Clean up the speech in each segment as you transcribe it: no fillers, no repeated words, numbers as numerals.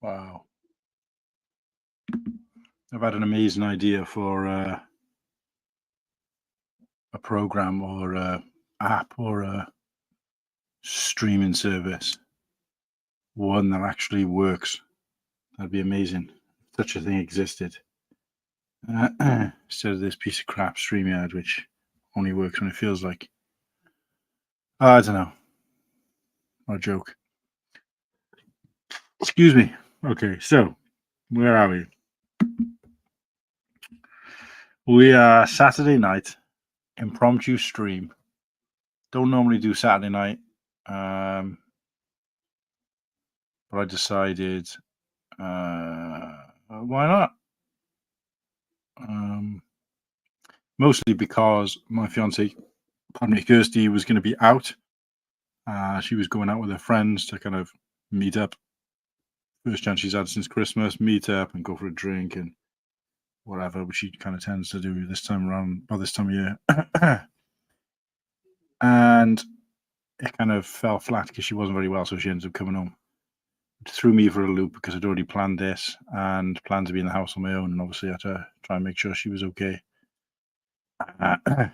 Wow. I've had an amazing idea for a program or a app or a streaming service. One that actually works. That'd be amazing. If such a thing existed. Instead of this piece of crap StreamYard, which only works when it feels like. I don't know. What a joke. Excuse me. Okay, so where are we? We are Saturday night, impromptu stream. Don't normally do Saturday night, but I decided, why not? Mostly because my fiance, pardon me, Kirsty, was going to be out. She was going out with her friends to kind of meet up. First chance she's had since Christmas, meet up and go for a drink and whatever, which she kind of tends to do this time around, by this time of year. And it kind of fell flat because she wasn't very well, so she ended up coming home. It threw me for a loop because I'd already planned this and planned to be in the house on my own, and obviously I had to try and make sure she was okay. And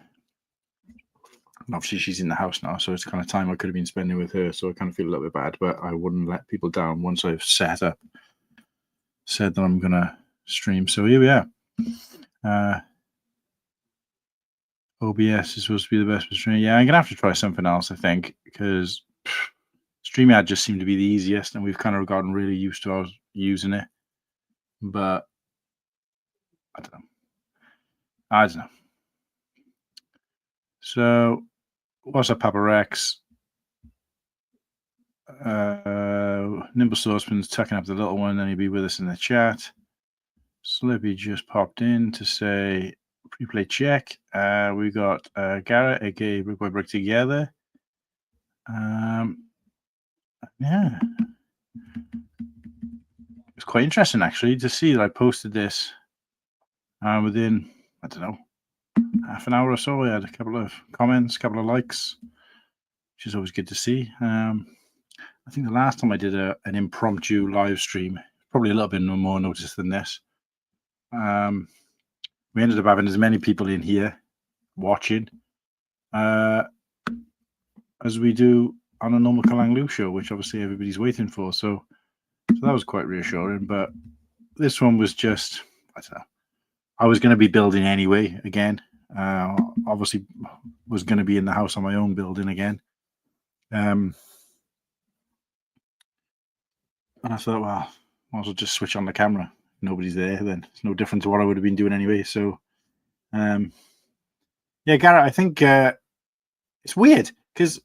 obviously she's in the house now, so it's kind of time I could have been spending with her, so I kind of feel a little bit bad, but I wouldn't let people down once I've said that I'm gonna stream. So here we are. OBS is supposed to be the best for streaming. Yeah, I'm gonna have to try something else, I think, because StreamYard just seemed to be the easiest, and we've kind of gotten really used to us using it. But I don't know. So, what's up, Papa Rex? Nimble Saucepan's tucking up the little one, and he'll be with us in the chat. Slippy just popped in to say pre-play check. We got Garrett, aka Brick by Brick Together. Yeah, it's quite interesting actually to see that I posted this within, I don't know, half an hour or so. I had a couple of comments, a couple of likes, which is always good to see. I think the last time I did an impromptu live stream, probably a little bit more notice than this. We ended up having as many people in here watching as we do on a normal Kalanglu show, which obviously everybody's waiting for. So that was quite reassuring. But this one was just, I don't know. I was going to be building anyway again. Obviously, was going to be in the house on my own building again. And I thought, well, might as well just switch on the camera. Nobody's there, then it's no different to what I would have been doing anyway. So, yeah, Garrett, I think it's weird because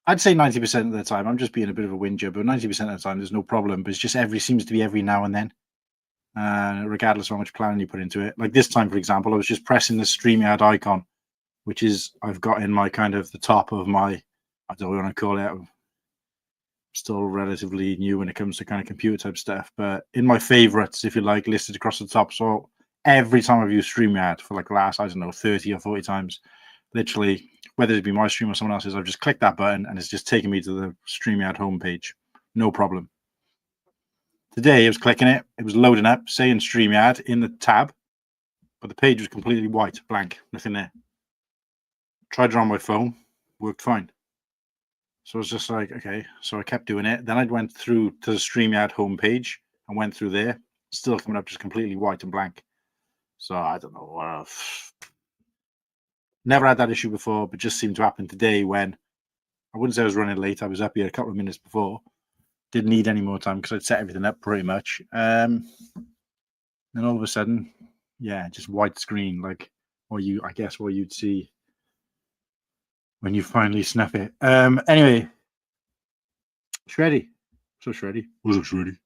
I'd say 90% of the time I'm just being a bit of a whinger, but 90% of the time there's no problem. But it's just seems to be every now and then, regardless of how much planning you put into it. Like this time, for example, I was just pressing the StreamYard icon, which is I've got in my kind of the top of my, I don't know what I call it. I'm still relatively new when it comes to kind of computer type stuff, but in my favorites, if you like, listed across the top. So every time I've used StreamYard for like the last, I don't know, 30 or 40 times, literally, whether it be my stream or someone else's, I've just clicked that button and it's just taken me to the StreamYard homepage. No problem. Today I was clicking it, it was loading up, saying StreamYard in the tab, but the page was completely white, blank, nothing there. Tried it on my phone, worked fine. So I was just like, okay. So I kept doing it. Then I went through to the StreamYard homepage and went through there, still coming up just completely white and blank. So I don't know. Never had that issue before, but just seemed to happen today when I wouldn't say I was running late. I was up here a couple of minutes before. Didn't need any more time because I'd set everything up pretty much. Then all of a sudden, yeah, just white screen, like what you'd see when you finally snuff it. Anyway, Shreddy. So Shreddy. What's up, Shreddy?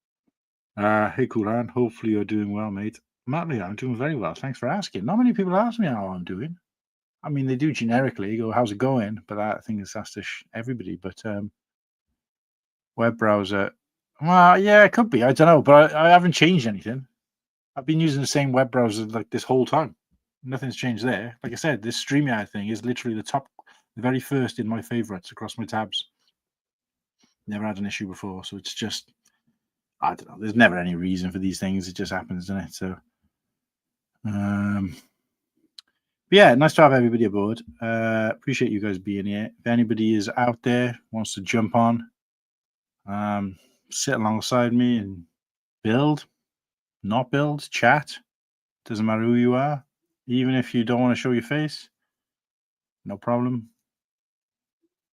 Hey, Kulan. Hopefully you're doing well, mate. Matley, I'm doing very well. Thanks for asking. Not many people ask me how I'm doing. I mean, they do generically go, "How's it going?" But I think it's asked to everybody. But web browser, well, yeah, it could be. I don't know, but I haven't changed anything. I've been using the same web browser like this whole time. Nothing's changed there. Like I said, this StreamYard thing is literally the very first in my favorites across my tabs. Never had an issue before, so it's just I don't know. There's never any reason for these things. It just happens, doesn't it? So, yeah, nice to have everybody aboard. Appreciate you guys being here. If anybody is out there, wants to jump on, sit alongside me and build, not build, chat. Doesn't matter who you are. Even if you don't want to show your face, no problem.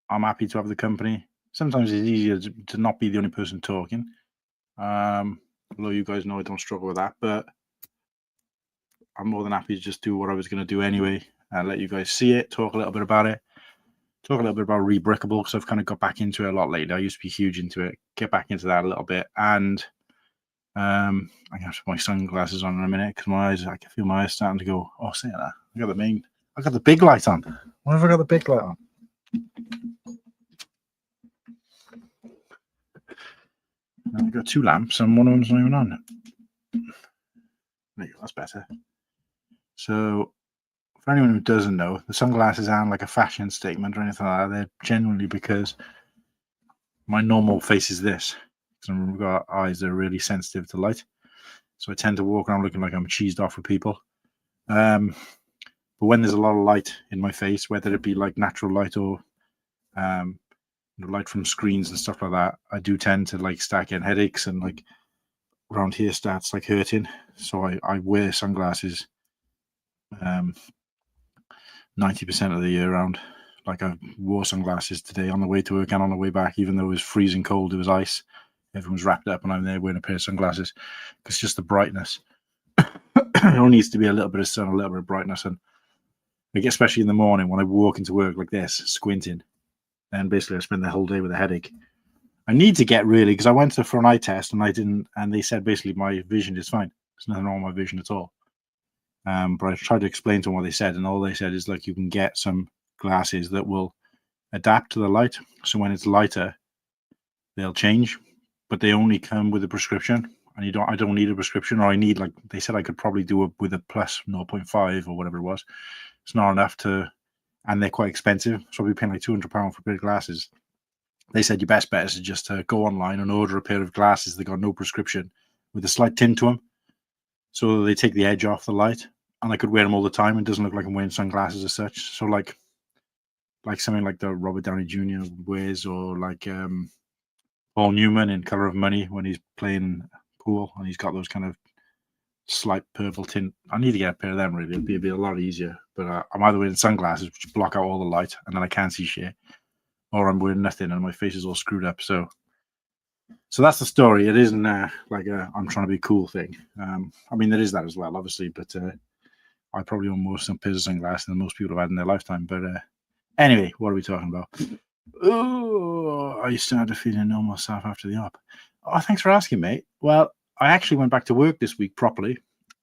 I'm happy to have the company. Sometimes it's easier to not be the only person talking. Although you guys know I don't struggle with that, but I'm more than happy to just do what I was going to do anyway and let you guys see it, talk a little bit about it, talk a little bit about Rebrickable, because I've kind of got back into it a lot lately. I used to be huge into it, get back into that a little bit. And I'm going to put my sunglasses on in a minute because my eyes, I can feel my eyes starting to go, oh, see that? I got the big light on. Why have I got the big light on? I've got two lamps and one of them's not even on. There you go, that's better. So, for anyone who doesn't know, the sunglasses aren't like a fashion statement or anything like that. They're genuinely because my normal face is this. Because I've got eyes that are really sensitive to light. So I tend to walk around looking like I'm cheesed off with people. But when there's a lot of light in my face, whether it be like natural light or light from screens and stuff like that, I do tend to like start getting headaches and like around here starts like hurting. So I wear sunglasses 90% of the year round. Like I wore sunglasses today on the way to work and on the way back, even though it was freezing cold, it was ice. Everyone's wrapped up and I'm there wearing a pair of sunglasses because just the brightness. It only needs to be a little bit of sun, a little bit of brightness. And like, especially in the morning when I walk into work like this, squinting, and basically I spend the whole day with a headache. I need to get really, because I went for an eye test and they said basically my vision is fine. There's nothing wrong with my vision at all. But I tried to explain to them what they said, and all they said is like you can get some glasses that will adapt to the light. So when it's lighter, they'll change, but they only come with a prescription. And I don't need a prescription, or I need, like they said, I could probably do it with a plus 0.5 or whatever it was. It's not enough to, and they're quite expensive. So I'll be paying like £200 for a pair of glasses. They said your best bet is to just go online and order a pair of glasses that got no prescription with a slight tint to them, so they take the edge off the light, and I could wear them all the time. It doesn't look like I'm wearing sunglasses as such. So like something like the Robert Downey Jr. wears, or like Paul Newman in Color of Money when he's playing pool and he's got those kind of slight purple tint. I need to get a pair of them, really. It'd be a lot easier. But I'm either wearing sunglasses, which block out all the light, and then I can't see shit, or I'm wearing nothing and my face is all screwed up. So that's the story. It isn't like I'm trying to be cool thing. I mean, there is that as well, obviously, but I probably own more pairs of sunglasses than most people have had in their lifetime. But anyway, what are we talking about? Oh, I started feeling ill myself after the op. Oh, thanks for asking, mate. Well, I actually went back to work this week properly.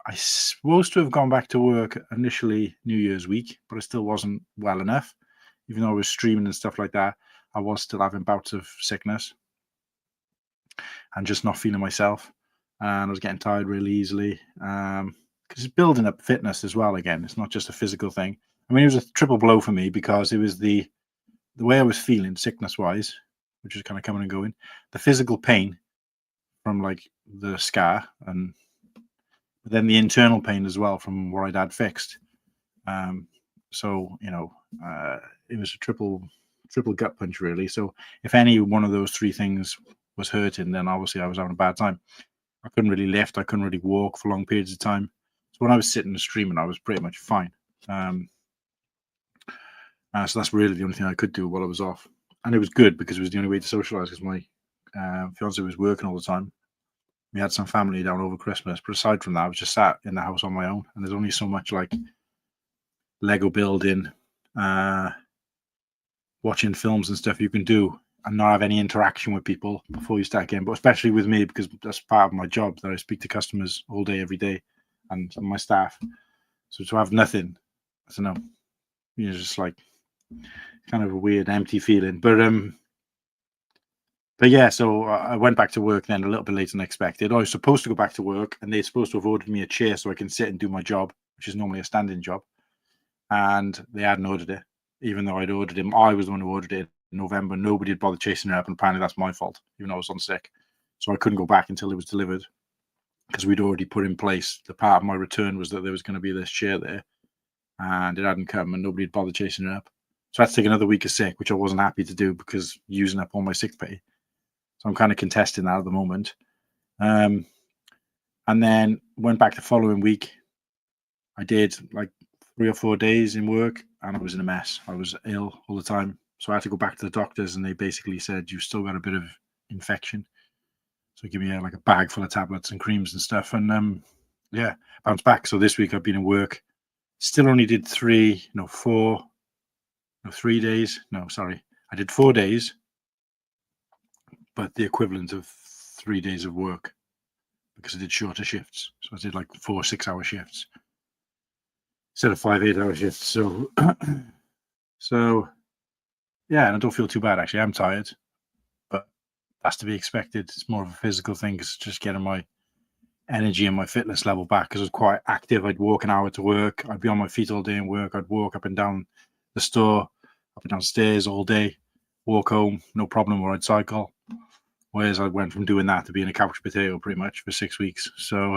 I supposed to have gone back to work initially New Year's week, but I still wasn't well enough. Even though I was streaming and stuff like that, I was still having bouts of sickness and just not feeling myself. And I was getting tired really easily. Because it's building up fitness as well again. It's not just a physical thing. I mean, it was a triple blow for me because it was the way I was feeling sickness-wise, which is kind of coming and going, the physical pain from like the scar, and then the internal pain as well from what I'd had fixed. So, it was a triple gut punch, really. So if any one of those three things was hurting, then obviously I was having a bad time. I couldn't really lift. I couldn't really walk for long periods of time. So when I was sitting and streaming, I was pretty much fine. So that's really the only thing I could do while I was off. And it was good because it was the only way to socialize, because my fiance was working all the time. We had some family down over Christmas, but aside from that, I was just sat in the house on my own. And there's only so much like Lego building, watching films and stuff you can do and not have any interaction with people before you start again. But especially with me, because that's part of my job, that I speak to customers all day, every day, and my staff. So to have nothing, I don't know, just like kind of a weird, empty feeling. But yeah, so I went back to work then a little bit later than expected. I was supposed to go back to work, and they're supposed to have ordered me a chair so I can sit and do my job, which is normally a standing job. And they hadn't ordered it, even though I'd ordered him. I was the one who ordered it in November. Nobody had bothered chasing it up, and apparently that's my fault, even though I was on sick. So I couldn't go back until it was delivered, because we'd already put in place, the part of my return was that there was going to be this chair there, and it hadn't come, and nobody had bothered chasing it up. So I had to take another week of sick, which I wasn't happy to do because using up all my sick pay. So I'm kind of contesting that at the moment. And then went back the following week. I did like 3 or 4 days in work, and I was in a mess. I was ill all the time. So I had to go back to the doctors, and they basically said, you've still got a bit of infection. So give me like a bag full of tablets and creams and stuff. And yeah, bounced back. So this week I've been in work. Still only did 3 days. No, sorry. I did 4 days, but the equivalent of 3 days of work, because I did shorter shifts. So I did like 4 6-hour shifts instead of 5 8-hour shifts. So, so yeah, and I don't feel too bad actually. I'm tired, but that's to be expected. It's more of a physical thing, because just getting my energy and my fitness level back, because I was quite active. I'd walk an hour to work. I'd be on my feet all day in work. I'd walk up and down the store, up and down stairs all day, walk home, no problem, or I'd cycle. Whereas I went from doing that to being a couch potato pretty much for 6 weeks. So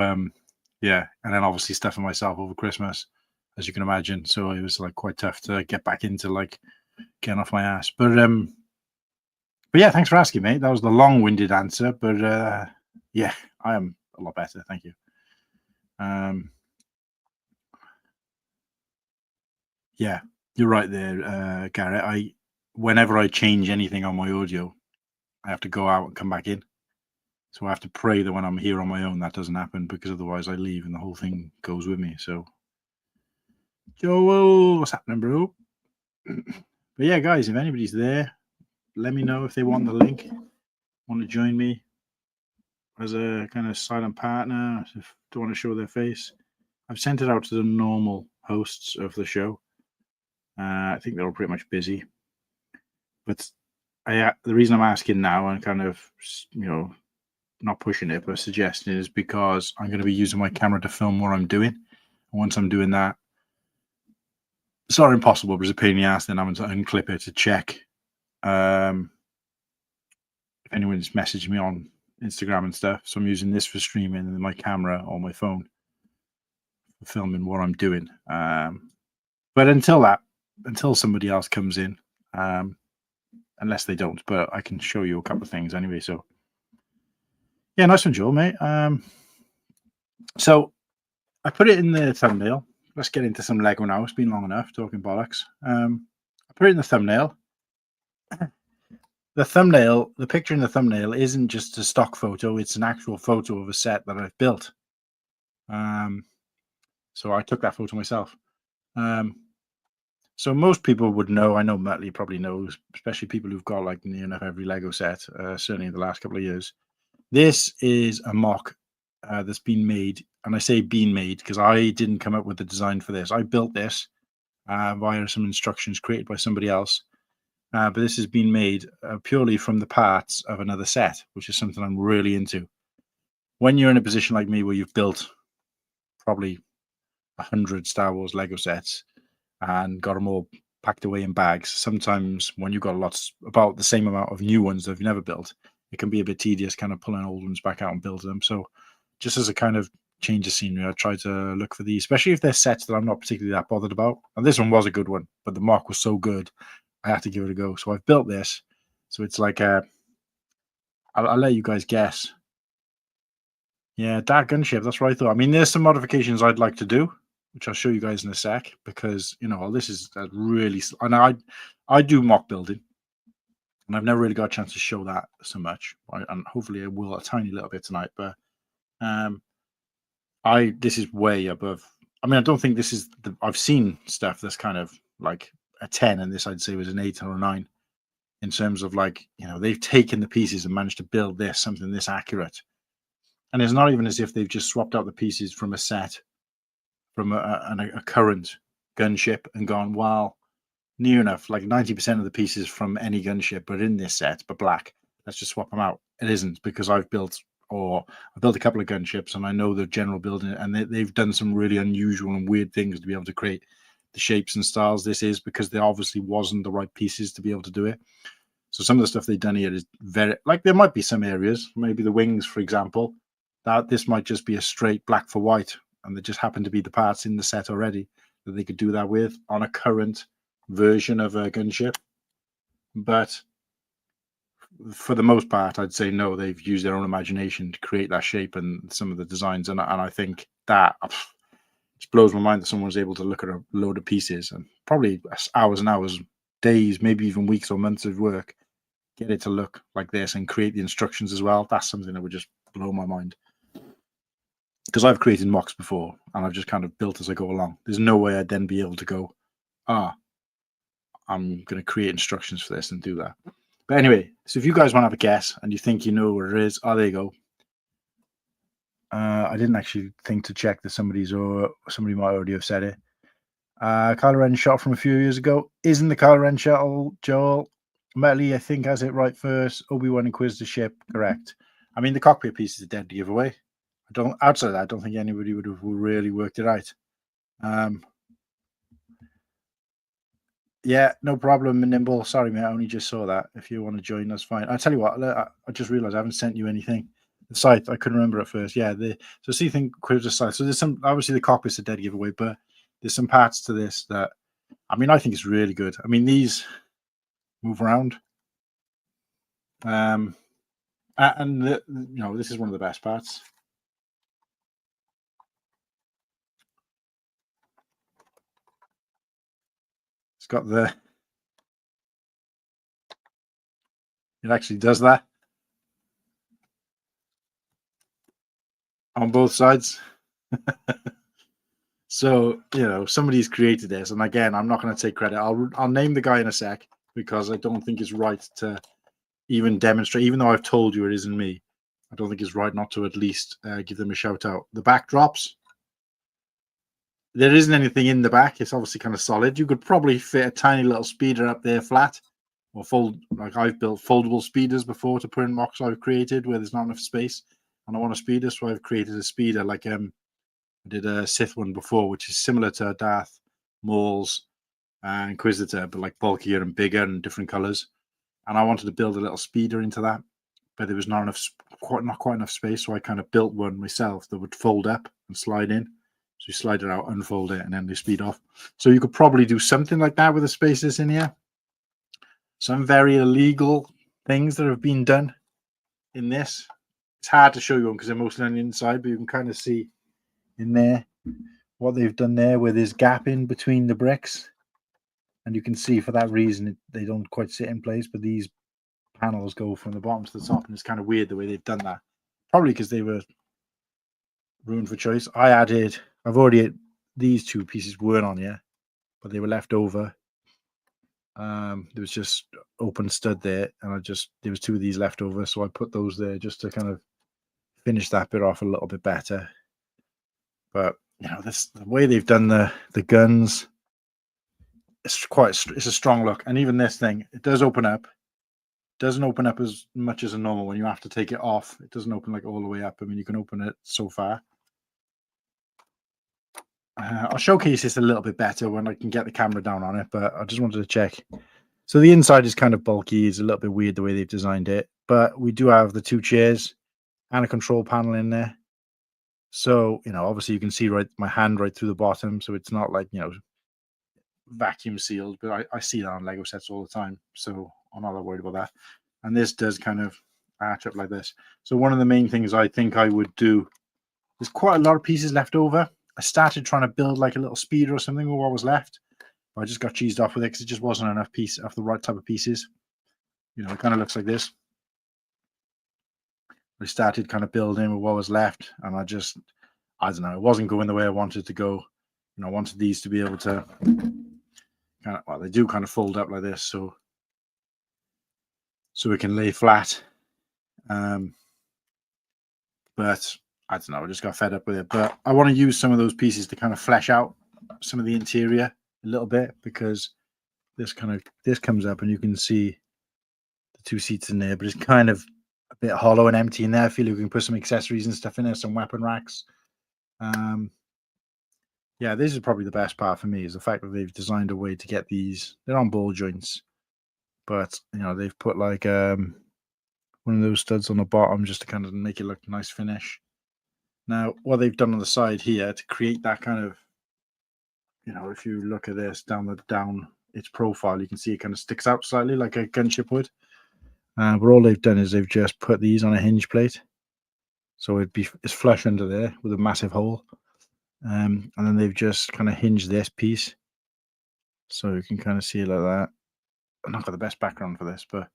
yeah, and then obviously stuffing myself over Christmas, as you can imagine. So it was like quite tough to get back into like getting off my ass. But yeah, thanks for asking, mate. That was the long-winded answer, but yeah, I am a lot better, thank you. Yeah, you're right there, Garrett. Whenever I change anything on my audio, I have to go out and come back in. So I have to pray that when I'm here on my own, that doesn't happen, because otherwise I leave and the whole thing goes with me. So, Joel, what's happening, bro? But yeah, guys, if anybody's there, let me know if they want the link, want to join me as a kind of silent partner, if they want to show their face. I've sent it out to the normal hosts of the show. I think they're all pretty much busy. But the reason I'm asking now and kind of, not pushing it, but suggesting it, is because I'm going to be using my camera to film what I'm doing. And once I'm doing that, it's not impossible, but it's a pain in the ass then having to unclip it to check if anyone's messaged me on Instagram and stuff. So I'm using this for streaming, and my camera on my phone for filming what I'm doing. But until somebody else comes in, unless they don't, but I can show you a couple of things anyway. So yeah, nice one, Joel, mate. So I put it in the thumbnail. Let's get into some Lego now. It's been long enough talking bollocks. I put it in the thumbnail. The picture in the thumbnail isn't just a stock photo. It's an actual photo of a set that I've built. So I took that photo myself. So most people would know. I know Muttley probably knows, especially people who've got like near enough every Lego set, certainly in the last couple of years. This is a mock that's been made, and I say been made because I didn't come up with the design for this. I built this via some instructions created by somebody else, but this has been made purely from the parts of another set, which is something I'm really into. When you're in a position like me where you've built probably 100 Star Wars Lego sets and got them all packed away in bags, sometimes when you've got about the same amount of new ones that you've never built, it can be a bit tedious kind of pulling old ones back out and building them. So just as a kind of change of scenery, I try to look for these, especially if they're sets that I'm not particularly that bothered about. And this one was a good one, but the mock was so good, I had to give it a go. So I've built this. So it's like I'll let you guys guess. Yeah, Dark Gunship, that's what I thought. I mean, there's some modifications I'd like to do, which I'll show you guys in a sec, because, this is a really... And I do mock building, and I've never really got a chance to show that so much. And hopefully I will a tiny little bit tonight, but this is way above. I mean, I don't think this is I've seen stuff that's kind of like a 10, and this I'd say was an 8 or a 9 in terms of like, they've taken the pieces and managed to build something this accurate. And it's not even as if they've just swapped out the pieces from a set, from a current gunship, and gone, well, near enough, like 90% of the pieces from any gunship but in this set, but black. Let's just swap them out. It isn't, because I've built a couple of gunships, and I know the general building, and they've done some really unusual and weird things to be able to create the shapes and styles this is, because there obviously wasn't the right pieces to be able to do it. So some of the stuff they've done here is very, like, there might be some areas, maybe the wings, for example, that this might just be a straight black for white, and there just happen to be the parts in the set already that they could do that with on a current version of a gunship. But for the most part, I'd say no, they've used their own imagination to create that shape and some of the designs. And I think that just blows my mind that someone was able to look at a load of pieces and probably hours and hours, days, maybe even weeks or months of work, get it to look like this and create the instructions as well. That's something that would just blow my mind. Because I've created mocks before and I've just kind of built as I go along. There's no way I'd then be able to go, I'm going to create instructions for this and do that. But anyway, so if you guys want to have a guess and you think you know what it is, there you go. I didn't actually think to check that somebody might already have said it. Kylo Ren shot from a few years ago. Isn't the Kylo Ren shuttle, Joel? Metley, I think, has it right first. Obi-Wan Inquisitor ship, correct. I mean, the cockpit piece is a dead giveaway. Outside of that, I don't think anybody would have really worked it out. Yeah, no problem, Nimble. Sorry, mate. I only just saw that. If you want to join, that's fine. I tell you what, I just realized I haven't sent you anything. The site, I couldn't remember at first. Yeah, so see, think Quivers site. So there's some, obviously the cockpit's a dead giveaway, but there's some parts to this that, I mean, I think it's really good. I mean, these move around. And this is one of the best parts. It's got it actually does that on both sides. So, somebody's created this. And again, I'm not going to take credit. I'll name the guy in a sec because I don't think it's right to even demonstrate, even though I've told you it isn't me. I don't think it's right not to at least give them a shout out. The backdrops. There isn't anything in the back. It's obviously kind of solid. You could probably fit a tiny little speeder up there flat, or like I've built foldable speeders before to put in mocks I've created where there's not enough space, and I want a speeder, so I've created a speeder. Like I did a Sith one before, which is similar to Darth Maul's and Inquisitor, but like bulkier and bigger and different colors. And I wanted to build a little speeder into that, but there was not quite enough space, so I kind of built one myself that would fold up and slide in. So you slide it out, unfold it, and then they speed off. So you could probably do something like that with the spaces in here. Some very illegal things that have been done in this. It's hard to show you because they're mostly on the inside, but you can kind of see in there what they've done there where there's gap in between the bricks. And you can see for that reason they don't quite sit in place, but these panels go from the bottom to the top, and it's kind of weird the way they've done that. Probably because they were ruined for choice. These two pieces weren't on here, but they were left over. There was just open stud there, and there was two of these left over, so I put those there just to kind of finish that bit off a little bit better. But the way they've done the guns, it's a strong look. And even this thing, it does open up. It doesn't open up as much as a normal one. You have to take it off. It doesn't open like all the way up. I mean, you can open it so far. I'll showcase this a little bit better when I can get the camera down on it, but I just wanted to check. So the inside is kind of bulky. It's a little bit weird the way they've designed it, but we do have the two chairs and a control panel in there. So, obviously you can see my hand right through the bottom. So it's not like, vacuum sealed, but I see that on Lego sets all the time. So I'm not that worried about that. And this does kind of arch up like this. So one of the main things I think I would do, there's quite a lot of pieces left over. I started trying to build like a little speeder or something with what was left. But I just got cheesed off with it because it just wasn't enough of the right type of pieces. It kind of looks like this. I started kind of building with what was left, and I don't know, it wasn't going the way I wanted to go. I wanted these to be able to they do kind of fold up like this, so we can lay flat. But I don't know, I just got fed up with it. But I want to use some of those pieces to kind of flesh out some of the interior a little bit, because this comes up and you can see the two seats in there, but it's kind of a bit hollow and empty in there. I feel you can put some accessories and stuff in there, some weapon racks. Yeah, this is probably the best part for me, is the fact that they've designed a way to get these. They're on ball joints, but you know, they've put like one of those studs on the bottom just to kind of make it look nice finish. Now, what they've done on the side here to create that kind of, you know, if you look at this down its profile, you can see it kind of sticks out slightly like a gunship would. But all they've done is they've just put these on a hinge plate, so it's flush under there with a massive hole, and then they've just kind of hinged this piece, so you can kind of see it like that. I've not got the best background for this, but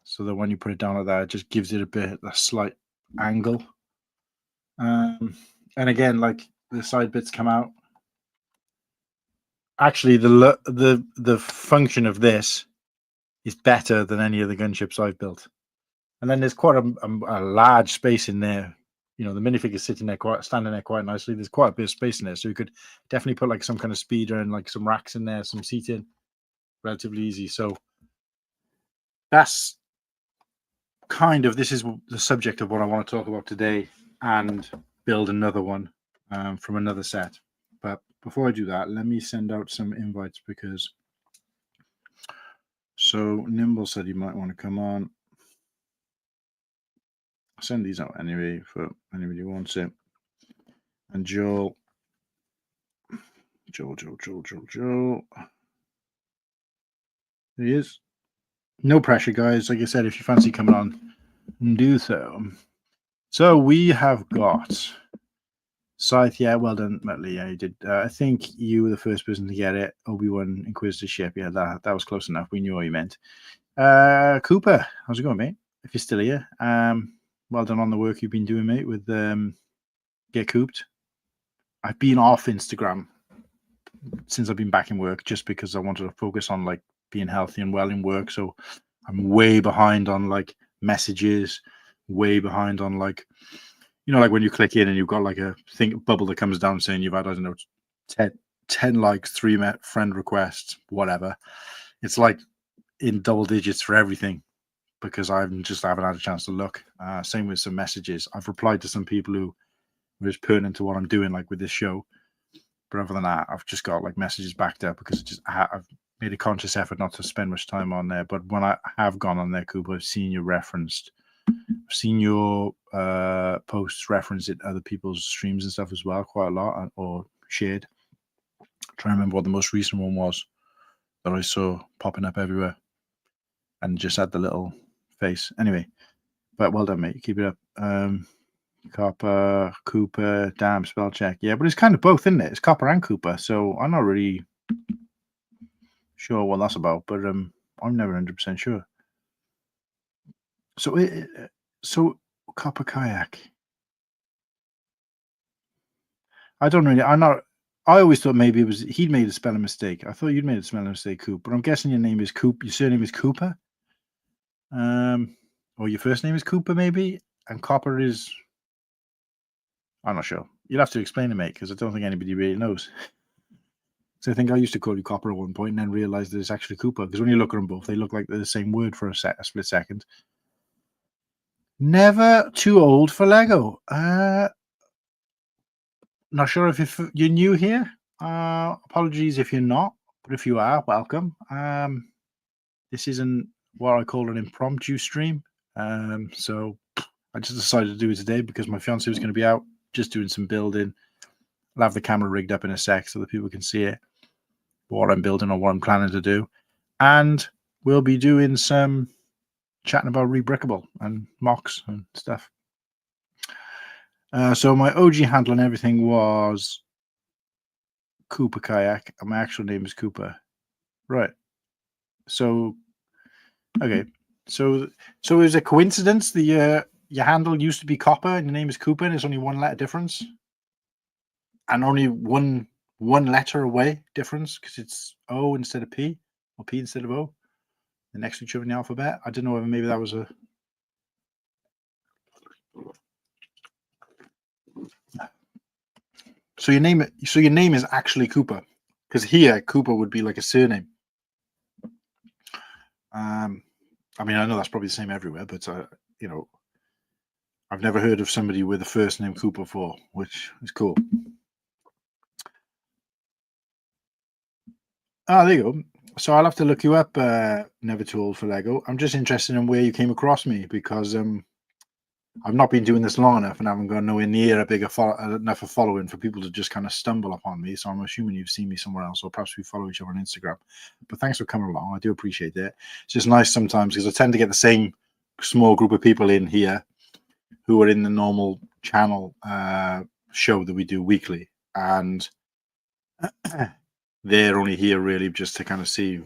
so that when you put it down like that, it just gives it a slight angle. And again, like the side bits come out. Actually, the function of this is better than any of the gunships I've built. And then there's quite a large space in there. You know, the minifig is standing there quite nicely. There's quite a bit of space in there, so you could definitely put like some kind of speeder and like some racks in there, some seating, relatively easy. So that's this is the subject of what I want to talk about today, and build another one from another set. But before I do that, let me send out some invites because Nimble said he might want to come on. I'll send these out anyway for anybody who wants it. And Joel. There he is. No pressure, guys. Like I said, if you fancy coming on, do so. So we have got Scythe. Yeah, well done, Muttley. Yeah, you did. I think you were the first person to get it. Obi-Wan Inquisitorship. Yeah, that was close enough. We knew what you meant. Cooper, how's it going, mate? If you're still here, well done on the work you've been doing, mate, with Get Cooped. I've been off Instagram since I've been back in work just because I wanted to focus on like being healthy and well in work. So I'm way behind on like messages, way behind on like, you know, like when you click in and you've got like a bubble that comes down saying you've had, I don't know, 10 likes, 3 friend requests, whatever. It's like in double digits for everything because I haven't had a chance to look. Same with some messages. I've replied to some people who was pertinent to what I'm doing, like with this show. But other than that, I've just got like messages backed up because I've made a conscious effort not to spend much time on there. But when I have gone on there, Cooper, I've seen you referenced. I've seen your posts referenced in other people's streams and stuff as well, quite a lot, or shared. I'm trying to remember what the most recent one was that I saw popping up everywhere, and just had the little face. Anyway, but well done, mate. Keep it up. Copper, Cooper, damn, spell check. Yeah, but it's kind of both, isn't it? It's Copper and Cooper, so I'm not really sure what that's about, but I'm never 100% sure. So Copper Kayak. I don't really. I always thought maybe it was he'd made a spelling mistake. I thought you'd made a spelling mistake, Coop. But I'm guessing your name is Coop. Your surname is Cooper. Or your first name is Cooper, maybe, and Copper is. I'm not sure. You'll have to explain it, mate, because I don't think anybody really knows. So I think I used to call you Copper at one point and then realized that it's actually Cooper, because when you look at them both, they look like they're the same word for a split second. Never too old for Lego. Not sure if you're new here. Apologies if you're not, but if you are, welcome. This isn't what I call an impromptu stream. So I just decided to do it today because my fiance was going to be out just doing some building. I'll have the camera rigged up in a sec so that people can see it, what I'm building or what I'm planning to do. And we'll be doing some chatting about Rebrickable and mocks and stuff. So my OG handle and everything was Cooper Kayak, and my actual name is Cooper. Right. So, okay. So it was a coincidence. Your handle used to be Copper and your name is Cooper, and it's only one letter difference, and only one letter away difference because it's O instead of P or P instead of O. The next to each other in the alphabet. I don't know whether maybe that was a. So your name is actually Cooper, because here Cooper would be like a surname. I mean, I know that's probably the same everywhere, but you know, I've never heard of somebody with the first name Cooper before, which is cool. Ah, there you go. So I'll have to look you up. Never too old for Lego. I'm just interested in where you came across me because I've not been doing this long enough and haven't got nowhere near a bigger enough of following for people to just kind of stumble upon me. So I'm assuming you've seen me somewhere else, or perhaps we follow each other on Instagram. But thanks for coming along. I do appreciate it. It's just nice sometimes because I tend to get the same small group of people in here who are in the normal channel show that we do weekly, and they're only here really just to kind of see,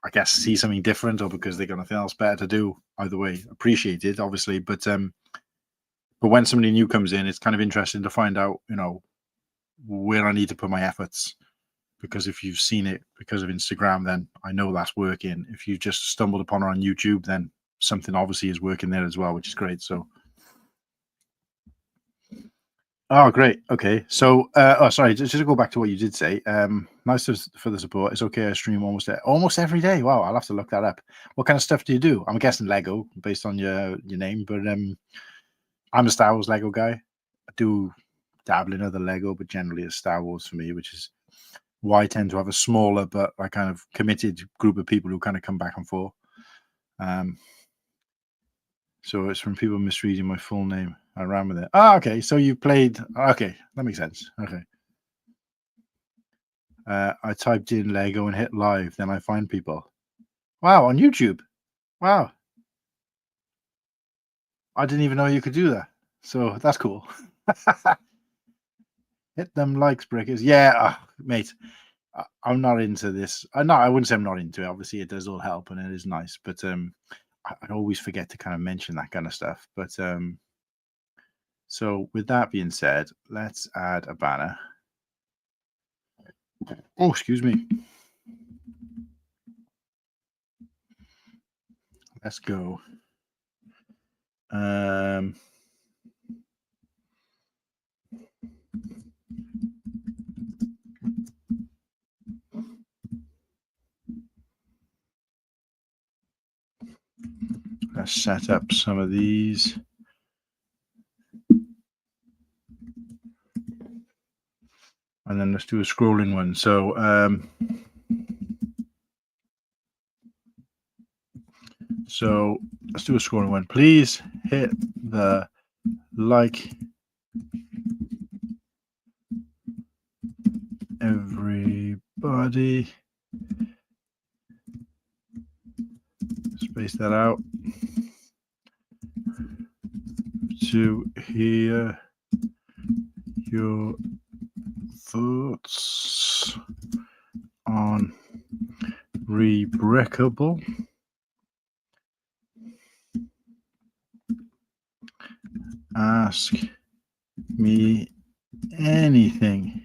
I guess, see something different, or because they got nothing else better to do. Either way, appreciate it, obviously, but when somebody new comes in, it's kind of interesting to find out, where I need to put my efforts. Because if you've seen it because of Instagram, then I know that's working. If you just stumbled upon it on YouTube, then something obviously is working there as well, which is great. So, oh, great. Okay. So, sorry, just to go back to what you did say. Nice for the support. It's okay. I stream almost every day. Wow, I'll have to look that up. What kind of stuff do you do? I'm guessing Lego, based on your name, but I'm a Star Wars Lego guy. I do dabble in other Lego, but generally it's Star Wars for me, which is why I tend to have a smaller but like kind of committed group of people who kind of come back and forth. So it's from people misreading my full name. I ran with it. Oh, okay. So you played. Okay, that makes sense. Okay. I typed in Lego and hit live. Then I find people. Wow, on YouTube. Wow. I didn't even know you could do that. So that's cool. Hit them likes, breakers. Yeah, mate. I'm not into this. No, I wouldn't say I'm not into it. Obviously, it does all help and it is nice. But I always forget to kind of mention that kind of stuff. But so with that being said, let's add a banner. Oh, excuse me. Let's go. Let's set up some of these. And then let's do a scrolling one. So let's do a scrolling one. Please hit the like, everybody. Space that out. To hear your thoughts on Rebrickable. Ask me anything.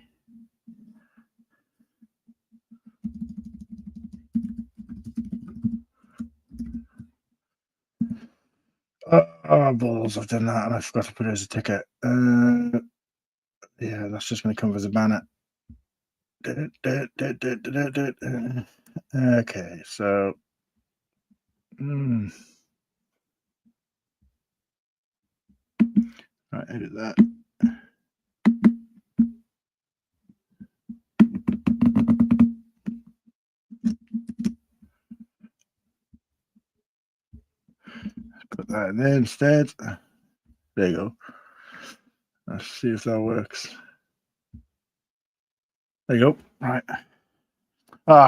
Oh, balls, I've done that and I forgot to put it as a ticket. Yeah, that's just going to come as a banner. Okay, so right, edit that. Let's put that in there instead. There you go. Let's see if that works. There you go. Right.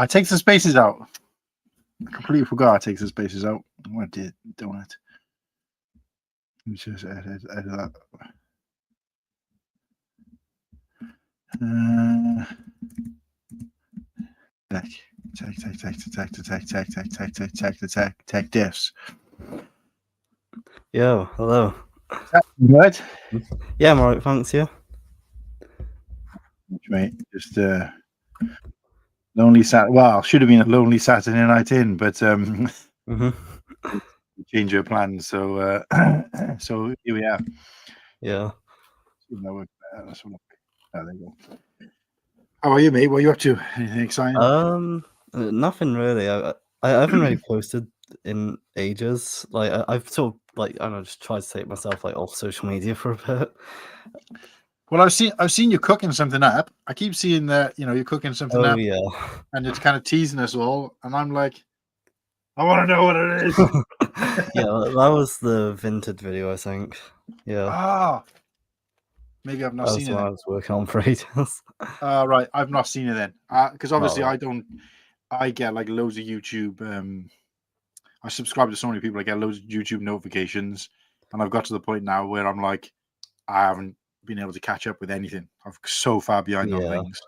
It takes the spaces out. I completely forgot it takes the spaces out. I did, don't it? Let me just edit that. Tech diffs. Yo, hello. Good. Yeah, I'm alright, thanks. Yeah. Mate, just lonely Sat. Well, should have been a lonely Saturday night in, but change your plans. So so here we are. Yeah. There you go. How are you, mate? What are you up to? Anything exciting? Nothing really. I haven't really posted in ages. Like I've sort of like I don't know, just tried to take myself like off social media for a bit. Well, I've seen you cooking something up. I keep seeing that you're cooking something Oh up, yeah. and it's kind of teasing us all. And I'm like, I want to know what it is. Yeah, that was the vintage video, I think. Yeah, Ah, maybe I've not that seen was it what then. I was working on for ages. Right, I've not seen it then. Because obviously Alright. I don't. I get like loads of YouTube. I subscribe to so many people. I get loads of YouTube notifications, and I've got to the point now where I'm like, I haven't been able to catch up with anything. I'm so far behind on Yeah. things.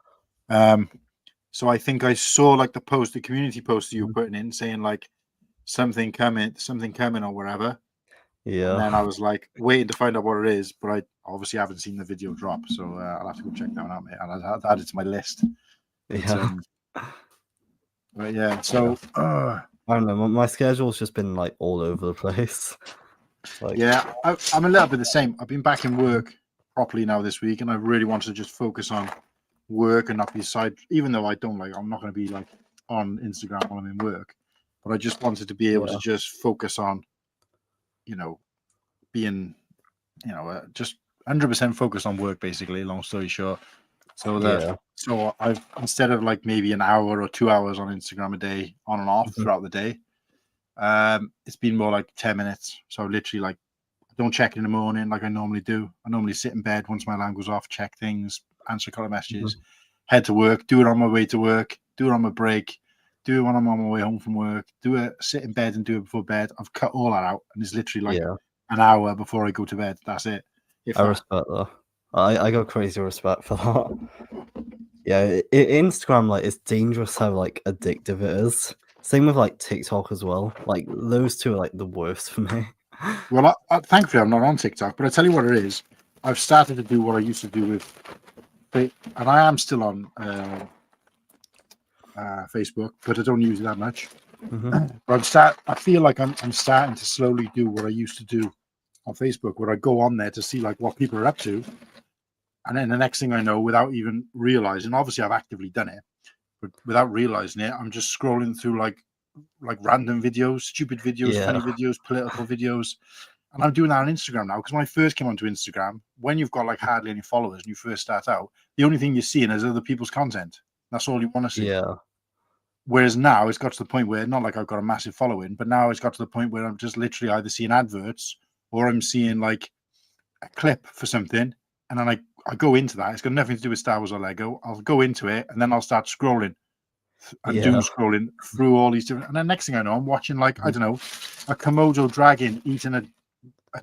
Um, so I think I saw like the community post that you were Mhm. putting in saying like something coming, or whatever. And Yeah. then I was like waiting to find out what it is, but I obviously haven't seen the video drop, so I'll have to go check that one out, mate. And I'll add it to my list. But Yeah. but yeah, Yeah. so I don't know. My schedule's just been like all over the place. Like, yeah, I'm a little bit the same. I've been back in work properly now this week, and I really wanted to just focus on work and not be side. Even though I'm not going to be like on Instagram while I'm in work, but I just wanted to be able to yeah. just focus on, being, just 100% focused on work. Basically, long story short. Yeah. So I've instead of like maybe an hour or 2 hours on Instagram a day, on and off Mhm. throughout the day, it's been more like 10 minutes. So literally like don't check it in the morning like I normally do. I normally sit in bed once my alarm goes off, check things, answer a couple of messages, Mhm. head to work, do it on my way to work, do it on my break, do it when I'm on my way home from work, do it, sit in bed and do it before bed. I've cut all that out, and it's literally like Yeah. an hour before I go to bed. That's it. If I that. respect that. I got crazy respect for that. Yeah, Instagram, like, it's dangerous how, like, addictive it is. Same with, like, TikTok as well. Like, those two are, like, the worst for me. Well, thankfully I'm not on TikTok, but I tell you what it is. I've started to do what I used to do with, and I am still on Facebook, but I don't use it that much. Mhm. But I feel like I'm starting to slowly do what I used to do on Facebook, where I go on there to see like what people are up to, and then the next thing I know, without even realizing, obviously I've actively done it, but without realizing it, I'm just scrolling through like random videos, stupid videos, funny Yeah. videos, political videos. And I'm doing that on Instagram now, because when I first came onto Instagram, when you've got like hardly any followers and you first start out, the only thing you're seeing is other people's content. That's all you want to see. Yeah. Whereas now it's got to the point where, not like I've got a massive following, but now it's got to the point where I'm just literally either seeing adverts or I'm seeing like a clip for something. And then I go into that. It's got nothing to do with Star Wars or Lego. I'll go into it and then I'll start scrolling and doom Yeah. scrolling through all these different. And then next thing I know, I'm watching like, I Mhm. don't know, a Komodo dragon eating a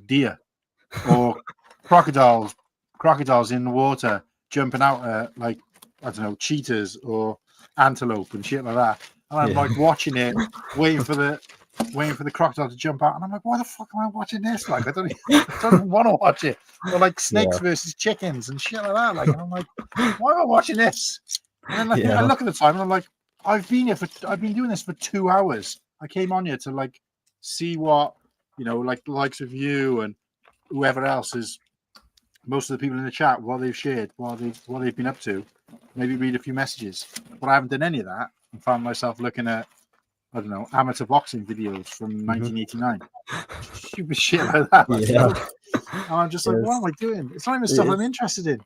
deer, or crocodiles in the water jumping out at like, I don't know, cheetahs or antelope and shit like that. And I'm Yeah. like watching it, waiting for the crocodile to jump out, and I'm like, why the fuck am I watching this? Like, I don't even want to watch it. Or like snakes Yeah. versus chickens and shit like that. Like, and I'm like, why am I watching this? And then like, I Yeah. look at the time and I'm like, I've been doing this for 2 hours. I came on here to like see what, like the likes of you and whoever else is, most of the people in the chat, what they've shared, what they've been up to, maybe read a few messages. But I haven't done any of that, and found myself looking at, I don't know, amateur boxing videos from Mhm. 1989, stupid shit like that. Like, Yeah. and I'm just like, what It's am I doing? It's not even stuff I'm it's interested in.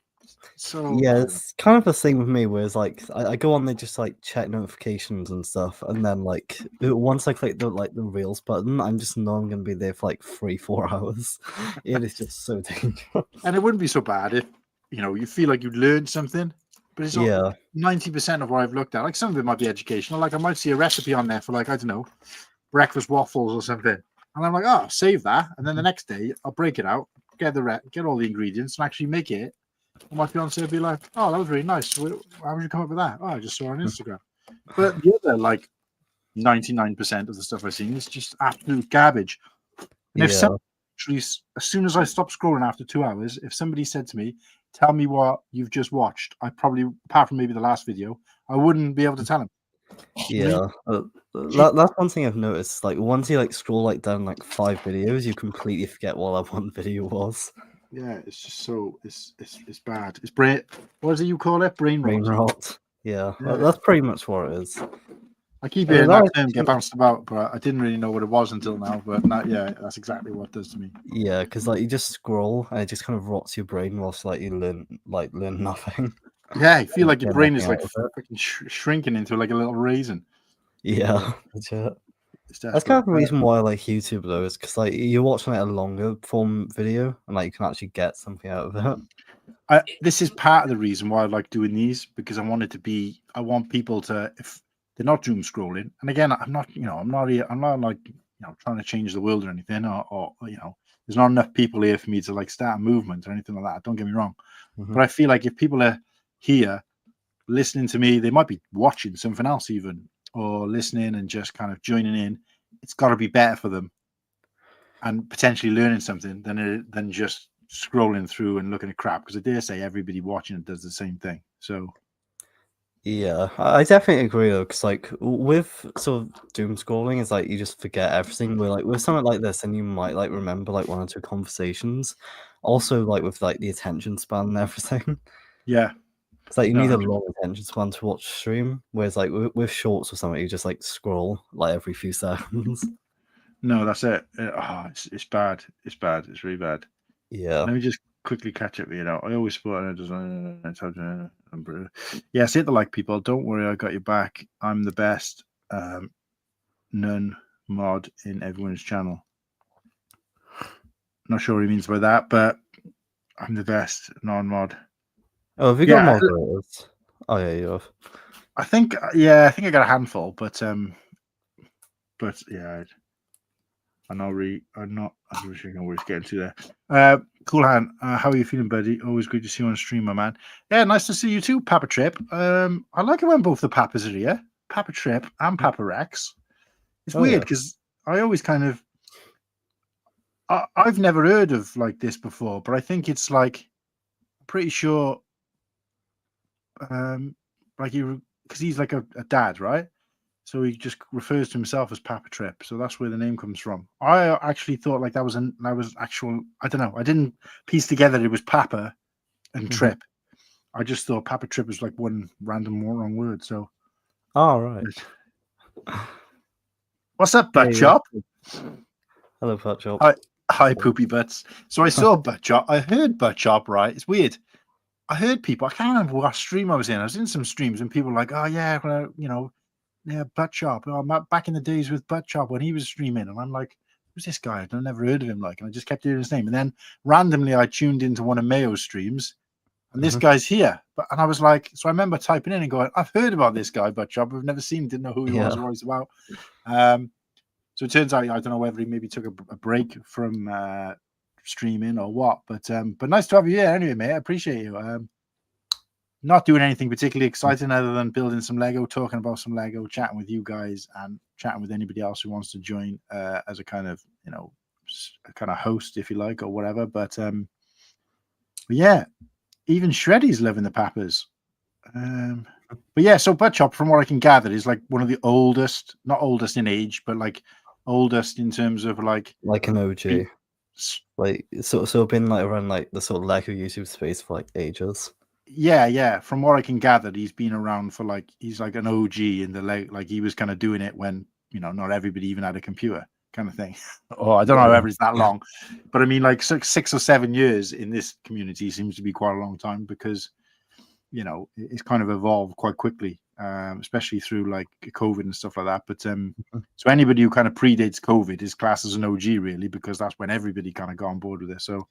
So yeah, I don't know. it's kind of the thing with me, whereas like I go on there just like check notifications and stuff, and then like once I click the Reels button, I'm just not gonna be there for like 3-4 hours. It is just so dangerous. And it wouldn't be so bad if you feel like you learned something, but it's not. Yeah. 90% of what I've looked at, like some of it might be educational. Like I might see a recipe on there for like, I don't know, breakfast waffles or something, and I'm like, oh, save that, and then the next day I'll break it out, get all the ingredients, and actually make it. And my fiance will be like, oh, that was really nice. How would you come up with that? Oh, I just saw it on Instagram. But the other like 99% of the stuff I've seen is just absolute garbage. And if Yeah. somebody actually, as soon as I stop scrolling after 2 hours, if somebody said to me, tell me what you've just watched, I probably, apart from maybe the last video, I wouldn't be able to tell them. Yeah. That's one thing I've noticed. Like once you like scroll like down like 5 videos, you completely forget what that one video was. Yeah, it's just so it's bad. It's brain. What is it you call it? Brain Brain rot. rot. Yeah, Yeah, that's pretty much what it is. I keep Oh, hearing that that was term get bounced about, but I didn't really know what it was until now. But not, yeah, that's exactly what it does to me. Yeah, because like you just scroll and it just kind of rots your brain whilst like you learn nothing. Yeah, I feel like your Get brain nothing is like out of it. freaking shrinking into like a little raisin. Yeah, legit. It's That's kind desperate. of the reason why I like YouTube though, is because like you're watching like a longer form video and like you can actually get something out of it. This is part of the reason why I like doing these, because I want people to, if they're not doom scrolling, and again, I'm not like, trying to change the world or anything, or there's not enough people here for me to like start a movement or anything like that. Don't get me wrong. Mhm. But I feel like if people are here listening to me, they might be watching something else even, or listening and just kind of joining in. It's got to be better for them and potentially learning something than just scrolling through and looking at crap. Because I dare say everybody watching it does the same thing. So Yeah, I definitely agree though, because like with sort of doom scrolling, it's like you just forget everything. Where like with something like this, and you might like remember like one or two conversations. Also, like with like the attention span and everything, yeah, it's like you no, need a 100%. long attention span to watch stream. Whereas like with shorts or something, you just like scroll like every few seconds. No, that's it. It's bad. It's bad. It's really bad. Yeah. Let me just quickly catch up. I always thought yeah, say the like people. Don't worry, I got your back. I'm the best. None mod in everyone's channel. Not sure what he means by that, but I'm the best non-mod. Oh, have you got Yeah, moderators? Oh yeah, you have. I think I got a handful, but yeah, I'm not really. I'm not. I'm just going to get into there. Cool hand. How are you feeling, buddy? Always good to see you on stream, my man. Yeah, nice to see you too, Papa Trip. I like it when both the Papas are here, Papa Trip and Papa Rex. It's Oh weird yeah. because I always kind of. I've never heard of like this before, but I think it's like pretty sure. Like you, because he's like a dad, right? So he just refers to himself as Papa Trip. So that's where the name comes from. I actually thought like that was actual. I don't know. I didn't piece together it was Papa and Mhm. Trip. I just thought Papa Trip was like one random wrong word. So Oh right. what's up, Yeah, Butt yeah. Chop? Hello, Fat Chop. Hi, Poopy Butts. So I saw Butt Chop. I heard Butt Chop. Right, it's weird. I heard people. I can't remember what stream I was in. I was in some streams and people were like, "Oh yeah, well, yeah, Butt Chop. Oh, back in the days with Butt Chop when he was streaming," and I'm like, "Who's this guy? I've never heard of him." Like, and I just kept hearing his name, and then randomly I tuned into one of Mayo's streams, and this Mhm. guy's here. And I was like, so I remember typing in and going, "I've heard about this guy, Butt Chop. I've never seen him. Didn't know who he was Yeah. or what he's about." So it turns out I don't know whether he maybe took a break from streaming or what, but nice to have you here anyway, mate. I appreciate you. Not doing anything particularly exciting other than building some Lego, talking about some Lego, chatting with you guys, and chatting with anybody else who wants to join as a kind of a kind of host, if you like, or whatever. But yeah, even Shreddy's loving the Pappers. But yeah, so Butt Chop, from what I can gather, is like one of the oldest, not oldest in age, but like oldest in terms of like Like an OG. Like so been like around like the sort of Lego YouTube space for like ages. Yeah. From what I can gather, he's been around for like he's like an OG in the like he was kind of doing it when not everybody even had a computer, kind of thing. Or I don't know whether it's that long, but I mean like 6 or 7 years in this community seems to be quite a long time because it's kind of evolved quite quickly, especially through like COVID and stuff like that. But so anybody who kind of predates COVID is classed as an OG really, because that's when everybody kind of got on board with it. So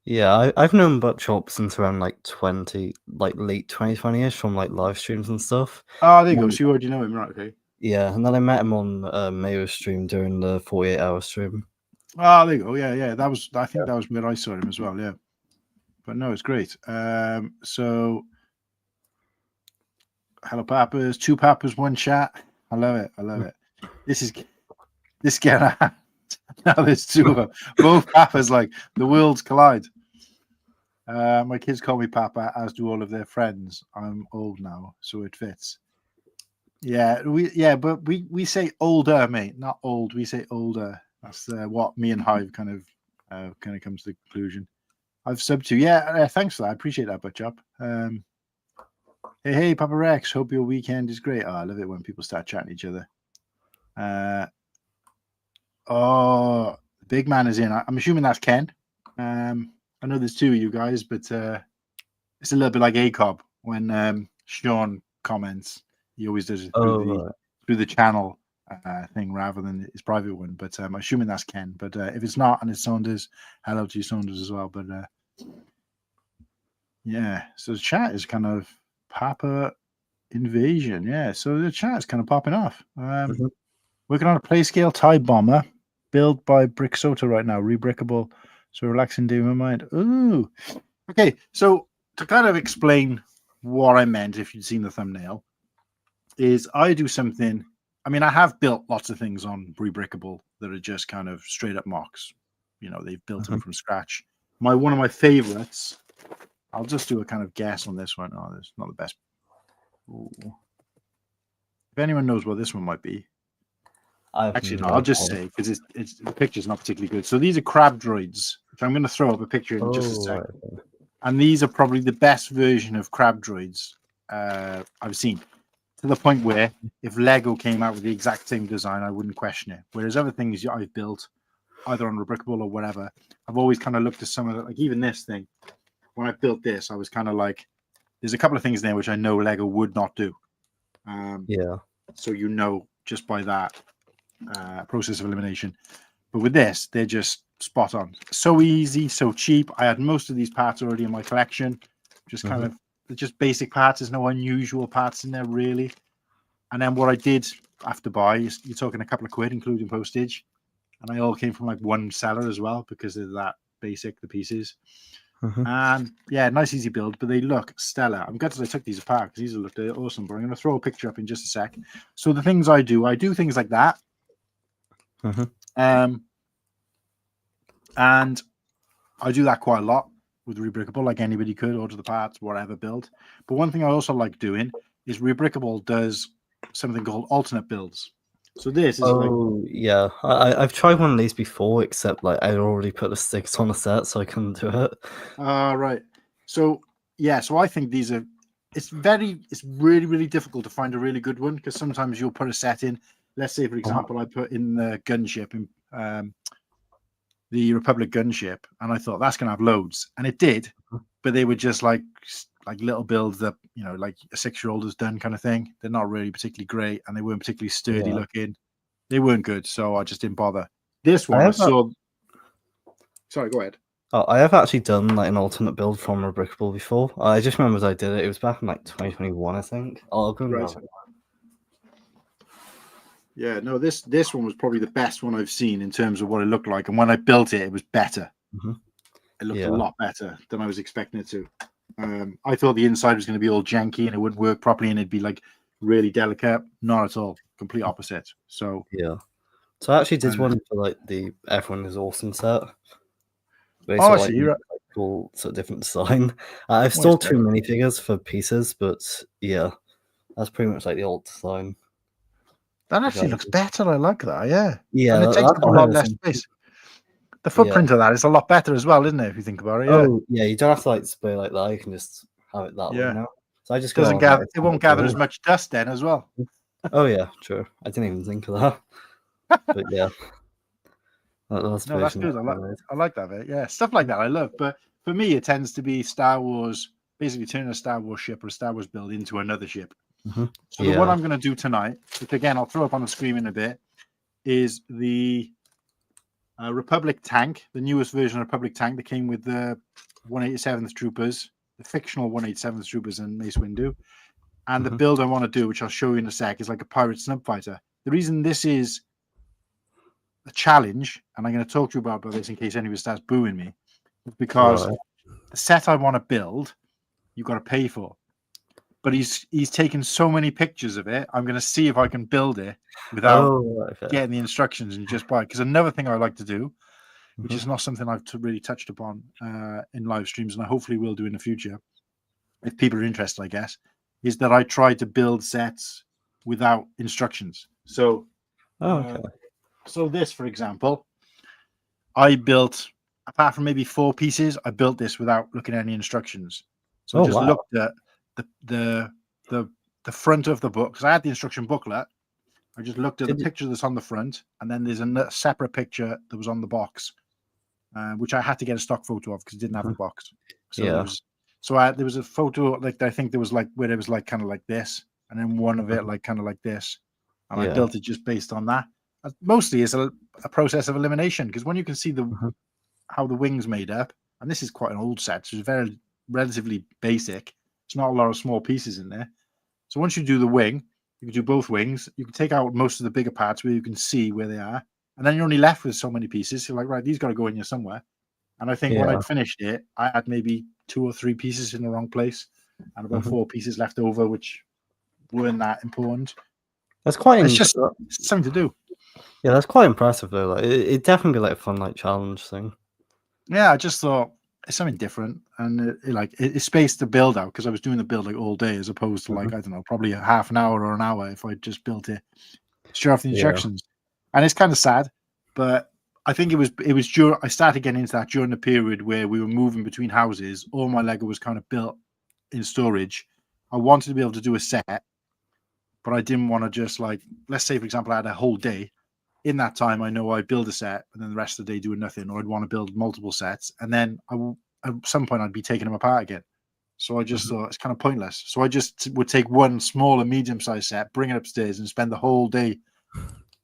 Yeah, I've known Butt Chop since around like late 2020ish from like live streams and stuff. there you go. So you already know him, right? Okay. Yeah, and then I met him on Mayo's stream during the 48-hour stream. There you go. Yeah. I think that was where I saw him as well. Yeah. But no, it's great. So hello, Papas. 2 Papas, 1 chat. I love it. This guy. Now there's 2 of them. Both Papas, like the worlds collide. My kids call me Papa, as do all of their friends. I'm old now, so it fits. Yeah, but we say older, mate, not old. We say older. That's what me and Hive kind of comes to the conclusion. I've subbed to. Yeah, thanks for that. I appreciate that, Butchop. Hey, Papa Rex. Hope your weekend is great. Oh, I love it when people start chatting to each other. Oh, the big man is in. I'm assuming that's Ken. I know there's two of you guys, but it's a little bit like ACOB when Sean comments. He always does it through the channel thing rather than his private one. But I'm assuming that's Ken. But if it's not and it's Saunders, hello to you, Saunders, as well. But yeah, so the chat is kind of Papa Invasion. Yeah, so the chat is kind of popping off. Working on a play scale TIE bomber built by Bricksota right now, Rebrickable. So relaxing day in my mind. Ooh. Okay, so to kind of explain what I meant, if you'd seen the thumbnail, is I do something. I mean, I have built lots of things on Rebrickable that are just kind of straight up mocks. You know, they've built them from scratch. One of my favorites, I'll just do a kind of guess on this one. Oh, that's not the best. Ooh. If anyone knows what this one might be. Actually, no, I'll just say, because the picture's not particularly good. So these are crab droids, which I'm going to throw up a picture in just a second. And these are probably the best version of crab droids I've seen. To the point where if Lego came out with the exact same design, I wouldn't question it. Whereas other things I've built, either on Rebrickable or whatever, I've always kind of looked at some of it, like even this thing. When I built this, I was kind of like, there's a couple of things there which I know Lego would not do. So you know just by that process of elimination. But with this, they're just spot on. So easy, so cheap. I had most of these parts already in my collection. Just kind of, they're just basic parts. There's no unusual parts in there, really. And then what I did have to buy, you're talking a couple of quid, including postage. And I all came from like one seller as well, because they're that basic, the pieces. And yeah, nice easy build, but they look stellar. I'm gutted I took these apart because these look awesome, but I'm going to throw a picture up in just a sec. So the things I do things like that. And I do that quite a lot with Rebrickable, like anybody could, order the parts, whatever, build. But one thing I also like doing is Rebrickable does something called alternate builds. So this is yeah, I've tried one of these before, except like I already put the sticks on a set, so I couldn't do it. Right. So yeah, so I think these are. It's really, really difficult to find a really good one, because sometimes you'll put a set in. Let's say, for example, I put in the gunship in the Republic gunship, and I thought that's going to have loads, and it did, but they were just like little builds that, you know, like a 6-year-old has done kind of thing. They're not really particularly great, and they weren't particularly sturdy looking. They weren't good, so I just didn't bother. This one I saw. Sorry, go ahead. Oh, I have actually done like an alternate build from Rebrickable before. I just remember I did it. It was back in like 2021, I think. I'll go and grab it. Yeah, no, this one was probably the best one I've seen in terms of what it looked like, and when I built it, it was better. It looked a lot better than I was expecting it to. I thought the inside was going to be all janky and it wouldn't work properly, and it'd be like really delicate. Not at all. Complete opposite. So yeah. So I actually did one for like the Everyone is Awesome set. I see. Like, cool, sort of different design. I've stole 2 minifigures for pieces, but yeah, that's pretty much like the old design. That actually looks better. I like that. Yeah. Yeah. And it takes up a lot less space. The footprint of that is a lot better as well, isn't it? If you think about it. Yeah. Oh, yeah. You don't have to like spray like that. You can just have it that way now. So I just doesn't gather. It won't gather as much dust then as well. Oh yeah, true. I didn't even think of that. But yeah. That's good. I like that bit. Yeah, stuff like that I love. But for me, it tends to be Star Wars, basically turning a Star Wars ship or a Star Wars build into another ship. So what I'm going to do tonight, which again I'll throw up on the screen in a bit, is the Republic tank, the newest version of Republic tank that came with the 187th Troopers, the fictional 187th Troopers and Mace Windu. And the build I want to do, which I'll show you in a sec, is like a pirate snub fighter. The reason this is a challenge, and I'm going to talk to you about this in case anybody starts booing me, is because the set I want to build, you've got to pay for. But he's taken so many pictures of it. I'm going to see if I can build it without getting the instructions and just buy it. Because another thing I like to do, which is not something I've really touched upon in live streams, and I hopefully will do in the future, if people are interested, I guess, is that I try to build sets without instructions. So, so this, for example, I built, apart from maybe 4 pieces, I built this without looking at any instructions. So I just looked at the front of the book, because I had the instruction booklet, I just looked at the picture that's on the front, and then there's a separate picture that was on the box, which I had to get a stock photo of because it didn't have the box. So there was a photo, like I think there was like where it was like kind of like this, and then one of it like kind of like this, and I built it just based on that. Mostly it's a process of elimination, because when you can see how the wing's made up, and this is quite an old set, so it's very relatively basic. It's not a lot of small pieces in there. So once you do the wing, you can do both wings. You can take out most of the bigger parts where you can see where they are, and then you're only left with so many pieces. You're like, right, these got to go in here somewhere. And I think when I'd finished it, I had maybe 2 or 3 pieces in the wrong place, and about 4 pieces left over, which weren't that important. That's quite. It's just something to do. Yeah, that's quite impressive though. Like, it definitely be like a fun like challenge thing. Yeah, I just thought it's something different, and it's spaced the build out, because I was doing the build like all day, as opposed to like I don't know, probably a half an hour or an hour if I just built it straight off the instructions. And it's kind of sad, but I think it was during I started getting into that during the period where we were moving between houses. All my Lego was kind of built in storage. I wanted to be able to do a set, but I didn't want to just like, let's say for example, I had a whole day. In that time, I know I build a set, and then the rest of the day doing nothing, or I'd want to build multiple sets, and then at some point I'd be taking them apart again. So I just thought it's kind of pointless. So I just would take one small or medium-sized set, bring it upstairs, and spend the whole day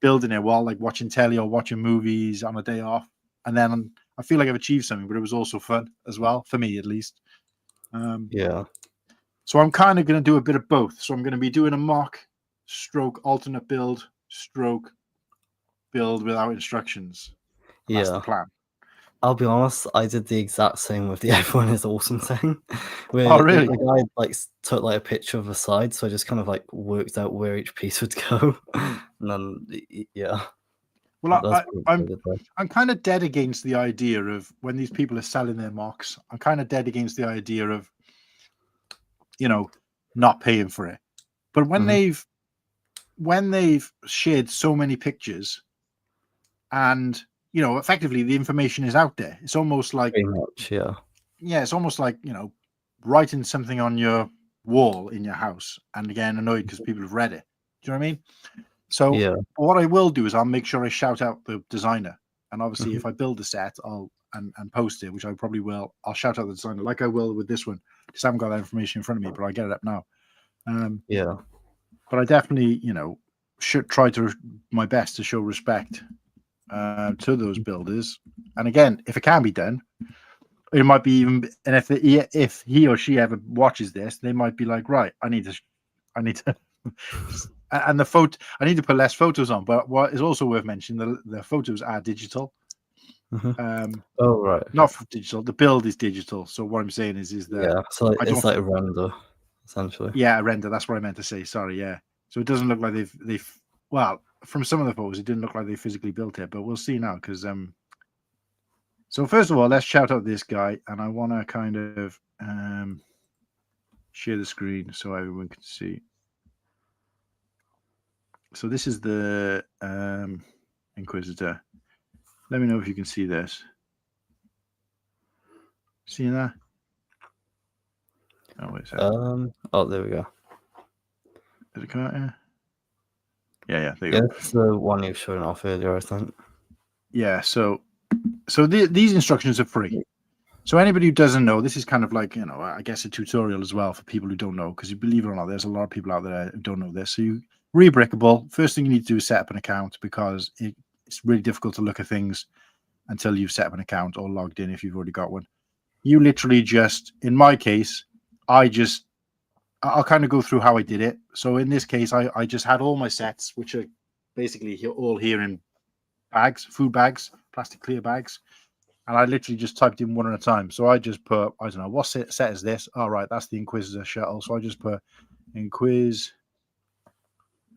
building it while like watching telly or watching movies on a day off. And then I feel like I've achieved something, but it was also fun as well, for me at least. So I'm kind of going to do a bit of both. So I'm going to be doing a mock stroke alternate build stroke build without instructions. That's the plan. I'll be honest, I did the exact same with the Everyone is Awesome thing. Oh, really? The guy like took like a picture of the side, so I just kind of like worked out where each piece would go. And then Well, I'm kind of dead against the idea of when these people are selling their mocks. I'm kind of dead against the idea of, not paying for it. But when they've shared so many pictures, and effectively the information is out there. It's almost like it's almost like writing something on your wall in your house and getting annoyed because people have read it. Do you know what I mean? So what I will do is I'll make sure I shout out the designer, and obviously if I build a set, I'll and post it, which I probably will. I'll shout out the designer like I will with this one, because I haven't got that information in front of me, but I'll get it up now. But I definitely should try to my best to show respect to those builders. And again, if it can be done, it might be even, and if he or she ever watches this, they might be like, right, I need to and the photo, I need to put less photos on. But what is also worth mentioning, the photos are digital. Not for digital, the build is digital. So what I'm saying is that so it's like a render essentially. A render, that's what I meant to say, sorry. So it doesn't look like they've well, from some of the photos, it didn't look like they physically built it, but we'll see now. Because so first of all, let's shout out this guy, and I want to kind of share the screen so everyone can see. So this is the Inquisitor. Let me know if you can see this. See that? Oh, wait a second. There we go. Is it come out here? Yeah, there you go. It's the one you've shown off earlier, I think. Yeah, so these instructions are free. So anybody who doesn't know, this is kind of like, I guess a tutorial as well for people who don't know, because you believe it or not, there's a lot of people out there who don't know this. So Rebrickable, first thing you need to do is set up an account, because it's really difficult to look at things until you've set up an account or logged in if you've already got one. You literally just, in my case, I'll kind of go through how I did it. So in this case, I just had all my sets, which are basically all here in bags, food bags, plastic clear bags. And I literally just typed in one at a time. So I just put, I don't know, what set is this? All right, that's the Inquisitor shuttle. So I just put Inquis.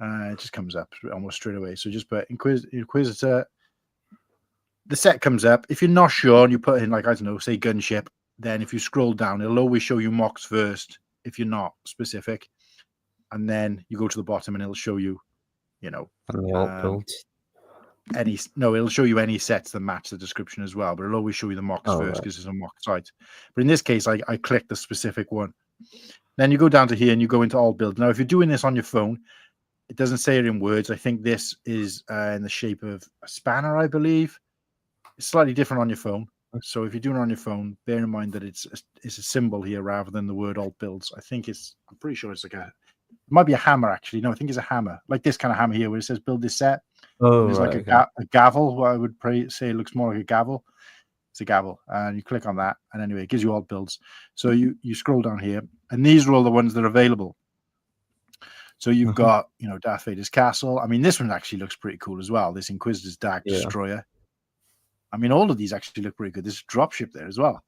It just comes up almost straight away. So just put Inquisitor. The set comes up. If you're not sure and you put in, like, I don't know, say gunship, then if you scroll down, it'll always show you mocks first if you're not specific. And then you go to the bottom and it'll show you, it'll show you any sets that match the description as well. But it'll always show you the mocks first, because it's a mock site. But in this case, I clicked the specific one. Then you go down to here and you go into all build. Now, if you're doing this on your phone, It doesn't say it in words. I think this is in the shape of a spanner, I believe. It's slightly different on your phone. So if you're doing it on your phone, bear in mind that it's a symbol here rather than the word alt builds. I'm pretty sure it's like it might be a hammer actually. No, I think it's a hammer, like this kind of hammer here where it says build this set. Oh, There's like a gavel. What I would say it looks more like a gavel. It's a gavel, and you click on that, and anyway, it gives you alt builds. So you scroll down here, and these are all the ones that are available. So you've got, Darth Vader's castle. I mean, this one actually looks pretty cool as well. This Inquisitor's Dark Destroyer. I mean, all of these actually look pretty good. There's a dropship there as well.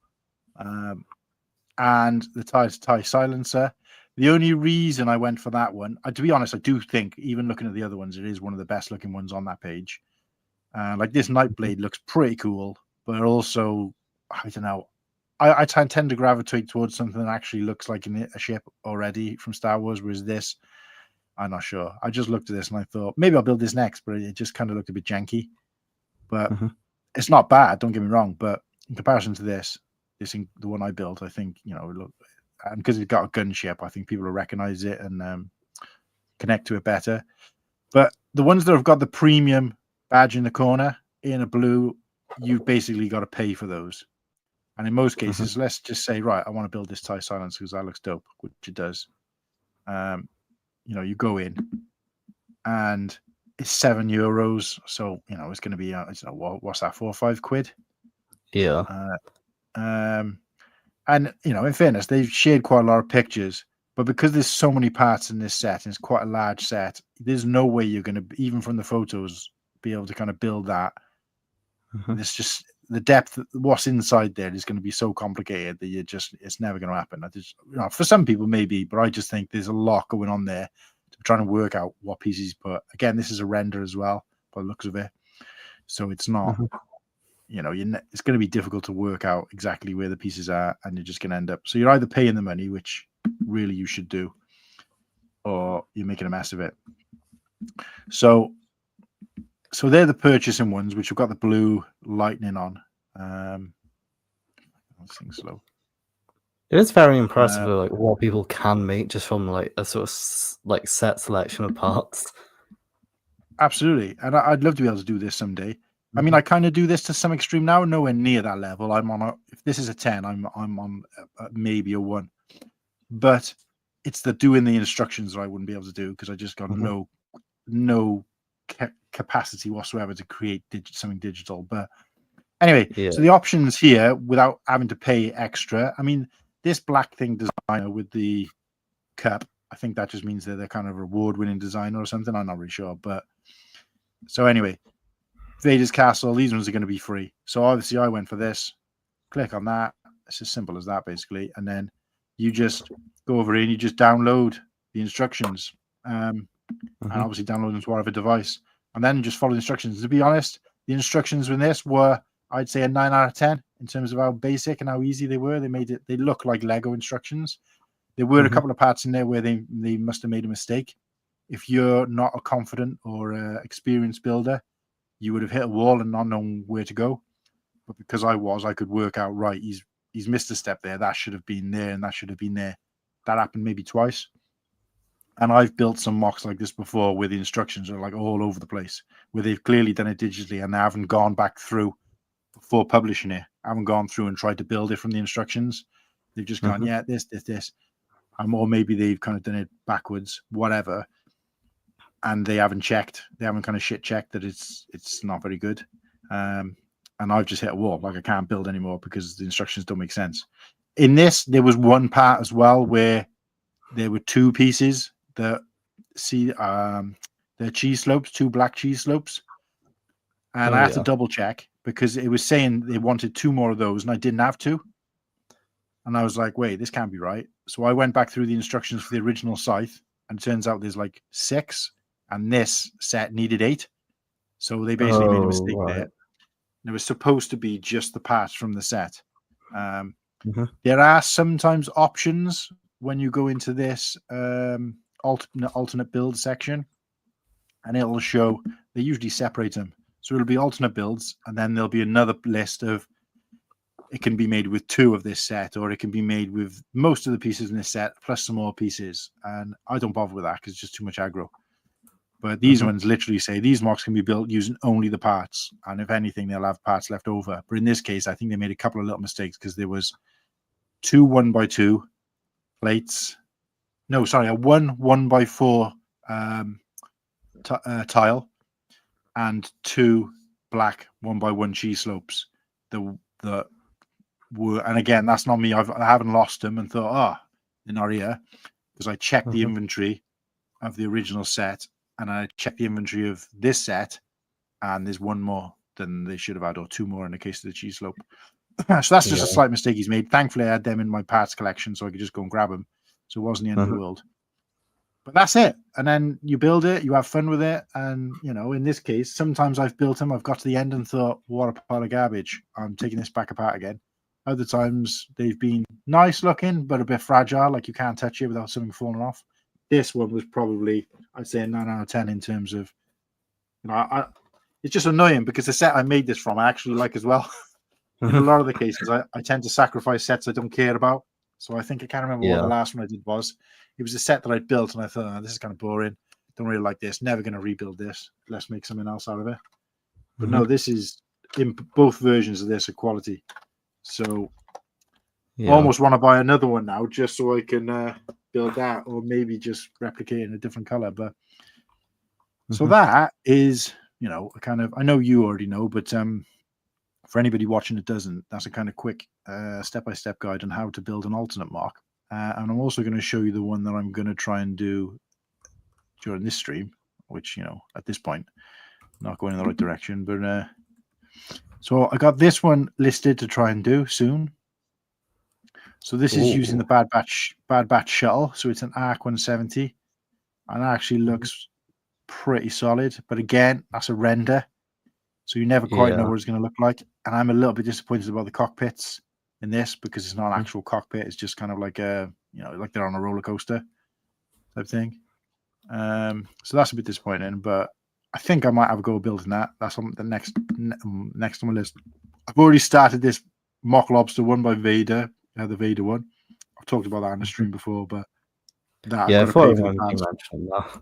And the TIE silencer. The only reason I went for that one, to be honest, I do think, even looking at the other ones, it is one of the best looking ones on that page. Like this Nightblade looks pretty cool, but also, I don't know. I tend to gravitate towards something that actually looks like a ship already from Star Wars, whereas this, I'm not sure. I just looked at this and I thought, maybe I'll build this next, but it just kind of looked a bit janky. But it's not bad, don't get me wrong. But in comparison to the one I built, I think, because it's got a gunship, I think people will recognize it and connect to it better. But the ones that have got the premium badge in the corner in a blue, you've basically got to pay for those. And in most cases, let's just say, right, I want to build this TIE silencer because that looks dope, which it does. You go in and it's €7. So, it's going to be, what's that, 4 or 5 quid? Yeah. And, in fairness, they've shared quite a lot of pictures, but because there's so many parts in this set, and it's quite a large set, there's no way you're going to, even from the photos, be able to kind of build that. It's just the depth, what's inside there is going to be so complicated that it's never going to happen. For some people, maybe, but I just think there's a lot going on there to trying to work out what pieces put. Again, this is a render as well, by the looks of it. So it's not, it's going to be difficult to work out exactly where the pieces are, and you're just going to end up. So you're either paying the money, which really you should do, or you're making a mess of it. So they're the purchasing ones, which have got the blue lightning on. This thing's slow. It is very impressive, like what people can make just from like a sort of set selection of parts. Absolutely, and I'd love to be able to do this someday. I mean, I kind of do this to some extreme now, nowhere near that level. I'm on if this is a 10, I'm on maybe a 1, but it's the doing the instructions that I wouldn't be able to do because I just got no capacity whatsoever to create something digital. But anyway, so the options here without having to pay extra. I mean, this black thing designer with the cup, I think that just means they're kind of award-winning designer or something. I'm not really sure, but so anyway, Vader's Castle, these ones are going to be free. So obviously I went for this. Click on that. It's as simple as that, basically. And then you just go over here and you just download the instructions. And obviously download them to whatever device. And then just follow the instructions. To be honest, the instructions in this were, I'd say, a 9 out of 10 in terms of how basic and how easy they were. They look like Lego instructions. There were a couple of parts in there where they must have made a mistake. If you're not a confident or experienced builder, you would have hit a wall and not known where to go. But because I could work out, right, he's missed a step there. That should have been there and that should have been there. That happened maybe twice. And I've built some mocks like this before where the instructions are like all over the place, where they've clearly done it digitally and they haven't gone back through before publishing it. I haven't gone through and tried to build it from the instructions. They've just gone, this. Or maybe they've kind of done it backwards, whatever. And they haven't checked. They haven't kind of shit checked that it's not very good. And I've just hit a wall. Like I can't build anymore because the instructions don't make sense. In this, there was one part as well where there were 2 pieces that the cheese slopes, 2 black cheese slopes. And I had to double check because it was saying they wanted 2 more of those and I didn't have 2. And I was like, wait, this can't be right. So I went back through the instructions for the original scythe and it turns out there's like 6 and this set needed 8. So they basically made a mistake there. And it was supposed to be just the parts from the set. There are sometimes options when you go into this alternate build section, and it'll show, they usually separate them. So it'll be alternate builds, and then there'll be another list of, it can be made with 2 of this set, or it can be made with most of the pieces in this set, plus some more pieces. And I don't bother with that because it's just too much aggro. But these ones literally say these mocks can be built using only the parts, and if anything, they'll have parts left over. But in this case, I think they made a couple of little mistakes because there was 2 1x2 plates. No, sorry, a 1x4 tile and 2 black 1x1 cheese slopes. The were, and again, that's not me. I haven't lost them and thought, they're not here, because I checked the inventory of the original set and I checked the inventory of this set, and there's one more than they should have had, or 2 more in the case of the cheese slope. So that's just a slight mistake he's made. Thankfully, I had them in my parts collection, so I could just go and grab them. So it wasn't the end of the world. But that's it. And then you build it, you have fun with it. And, in this case, sometimes I've built them, I've got to the end and thought, what a pile of garbage. I'm taking this back apart again. Other times they've been nice looking, but a bit fragile, like you can't touch it without something falling off. This one was probably, I'd say, a 9 out of 10 in terms of, it's just annoying because the set I made this from, I actually like as well. In a lot of the cases, I tend to sacrifice sets I don't care about. So I can't remember what the last one I did was. It was a set that I built, and I thought, this is kind of boring. Don't really like this. Never going to rebuild this. Let's make something else out of it. But no, this is, in both versions of this, are quality. So I almost want to buy another one now just so I can build that, or maybe just replicate it in a different color. But so that is, kind of, I know you already know, but for anybody watching that doesn't, that's a kind of quick step-by-step guide on how to build an alternate mark. And I'm also going to show you the one that I'm going to try and do during this stream, which, at this point, not going in the right direction. But so I got this one listed to try and do soon. So this is using the Bad Batch shuttle. So it's an ARC 170, and it actually looks pretty solid. But again, that's a render, so you never quite know what it's going to look like. And I'm a little bit disappointed about the cockpits in this because it's not an actual cockpit. It's just kind of like like they're on a roller coaster type thing. So that's a bit disappointing, but I think I might have a go building that. That's on the next on my list. I've already started this mock lobster one by Vader, the Vader one. I've talked about that in the stream before, but that I thought I mentioned that.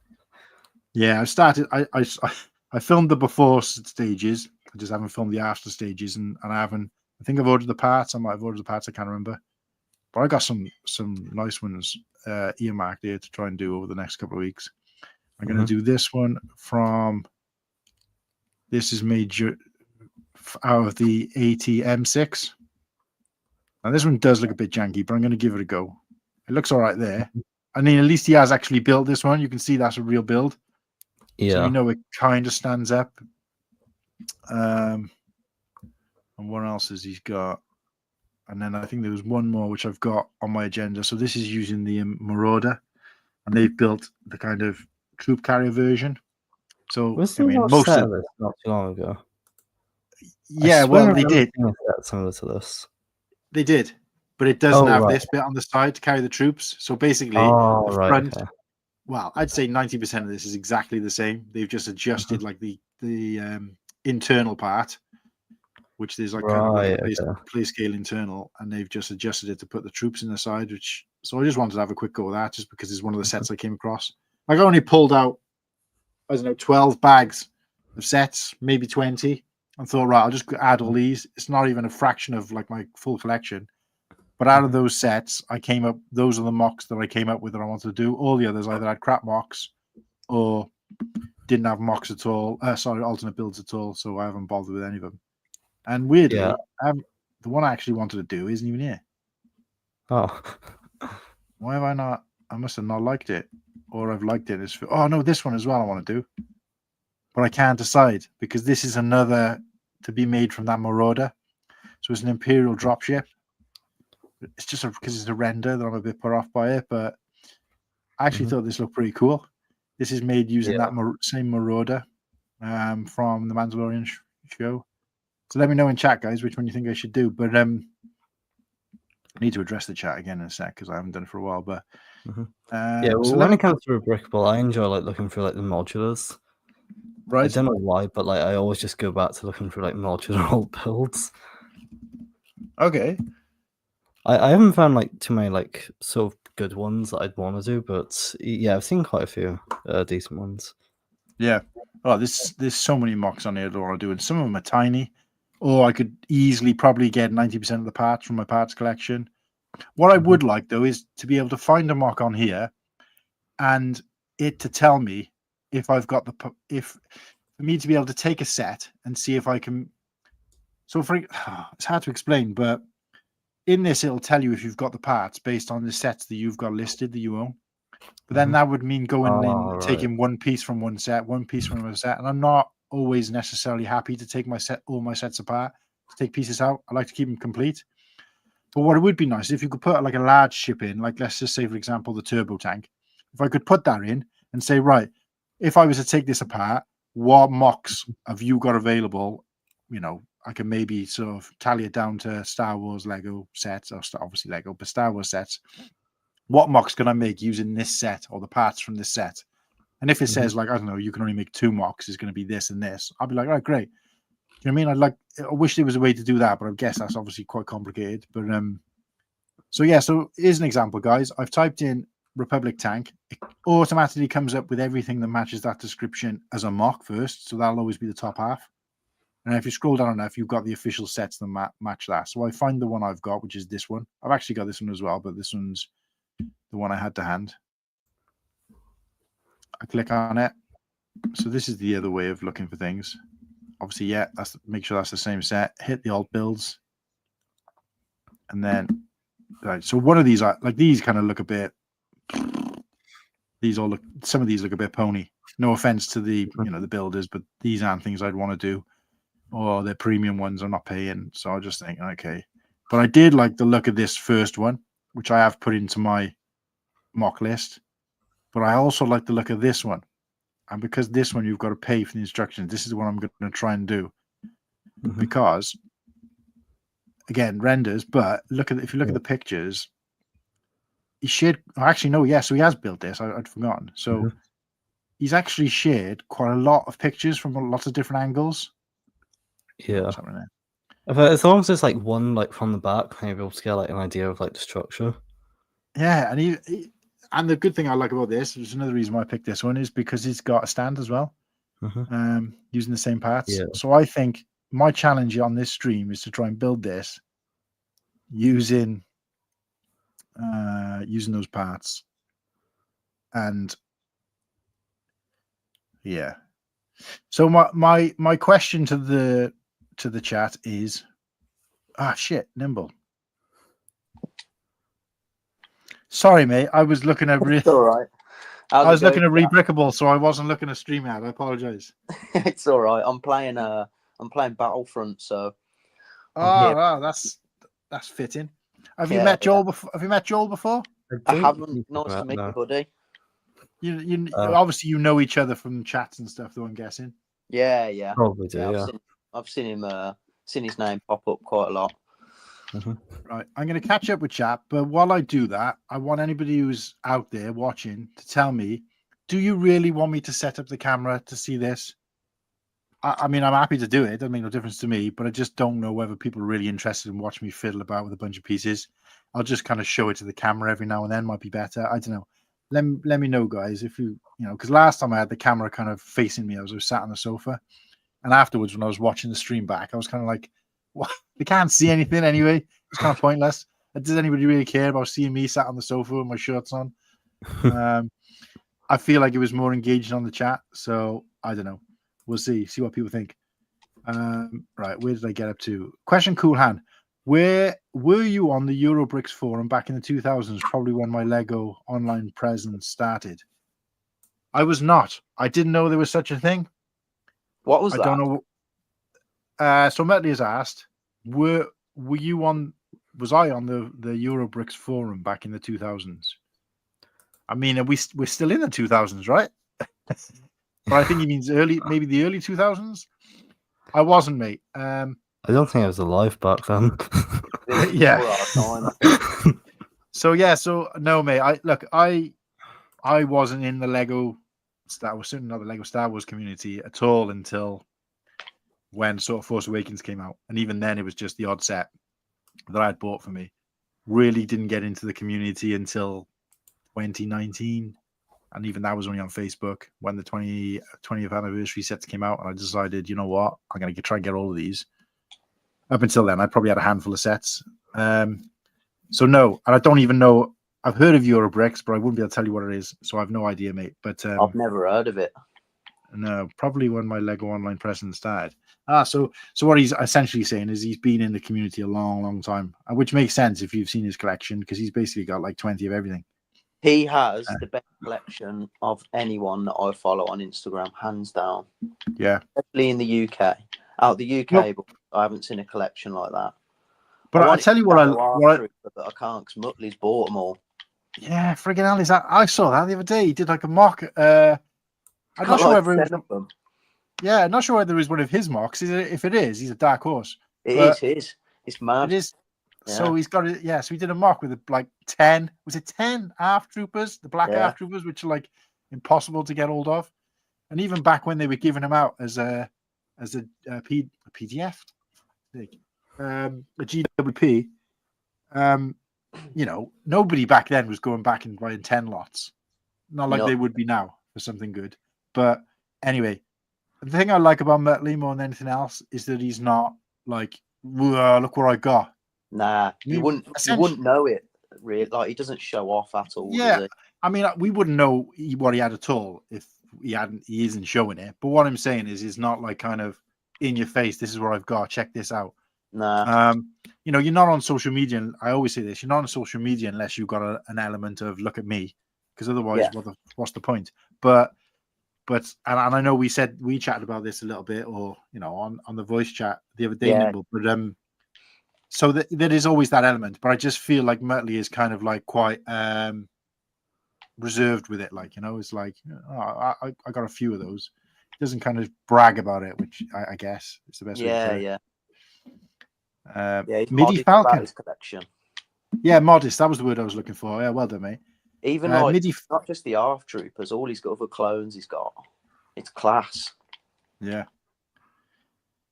Yeah, I started. I filmed the before stages. I just haven't filmed the after stages, and I haven't. I think I've ordered the parts. I might have ordered the parts. I can't remember, but I got some nice ones earmarked here to try and do over the next couple of weeks. I'm going to do this one from. This is made out of the ATM6. Now this one does look a bit janky, but I'm going to give it a go. It looks all right there. I mean, at least he has actually built this one. You can see that's a real build. Yeah. So it kind of stands up. And what else has he got? And then I think there was one more which I've got on my agenda. So this is using the Marauder, and they've built the kind of troop carrier version. So Was I mean, most of this not too long ago. Yeah, well, they did. Similar to this. They did, but it doesn't have this bit on the side to carry the troops. So basically, the front. Okay. Well, I'd say 90% of this is exactly the same. They've just adjusted like the internal part, which there's like kind of like a play scale internal, and they've just adjusted it to put the troops in the side. So I just wanted to have a quick go with that, just because it's one of the sets I came across. Like I only pulled out, 12 bags of sets, maybe 20, and thought, right, I'll just add all these. It's not even a fraction of like my full collection. But out of those sets, those are the mocks that I came up with that I wanted to do. All the others either had crap mocks or didn't have mocks at all. Alternate builds at all. So I haven't bothered with any of them. And weirdly, the one I actually wanted to do isn't even here. Oh. Why have I not? I must have not liked it. Or I've liked it. Oh, no, this one as well I want to do. But I can't decide because this is another to be made from that Marauder. So it's an Imperial dropship. It's just because it's a render that I'm a bit put off by it, but I actually thought this looked pretty cool. This is made using that same Marauder from the Mandalorian show. So let me know in chat, guys, which one you think I should do. But I need to address the chat again in a sec because I haven't done it for a while. But so when it comes to Rebrickable, I enjoy like looking through like the modulars. Right. I don't know why, but like I always just go back to looking for like modular old builds. Okay. I haven't found like too many like sort of good ones that I'd want to do, but yeah, I've seen quite a few decent ones. Yeah. Oh, there's so many mocks on here that I want to do, and some of them are tiny. Or I could easily probably get 90% of the parts from my parts collection. What I would like though is to be able to find a mock on here, and it to tell me if I've got for me to be able to take a set and see if I can. So it's hard to explain, but in this it'll tell you if you've got the parts based on the sets that you've got listed that you own. But then that would mean going in, right. taking one piece from one set, one piece from another set, and I'm not always necessarily happy to take all my sets apart, to take pieces out. I like to keep them complete. But what it would be nice if you could put like a large ship in, like let's just say, for example, the turbo tank. If I could put that in and say, right, if I was to take this apart, what mocks have you got available? You know, I can maybe sort of tally it down to Star Wars Lego sets, or obviously Lego, but Star Wars sets. What mocks can I make using this set or the parts from this set? And if it says like, I don't know, you can only make 2 mocks, is going to be this and this, I'll be like, all right, great. You know what I mean? I wish there was a way to do that, but I guess that's obviously quite complicated. But so yeah, so here's an example, guys. I've typed in Republic tank. It automatically comes up with everything that matches that description as a mock first. So that'll always be the top half. And if you scroll down enough, you've got the official sets that match that. So I find the one I've got, which is this one. I've actually got this one as well, but this one's the one I had to hand. I click on it. So this is the other way of looking for things. Obviously, yeah, make sure that's the same set. Hit the alt builds. And then, right, so one of these, like these kind of look a bit, some of these look a bit pony. No offense to the builders, but these aren't things I'd want to do. Or they're premium ones I'm not paying. So I just think, okay. But I did like the look of this first one, which I have put into my mock list. But I also like the look of this one. And because this one you've got to pay for the instructions, this is what I'm going to try and do. Because again, renders, but if you look at the pictures, he shared actually no, yeah, so he has built this. I'd forgotten. So he's actually shared quite a lot of pictures from lots of different angles. Yeah. As long as it's like one like from the back, maybe able to get like an idea of like the structure. Yeah, and he and the good thing I like about this, which is another reason why I picked this one, is because it's got a stand as well. Using the same parts. Yeah. So I think my challenge on this stream is to try and build this using those parts. And yeah. So my question to the chat is, shit, Nimble. Sorry, mate. I was looking at It's all right. I was looking at Rebrickable, so I wasn't looking at StreamYard. I apologize. It's all right. I'm playing Battlefront, so. That's fitting. Have you met Joel before? Have you met Joel before? I haven't. Nice to meet you, buddy. You obviously you know each other from chats and stuff, though, I'm guessing. Yeah. Probably do. Yeah. I've seen him. Seen his name pop up quite a lot. Right, I'm going to catch up with chat, but while I do that, I want anybody who's out there watching to tell me, do you really want me to set up the camera to see this? I mean, I'm happy to do it. It doesn't make no difference to me, but I just don't know whether people are really interested in watching me fiddle about with a bunch of pieces. I'll just kind of show it to the camera every now and then. Might be better. I don't know. Let me know, guys, if because last time I had the camera kind of facing me, I was sat on the sofa, and afterwards when I was watching the stream back, I was kind of like, what? They can't see anything anyway. It's kind of pointless. Does anybody really care about seeing me sat on the sofa with my shorts on? I feel like it was more engaging on the chat, so I don't know. We'll see what people think. Right, where did I get up to? Question, Cool Hand. Where were you on the Eurobricks forum back in the 2000s? Probably when my Lego online presence started. I was not. I didn't know there was such a thing. What was that? I don't know. So Metley has asked, were you on? Was I on the Eurobricks forum back in the 2000s? I mean, we're still in the 2000s, right? But I think he means maybe the early 2000s. I wasn't, mate. I don't think I was alive back then. Yeah. So no, mate. I wasn't in the Lego Star Wars, certainly not the Lego Star Wars community at all until when sort of Force Awakens came out, and even then it was just the odd set that I'd bought for me. Really didn't get into the community until 2019. and even that was only on Facebook when the 20th anniversary sets came out. And I decided, you know what, I'm going to try and get all of these. Up until then, I probably had a handful of sets. So no, and I don't even know. I've heard of Eurobricks, but I wouldn't be able to tell you what it is. So I've no idea, mate. But I've never heard of it. no, probably when my Lego Online presence started. So what he's essentially saying is he's been in the community a long, long time, which makes sense if you've seen his collection, because he's basically got like 20 of everything. He has the best collection of anyone that I follow on Instagram, hands down. Yeah. Especially in the UK. Out the UK, Nope. but I haven't seen a collection like that. But I tell you what but I can't because Muttley's bought them all. Yeah, friggin' hell, is that? I saw that the other day. He did like a mock. I'm not sure whether it was, I'm not sure whether it was one of his mocks. If it is, he's a dark horse. It is his. It's mad. It is. Yeah. So he's got it. Yeah. So he did a mock with like 10. Was it 10 ARF troopers? The black ARF troopers, which are like impossible to get hold of. And even back when they were giving them out as a PDF, a GWP, you know, nobody back then was going back and buying 10 lots. Not like they would be now for something good. But anyway, the thing I like about Muttley more than anything else is that he's not like, look what I got. Nah, you wouldn't know it, really. Like, he doesn't show off at all. Yeah, I mean, we wouldn't know what he had at all if he isn't showing it. But what I'm saying is, it's not like kind of in your face. This is what I've got. Check this out. Nah. You know, you're not on social media. And I always say this: you're not on social media unless you've got an element of look at me, because otherwise, what's the point? But I know we chatted about this a little bit, or you know, on the voice chat the other day, Nimble, but so there is always that element. But I just feel like Muttley is kind of like quite reserved with it. Like, you know, it's like, I got a few of those. He doesn't kind of brag about it, which I guess is the best way to put it. He's Midi Falcon. his collection. Yeah, modest. That was the word I was looking for. Yeah, well done, mate. Even like not just the ARF troopers, all he's got other clones. He's got. It's class. Yeah.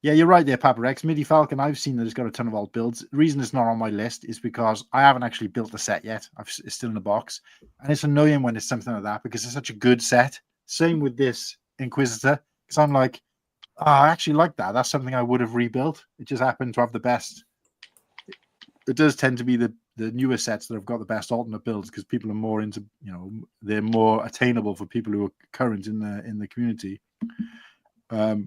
Yeah, you're right there, Papa Rex. Midi Falcon, I've seen that it's got a ton of old builds. The reason it's not on my list is because I haven't actually built the set yet. It's still in the box. And it's annoying when it's something like that because it's such a good set. Same with this Inquisitor. Because I'm like, I actually like that. That's something I would have rebuilt. It just happened to have the best. It does tend to be the newer sets that have got the best alternate builds because people are more into, you know, they're more attainable for people who are current in the community. But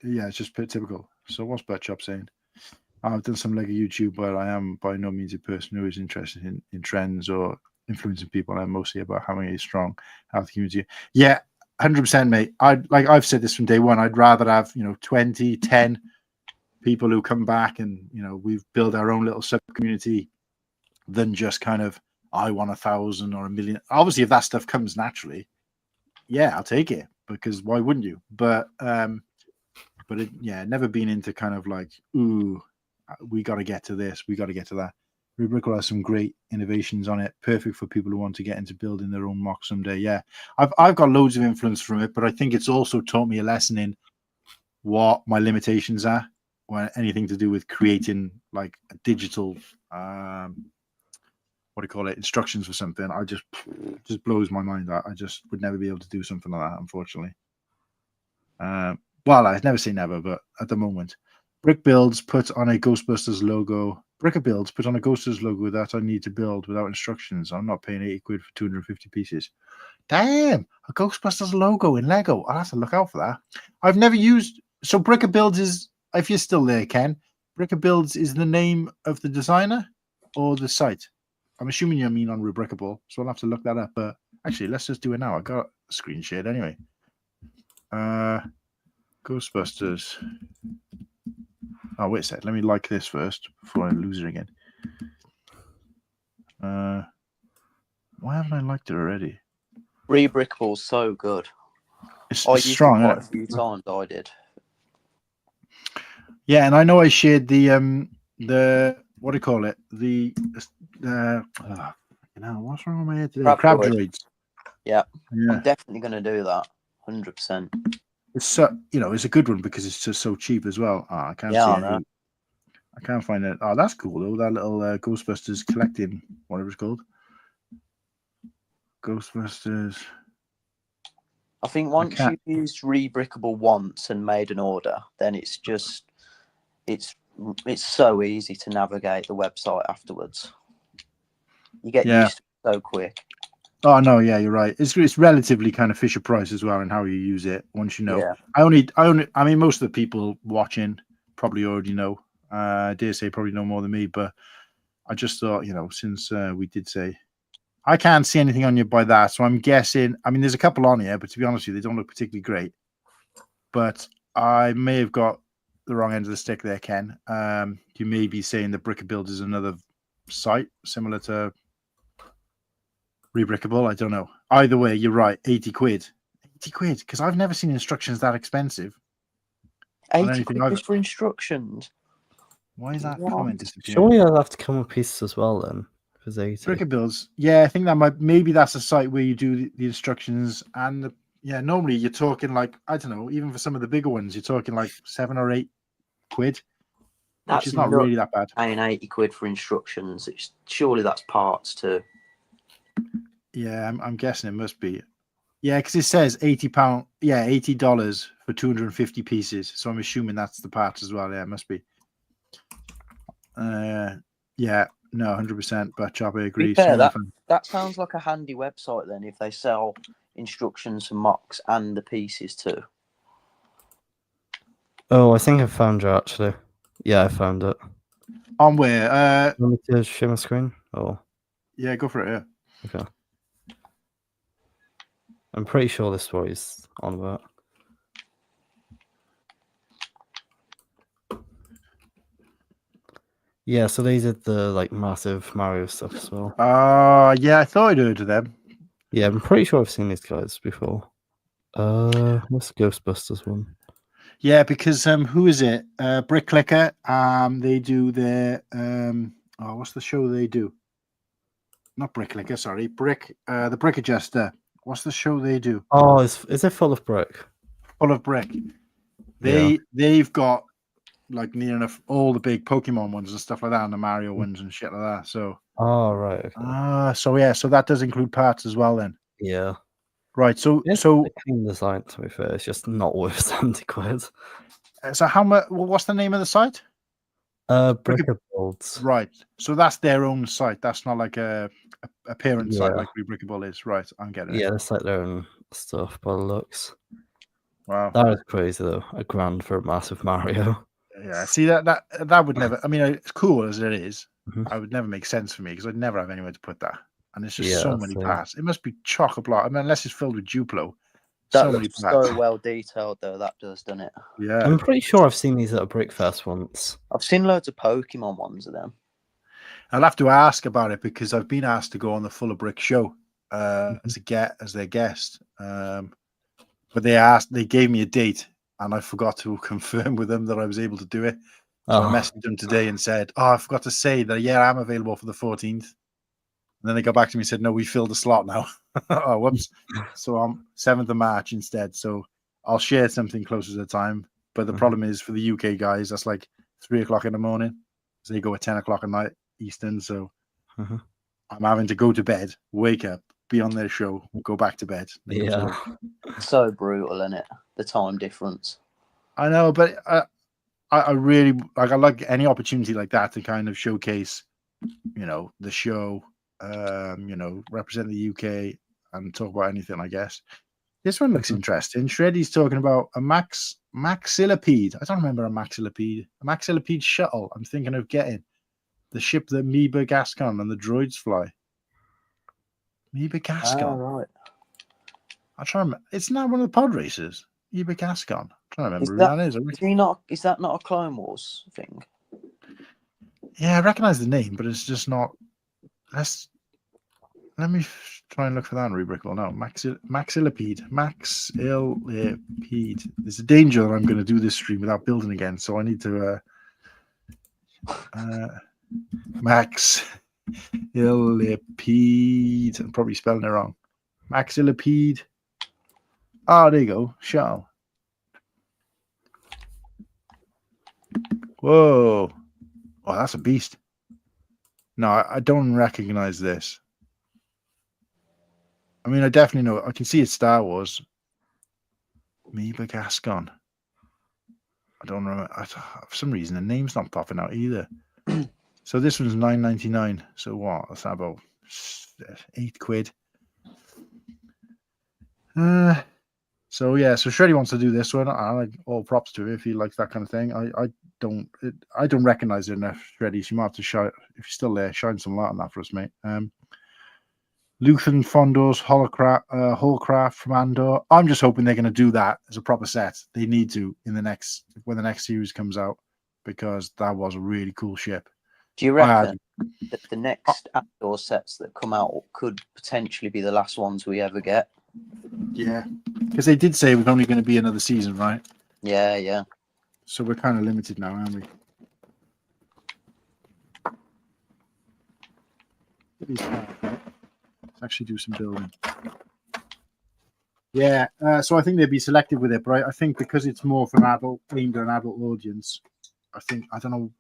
yeah, it's just typical. So what's Buttchop saying? I've done some Lego YouTube, but I am by no means a person who is interested in trends or influencing people. I'm mostly about having a strong, healthy community. Yeah, 100%, mate. I've said this from day one. I'd rather have, you know, 20, 10 people who come back and, you know, we've built our own little sub community than just kind of, I want 1,000 or 1,000,000. Obviously, if that stuff comes naturally, yeah, I'll take it because why wouldn't you? But never been into kind of like, ooh, we got to get to this, we got to get to that. Rebrickable has some great innovations on it, perfect for people who want to get into building their own mock someday. Yeah, I've got loads of influence from it, but I think it's also taught me a lesson in what my limitations are when anything to do with creating like a digital, instructions for something. I just blows my mind. I just would never be able to do something like that, unfortunately. Well, I'd never say never, but at the moment, Brick Builds put on a Ghostbusters logo. Bricker Builds put on a Ghostbusters logo that I need to build without instructions. I'm not paying 80 quid for 250 pieces. Damn, a Ghostbusters logo in Lego. I'll have to look out for that. I've never used. So Bricker Builds is, if you're still there, Ken, Bricker Builds is the name of the designer or the site? I'm assuming you mean on Rebrickable, so I'll have to look that up. But actually, let's just do it now. I got a screen shared anyway. Ghostbusters. Oh, wait a sec. Let me like this first before I lose it again. Why haven't I liked it already? Rebrickable's so good. It's I used strong, it quite a few times. I did. Yeah, and I know I shared the what do you call it? The what's wrong with my head today? Crab droids. Yeah, I'm definitely going to do that. 100%. It's so, you know, it's a good one because it's just so cheap as well. Oh, I can't see any. I can't find it. Oh, that's cool though. That little Ghostbusters collecting, whatever it's called. Ghostbusters. I think once can't- you've used Rebrickable once and made an order, then it's so easy to navigate the website afterwards. You get Yeah. used to it so quick. Oh no, yeah, you're right. It's relatively kind of Fisher Price as well in how you use it. Once you know, Yeah. I mean, most of the people watching probably already know. I dare say probably know more than me, but I just thought, since we did say I can't see anything on you by that, so I'm guessing. I mean, there's a couple on here, but to be honest with you, they don't look particularly great. But I may have got the wrong end of the stick there, Ken. You may be saying that Brickable is another site similar to Rebrickable. I don't know. Either way, you're right. 80 quid. 80 quid, because I've never seen instructions that expensive. 80 quid just for instructions. Why is that What? comment disappearing? Surely I'll have to come with pieces as well then. Because 80. Brickabills. Yeah, I think maybe that's a site where you do the instructions and normally you're talking like, I don't know, even for some of the bigger ones, you're talking like 7 or 8 quid, which is not really that bad. Paying 80 quid for instructions. Surely that's parts too. Yeah, I'm guessing it must be. Yeah, because it says £80. Yeah, $80 for 250 pieces. So I'm assuming that's the parts as well. Yeah, it must be. Yeah, no, 100%. But Chop, I agree. To be fair, that sounds like a handy website then if they sell instructions for mocks and the pieces too. Oh, I think I found it actually. Yeah, I found it. On where? Want me to share my screen? Oh. Yeah, go for it. Yeah. Okay. I'm pretty sure this is what he's on about. Yeah, so they did the like massive Mario stuff as well. Yeah, I thought I'd heard of them. Yeah, I'm pretty sure I've seen these guys before. What's the Ghostbusters one? Yeah, because who is it? Brick Clicker. They do their what's the show they do? Not Brick Clicker, sorry. The Brick Adjuster. What's the show they do? Oh, is it Full of Brick? Full of Brick. They've got like near enough all the big Pokemon ones and stuff like that, and the Mario ones and shit like that. So right. Okay. So that does include parts as well then. Yeah. Right. So It's clean design, to be fair. It's just not worth 70 quid. So how much? What's the name of the site? Brickable. Right. So that's their own site. That's not like a parent site like Rebrickable is. Right. I'm getting it. Yeah, it's like their own stuff by the looks. Wow. That is crazy though. $1,000 for a massive Mario. Yeah. See that would never. I mean, it's cool as it is. Mhm. I would never make sense for me because I'd never have anywhere to put that. And it's just Yeah, so many same. parts. It must be chock a block. I mean, unless it's filled with Duplo. That So many looks parts. so well detailed though. That does, doesn't it? Yeah. I'm pretty sure I've seen these at a Brickfest once. I've seen loads of Pokemon ones of them. I'll have to ask about it because I've been asked to go on the Full of Brick show as their guest. But they gave me a date and I forgot to confirm with them that I was able to do it. So I messaged them today and said, I forgot to say that, I'm available for the 14th. And then they got back to me and said, no, we filled the slot now. Oh, whoops. So I'm 7th of March instead. So I'll share something closer to the time. But the problem is for the UK guys, that's like 3 o'clock in the morning. So they go at 10 o'clock at night Eastern. So I'm having to go to bed, wake up, be on their show, go back to bed. Yeah. So brutal, isn't it? The time difference. I know, but I really I like any opportunity like that to kind of showcase, the show, represent the UK and talk about anything, I guess. This one looks interesting. Shreddy's talking about a maxillipede. I don't remember a maxillipede. A maxillipede shuttle. I'm thinking of getting the ship that Amoeba Gascon and the droids fly. Amoeba Gascon. Oh, right. I'm trying to remember. It's not one of the pod racers. Amoeba Gascon. I'm trying to remember who that is. Is that not a Clone Wars thing? Yeah, I recognize the name, but it's just not. Let me try and look for that on Rebrickable now. Maxillipede. Maxillipede. There's a danger that I'm going to do this stream without building again, so I need to. Maxillipede. I'm probably spelling it wrong. Maxillipede. Oh, there you go. Shuttle. Whoa. Oh, that's a beast. No, I don't recognize this. mean, I definitely know. I can see it's Star Wars. Meba Gascon. I don't know. For some reason, the name's not popping out either. So this one's $9.99. So what? That's about £8. So yeah. So Shreddy wants to do this one. I all props to her if he likes that kind of thing. I don't recognize her enough, Shreddy. So you might have to shine, if you're still there, shine some light on that for us, mate. Luthen Fondo's Holcraft from Andor. I'm just hoping they're going to do that as a proper set. They need to when the next series comes out, because that was a really cool ship. Do you reckon that the next Andor sets that come out could potentially be the last ones we ever get? Yeah, because they did say it was only going to be another season, right? Yeah. So we're kind of limited now, aren't we? Let's actually do some building. Yeah, so I think they'd be selective with it, but I think because it's more for aimed at an adult audience, I don't know.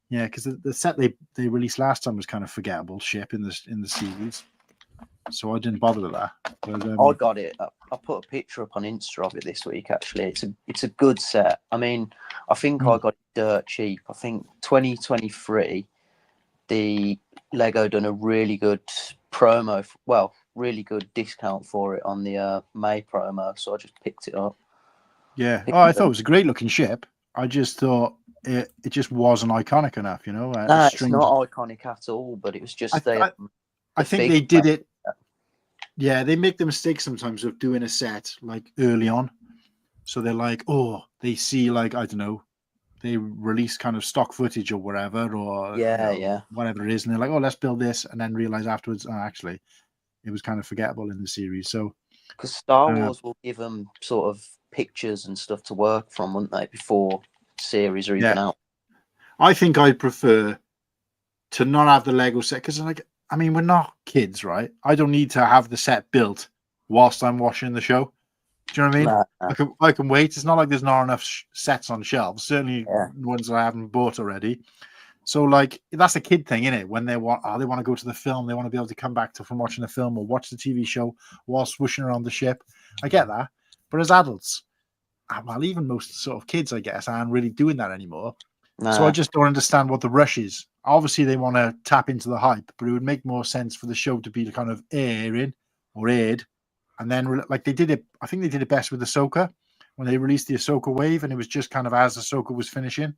Yeah, because the set they released last time was kind of forgettable ship in the series, so I didn't bother with that. But, I got it. I put a picture up on Insta of it this week. Actually, it's a good set. I mean, I think I got it dirt cheap. I think 2023, the Lego done a really good promo. Really good discount for it on the May promo. So I just picked it up. Yeah. I thought it was a great looking ship. I just thought it just wasn't iconic enough, you know. No, it's not iconic at all. But it was just I think they did it. Yeah, they make the mistake sometimes of doing a set like early on. So they're like, they see like, I don't know, they release kind of stock footage or whatever, or whatever it is, and they're like, let's build this, and then realize afterwards, actually, it was kind of forgettable in the series. So because Star Wars will give them sort of pictures and stuff to work from, wouldn't they, before series are even out? I think I'd prefer to not have the Lego set, because I mean, we're not kids, right? I don't need to have the set built whilst I'm watching the show. Do you know what I mean? Nah. I can wait. It's not like there's not enough sets on shelves. Certainly ones that I haven't bought already. So like that's a kid thing, isn't it? When they want to go to the film, they want to be able to come back from watching the film or watch the TV show while swooshing around the ship. I get that, but as adults, well, even most sort of kids, I guess, aren't really doing that anymore. Nah. So I just don't understand what the rush is. Obviously, they want to tap into the hype, but it would make more sense for the show to be kind of aired, and then like they did it. I think they did it best with Ahsoka when they released the Ahsoka wave, and it was just kind of as Ahsoka was finishing,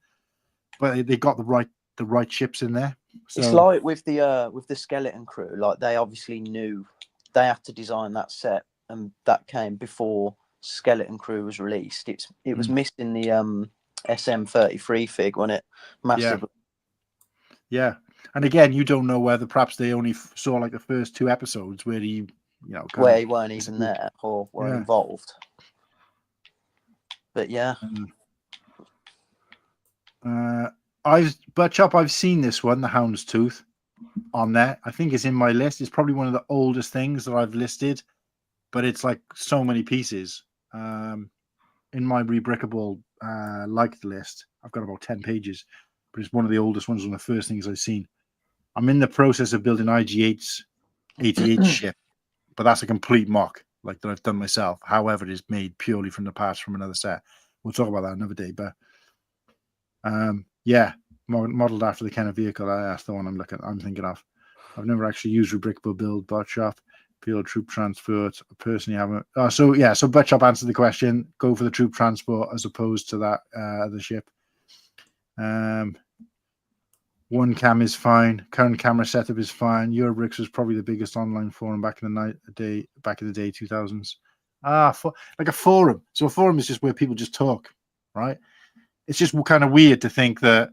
but they got the right ships in there. So, it's like with the skeleton crew, like they obviously knew they had to design that set, and that came before Skeleton Crew was released. It was missing the SM33 fig, wasn't it? Massively. Yeah. And again, you don't know whether perhaps they only saw like the first 2 episodes where he weren't even there or weren't involved. But yeah. I've seen this one, the Houndstooth, on there. I think it's in my list. It's probably one of the oldest things that I've listed, but it's like so many pieces. In my Rebrickable liked list, I've got about 10 pages, but it's one of the oldest ones, one of the first things I've seen. I'm in the process of building IG8's 88 ship, but that's a complete mock, like that I've done myself. However, it is made purely from the parts from another set. We'll talk about that another day, but modeled after the kind of vehicle. That's the one I'm thinking of. I've never actually used Rebrickable build bot shop. Field troop transport. I personally haven't. So Butch Shop answered the question. Go for the troop transport as opposed to that the ship. One cam is fine. Current camera setup is fine. Eurobricks was probably the biggest online forum back in the day, 2000s. Like a forum. So a forum is just where people just talk, right? It's just kind of weird to think that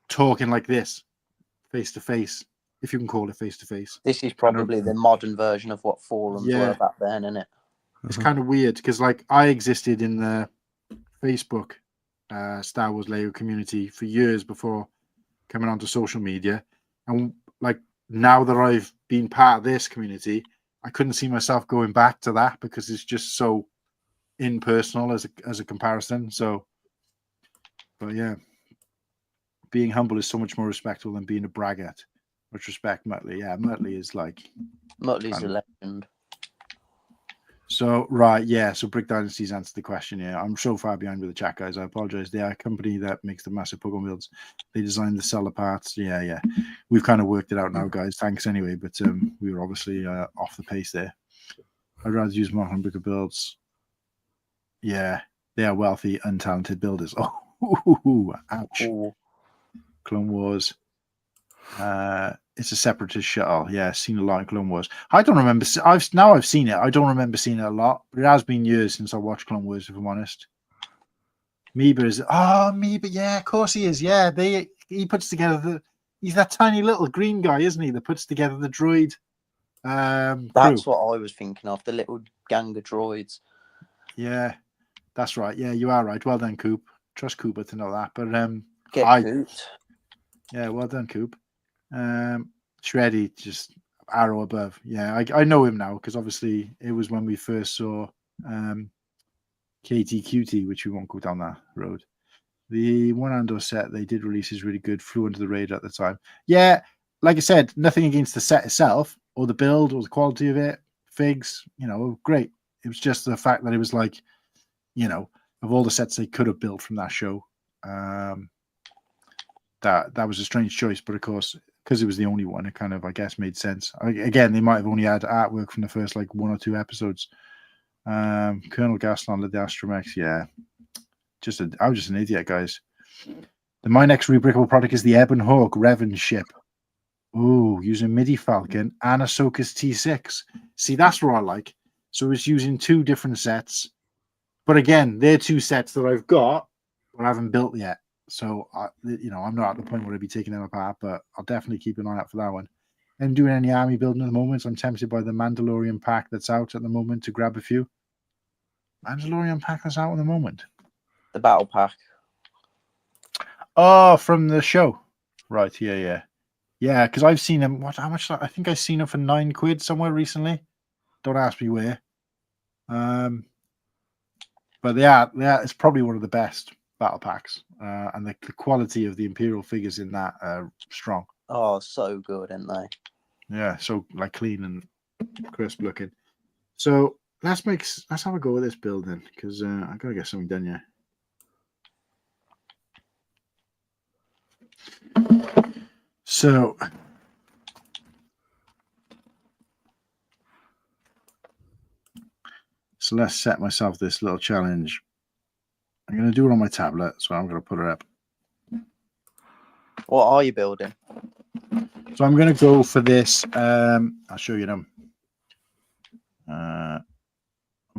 talking like this, face to face, if you can call it face to face. This is probably the modern version of what forums were back then, isn't it? It's kind of weird because like I existed in the Facebook Star Wars Lego community for years before coming onto social media, and like now that I've been part of this community, I couldn't see myself going back to that because it's just so impersonal as a comparison. So, but yeah, being humble is so much more respectful than being a braggart. Much respect, Muttley. Yeah, Muttley is like Muttley's a legend. So right, yeah. So Brick Dynasties answered the question. Yeah, I'm so far behind with the chat, guys. I apologize. They are a company that makes the massive Pokemon builds. They design the seller parts. Yeah. We've kind of worked it out now, guys. Thanks anyway. But we were obviously off the pace there. I'd rather use Mark and Bricker builds. Yeah, they are wealthy, untalented builders. Oh, ouch. Ooh. Clone Wars. It's a separatist shuttle. Yeah, seen a lot in Clone Wars. I don't remember. I've seen it. I don't remember seeing it a lot, but it has been years since I watched Clone Wars. If I'm honest, Meeba is. Oh, Meeba. Yeah, of course he is. Yeah, he puts together the. He's that tiny little green guy, isn't he? That puts together the droid. That's Crew. what I was thinking of. The little gang of droids. Yeah, that's right. Yeah, you are right. Well done, Coop. Trust Cooper to know that. But Get cooped. Yeah, well done, Coop. Shreddy, just arrow above. Yeah, I know him now because obviously it was when we first saw KTQT, which we won't go down that road. The one Andor set they did release is really good, flew under the radar at the time. Yeah, like I said, nothing against the set itself or the build or the quality of it. Figs, great. It was just the fact that it was like, of all the sets they could have built from that show, that was a strange choice. But of course, because it was the only one, it kind of, I guess, made sense. Again, they might have only had artwork from the first like 1 or 2 episodes. Colonel Gaston, the Astromex, yeah. I was just an idiot, guys. My next rebrickable product is the Ebon Hawk Revan ship. Ooh, using MIDI Falcon and Ahsoka's T6. See, that's what I like. So it's using 2 different sets. But again, they're 2 sets that I've got, but I haven't built yet. So, I'm not at the point where I'd be taking them apart, but I'll definitely keep an eye out for that one. And doing any army building at the moment, I'm tempted by the Mandalorian pack that's out at the moment to grab a few. Mandalorian pack that's out at the moment. The battle pack. Oh, from the show. Right, yeah. Yeah, because I've seen them. How much? I think I've seen them for £9 somewhere recently. Don't ask me where. But yeah, it's probably one of the best battle packs. And the quality of the Imperial figures in that are strong. Oh, so good, aren't they? Yeah, so like clean and crisp looking. So let's have a go with this building because I gotta get something done here. So let's set myself this little challenge. I'm going to do it on my tablet, so I'm going to put it up. What are you building? So I'm going to go for this. I'll show you them. I'm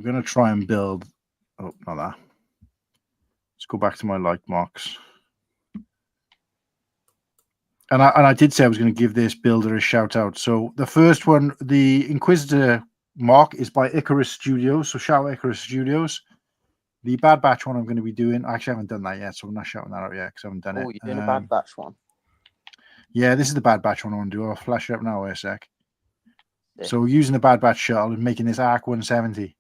going to try and build. Oh, not that. Let's go back to my like marks. And I did say I was going to give this builder a shout out. So the first one, the Inquisitor mark, is by Icarus Studios. So shout out Icarus Studios. The Bad Batch one I'm going to be doing. I actually haven't done that yet, so I'm not shouting that out yet because I haven't done it. Oh, you're doing a Bad Batch one? Yeah, this is the Bad Batch one I want to do. I'll flash it up now, wait a sec. Yeah. So using the Bad Batch shuttle and making this Arc 170.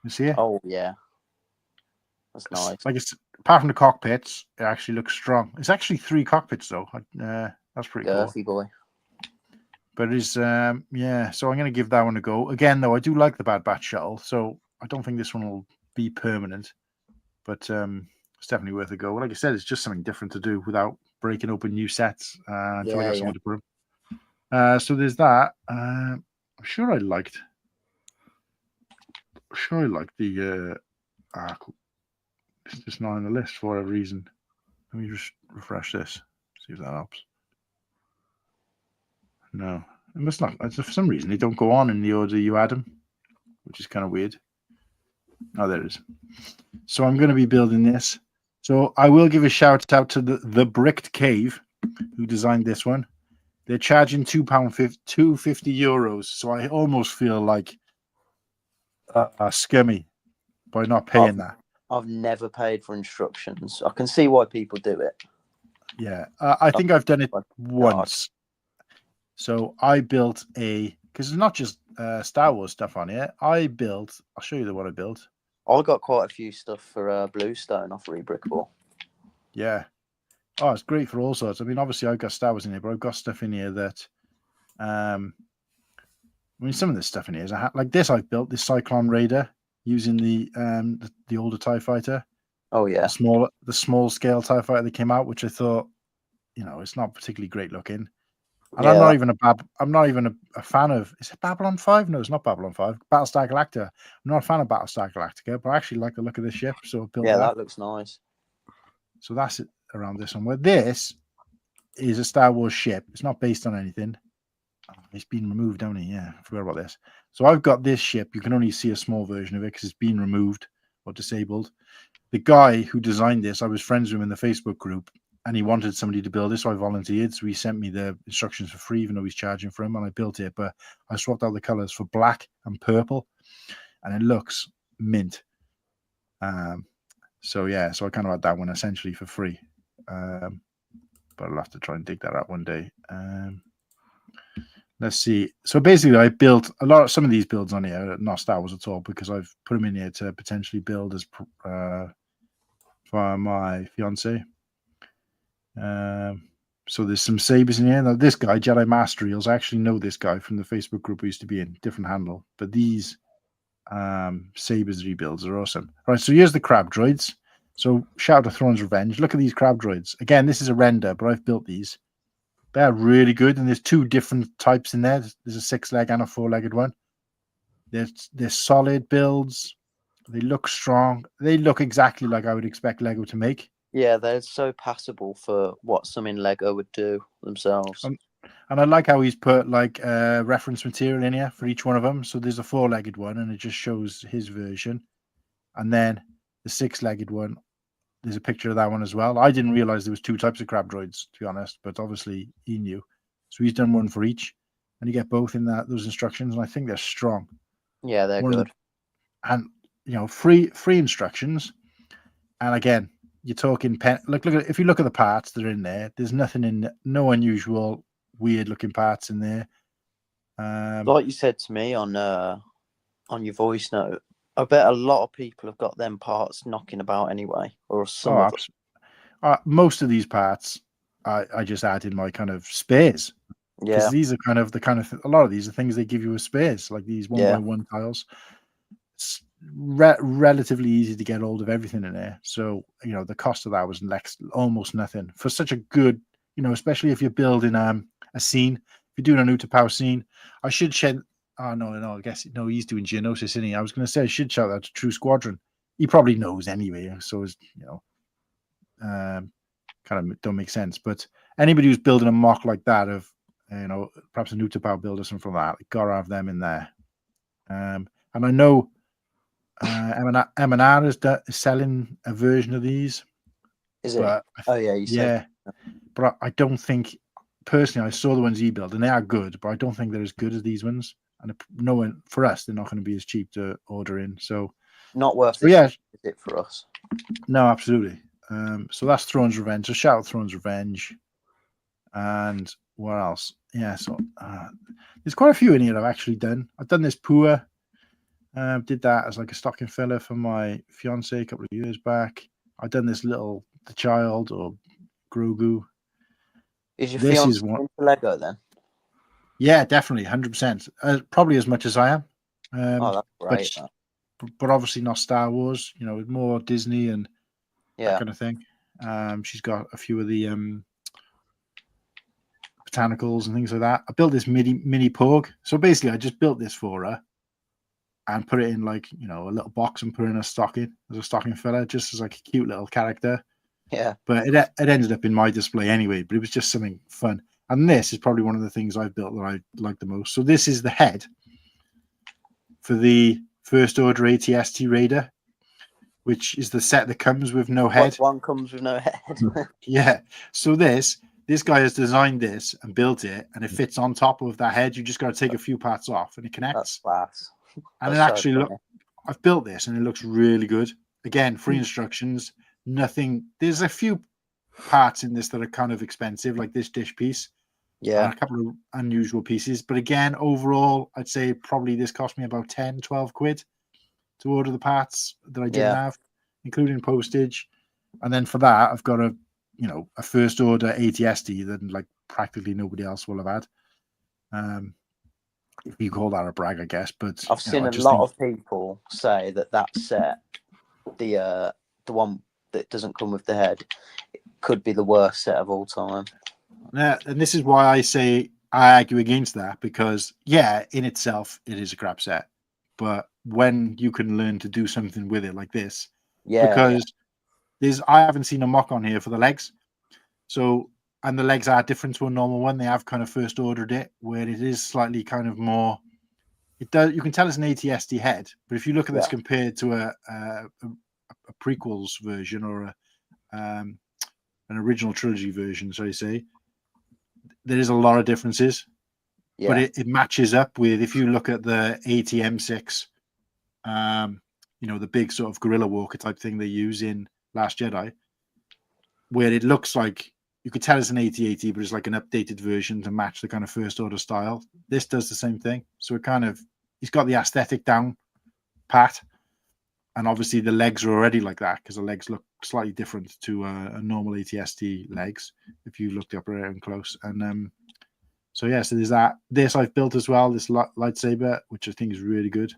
You see it? Oh, yeah. That's nice. Like it's apart from the cockpits, it actually looks strong. It's actually 3 cockpits though. That's pretty Girthy cool. Boy. But it's yeah. So I'm going to give that one a go. Again, though, I do like the Bad Batch shuttle, so I don't think this one will be permanent. But it's definitely worth a go. Like I said, it's just something different to do without breaking open new sets until I got someone to put them. So there's that. I'm sure I liked the Arc. It's just not on the list for whatever reason. Let me just refresh this, see if that helps. No, it must not. For some reason, they don't go on in the order you add them, which is kind of weird. Oh, there it is. So I'm going to be building this. So I will give a shout out to the Bricked Cave, who designed this one. They're charging €250. So I almost feel like scummy by not paying that. I've never paid for instructions. I can see why people do it. Yeah, I think I've done it once. So I built because it's not just Star Wars stuff on here. I'll show you what I built. I got quite a few stuff for Bluestone off Rebrickable. Yeah. Oh, it's great for all sorts. I mean, obviously I've got Star Wars in here, but I've got stuff in here that I mean, some of this stuff in here is like this. I've built this Cyclone Raider using the older TIE fighter. Oh yeah, the small scale TIE fighter that came out, which I thought, it's not particularly great looking. And yeah. I'm not even a fan of. Is it Babylon 5? No, it's not Babylon 5. Battlestar Galactica. I'm not a fan of Battlestar Galactica, but I actually like the look of this ship, so I built Yeah, that. that looks nice. So that's it around this one. Where this is a Star Wars ship. It's not based on anything. Oh, it's been removed, hasn't it? Yeah, I forgot about this. So I've got this ship. You can only see a small version of it because it's been removed or disabled. The guy who designed this, I was friends with him in the Facebook group, and he wanted somebody to build this, so I volunteered. So he sent me the instructions for free, even though he's charging for them, and I built it. But I swapped out the colors for black and purple, and it looks mint. So I kind of had that one essentially for free. But I'll have to try and dig that out one day. Let's see. So basically, I built some of these builds on here, not Star Wars at all, because I've put them in here to potentially build as for my fiance. So there's some sabers in here. Now this guy, Jedi Master Eels, I actually know this guy from the Facebook group we used to be in, different handle. But these sabers rebuilds are awesome. All right, so here's the crab droids. So shout out to Throne's Revenge. Look at these crab droids. Again, this is a render, but I've built these. They're really good, and there's two different types in there. There's a 6-leg and a 4-legged one. They're solid builds. They look strong. They look exactly like I would expect Lego to make. Yeah, they're so passable for what some in Lego would do themselves. And I like how he's put like reference material in here for each one of them. So there's a 4-legged one, and it just shows his version. And then the 6-legged one, there's a picture of that one as well. I didn't realize there was two types of crab droids, to be honest, but obviously he knew. So he's done one for each, and you get both in those instructions, and I think they're strong. Yeah, they're good. And free instructions. And again, you're talking look at, if you look at the parts that are in there, there's nothing in, no unusual weird looking parts in there. Like you said to me on your voice note, I bet a lot of people have got them parts knocking about anyway, or some of them. Most of these parts I just add in my kind of spares. Because these are kind of a lot of these are things they give you as spares, like these 1x1 tiles. It's relatively easy to get hold of everything in there. So, the cost of that was almost nothing for such a good, especially if you're building a scene. If you're doing an Utapau scene, I should shed. Oh, no, I guess, no, he's doing Geonosis, isn't he? I was going to say I should shout that to True Squadron. He probably knows anyway, so it's, kind of don't make sense. But anybody who's building a mock like that of, perhaps an Utapau build or something like that, got to have them in there. And I know M&R is selling a version of these. Is it? You said. But I don't think, personally, I saw the ones he built, and they are good, but I don't think they're as good as these ones. And for us, they're not going to be as cheap to order in. So not worth it. Is it for us? No, absolutely. So that's Throne's Revenge. So shout out Throne's Revenge. And what else? Yeah, so there's quite a few in here I've actually done. I've done this Pua. Did that as like a stocking filler for my fiance a couple of years back. I've done this the child or Grogu. Is your fiance into Lego then? Yeah, definitely, 100%. Probably as much as I am. That's great. But obviously not Star Wars. More Disney and that kind of thing. She's got a few of the botanicals and things like that. I built this mini Porg. So basically, I just built this for her and put it in a little box and put it in a stocking as a stocking filler, just as like a cute little character. Yeah. But it ended up in my display anyway. But it was just something fun. And this is probably one of the things I've built that I like the most. So this is the head for the First Order ATST Raider, which is the set that comes with no head. One comes with no head. Yeah. So this guy has designed this and built it, and it fits on top of that head. You just got to take a few parts off, and it connects. That's class. And it actually I've built this, and it looks really good. Again, free instructions. Nothing. There's a few parts in this that are kind of expensive, like this dish piece. Yeah. And a couple of unusual pieces. But again, overall, I'd say probably this cost me about 10, 12 quid to order the parts that I didn't have, including postage. And then for that, I've got a First Order ATST that like practically nobody else will have had. if you call that a brag, I guess. But I've you know, seen I a just lot think, of people say that set, the one that doesn't come with the head, could be the worst set of all time. yeah, and this is why I say I argue against that, because yeah, in itself it is a crap set, but when you can learn to do something with it like this, because I haven't seen a mock on here for the legs, so, and the legs are different to a normal one. They have kind of first ordered it where it is slightly kind of more. It does. You can tell it's an ATSD head, but if you look at this compared to a prequels version or an original trilogy version, so you say, there is a lot of differences. Yeah. But it matches up with, if you look at the ATM6, you know, the big sort of guerrilla walker type thing they use in Last Jedi, where it looks like you could tell it's an AT-AT, but it's like an updated version to match the kind of first order style. This does the same thing. So it kind of, he's got the aesthetic down pat. And obviously the legs are already like that because the legs look slightly different to a normal ATST legs if you looked up and close. And so yeah, so there's that. This I've built as well, this lightsaber, which I think is really good.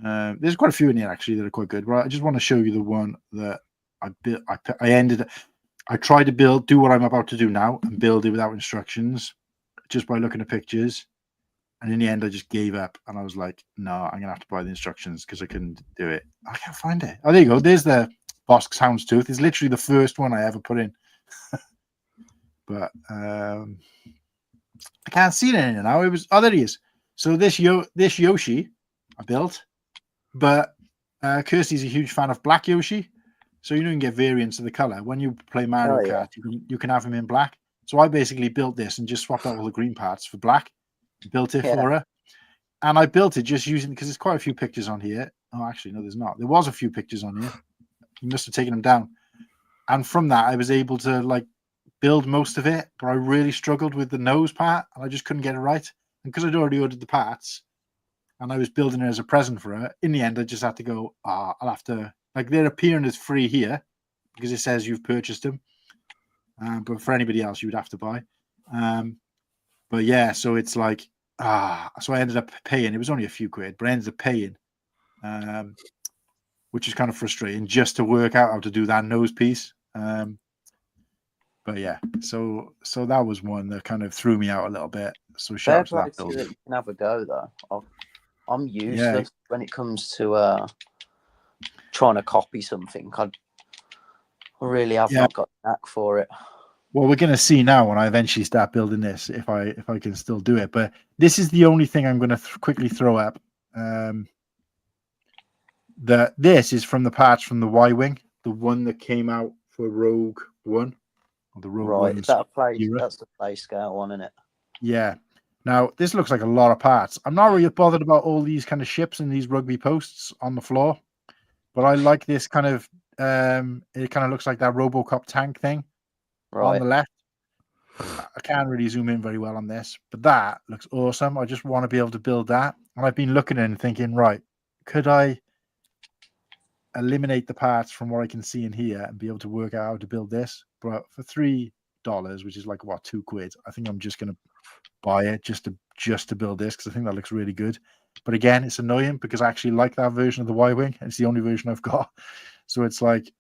There's quite a few in here actually that are quite good, but I just want to show you the one that I built. I tried to do what I'm about to do now and build it without instructions, just by looking at pictures. And in the end, I just gave up and I was like, no, I'm gonna have to buy the instructions because I couldn't do it. I can't find it. Oh, there you go. There's the Bosk's Houndstooth. It's literally the first one I ever put in. But I can't see it in here now. It was, oh, there he is. So this Yoshi I built, but Kirsty's a huge fan of black Yoshi. So you can get variants of the color. When you play Mario Kart, you can have him in black. So I basically built this and just swapped out all the green parts for black. Built it for her. And I built it just using, because there's quite a few pictures on here. Oh, actually, no, there's not. There was a few pictures on here. You must have taken them down. And from that, I was able to like build most of it, but I really struggled with the nose part and I just couldn't get it right. And because I'd already ordered the parts and I was building it as a present for her, in the end, I just had to go, I'll have to, like, they're appearing as free here because it says you've purchased them. But for anybody else, you would have to buy. But yeah, so it's like, so I ended up paying. It was only a few quid, but I ended up paying, which is kind of frustrating, just to work out how to do that nose piece. But yeah, so that was one that kind of threw me out a little bit. So shout out to that build. You can have a go though. I'm useless when it comes to trying to copy something. I really have not got a knack for it. Well, we're going to see now when I eventually start building this if I can still do it. But this is the only thing I'm going to quickly throw up. This is from the parts from the Y-wing, the one that came out for Rogue One, or the Rogue One. Is that a play? That's the play scale one, isn't it? Yeah. Now this looks like a lot of parts. I'm not really bothered about all these kind of ships and these rugby posts on the floor, but I like this kind of. It kind of looks like that RoboCop tank thing. On the left. I can't really zoom in very well on this, but that looks awesome. I just want to be able to build that. And I've been looking at it and thinking, right, could I eliminate the parts from what I can see in here and be able to work out how to build this? But for $3, which is like what, £2, I think I'm just gonna buy it just to build this because I think that looks really good. But again, it's annoying because I actually like that version of the Y-Wing. It's the only version I've got. So it's like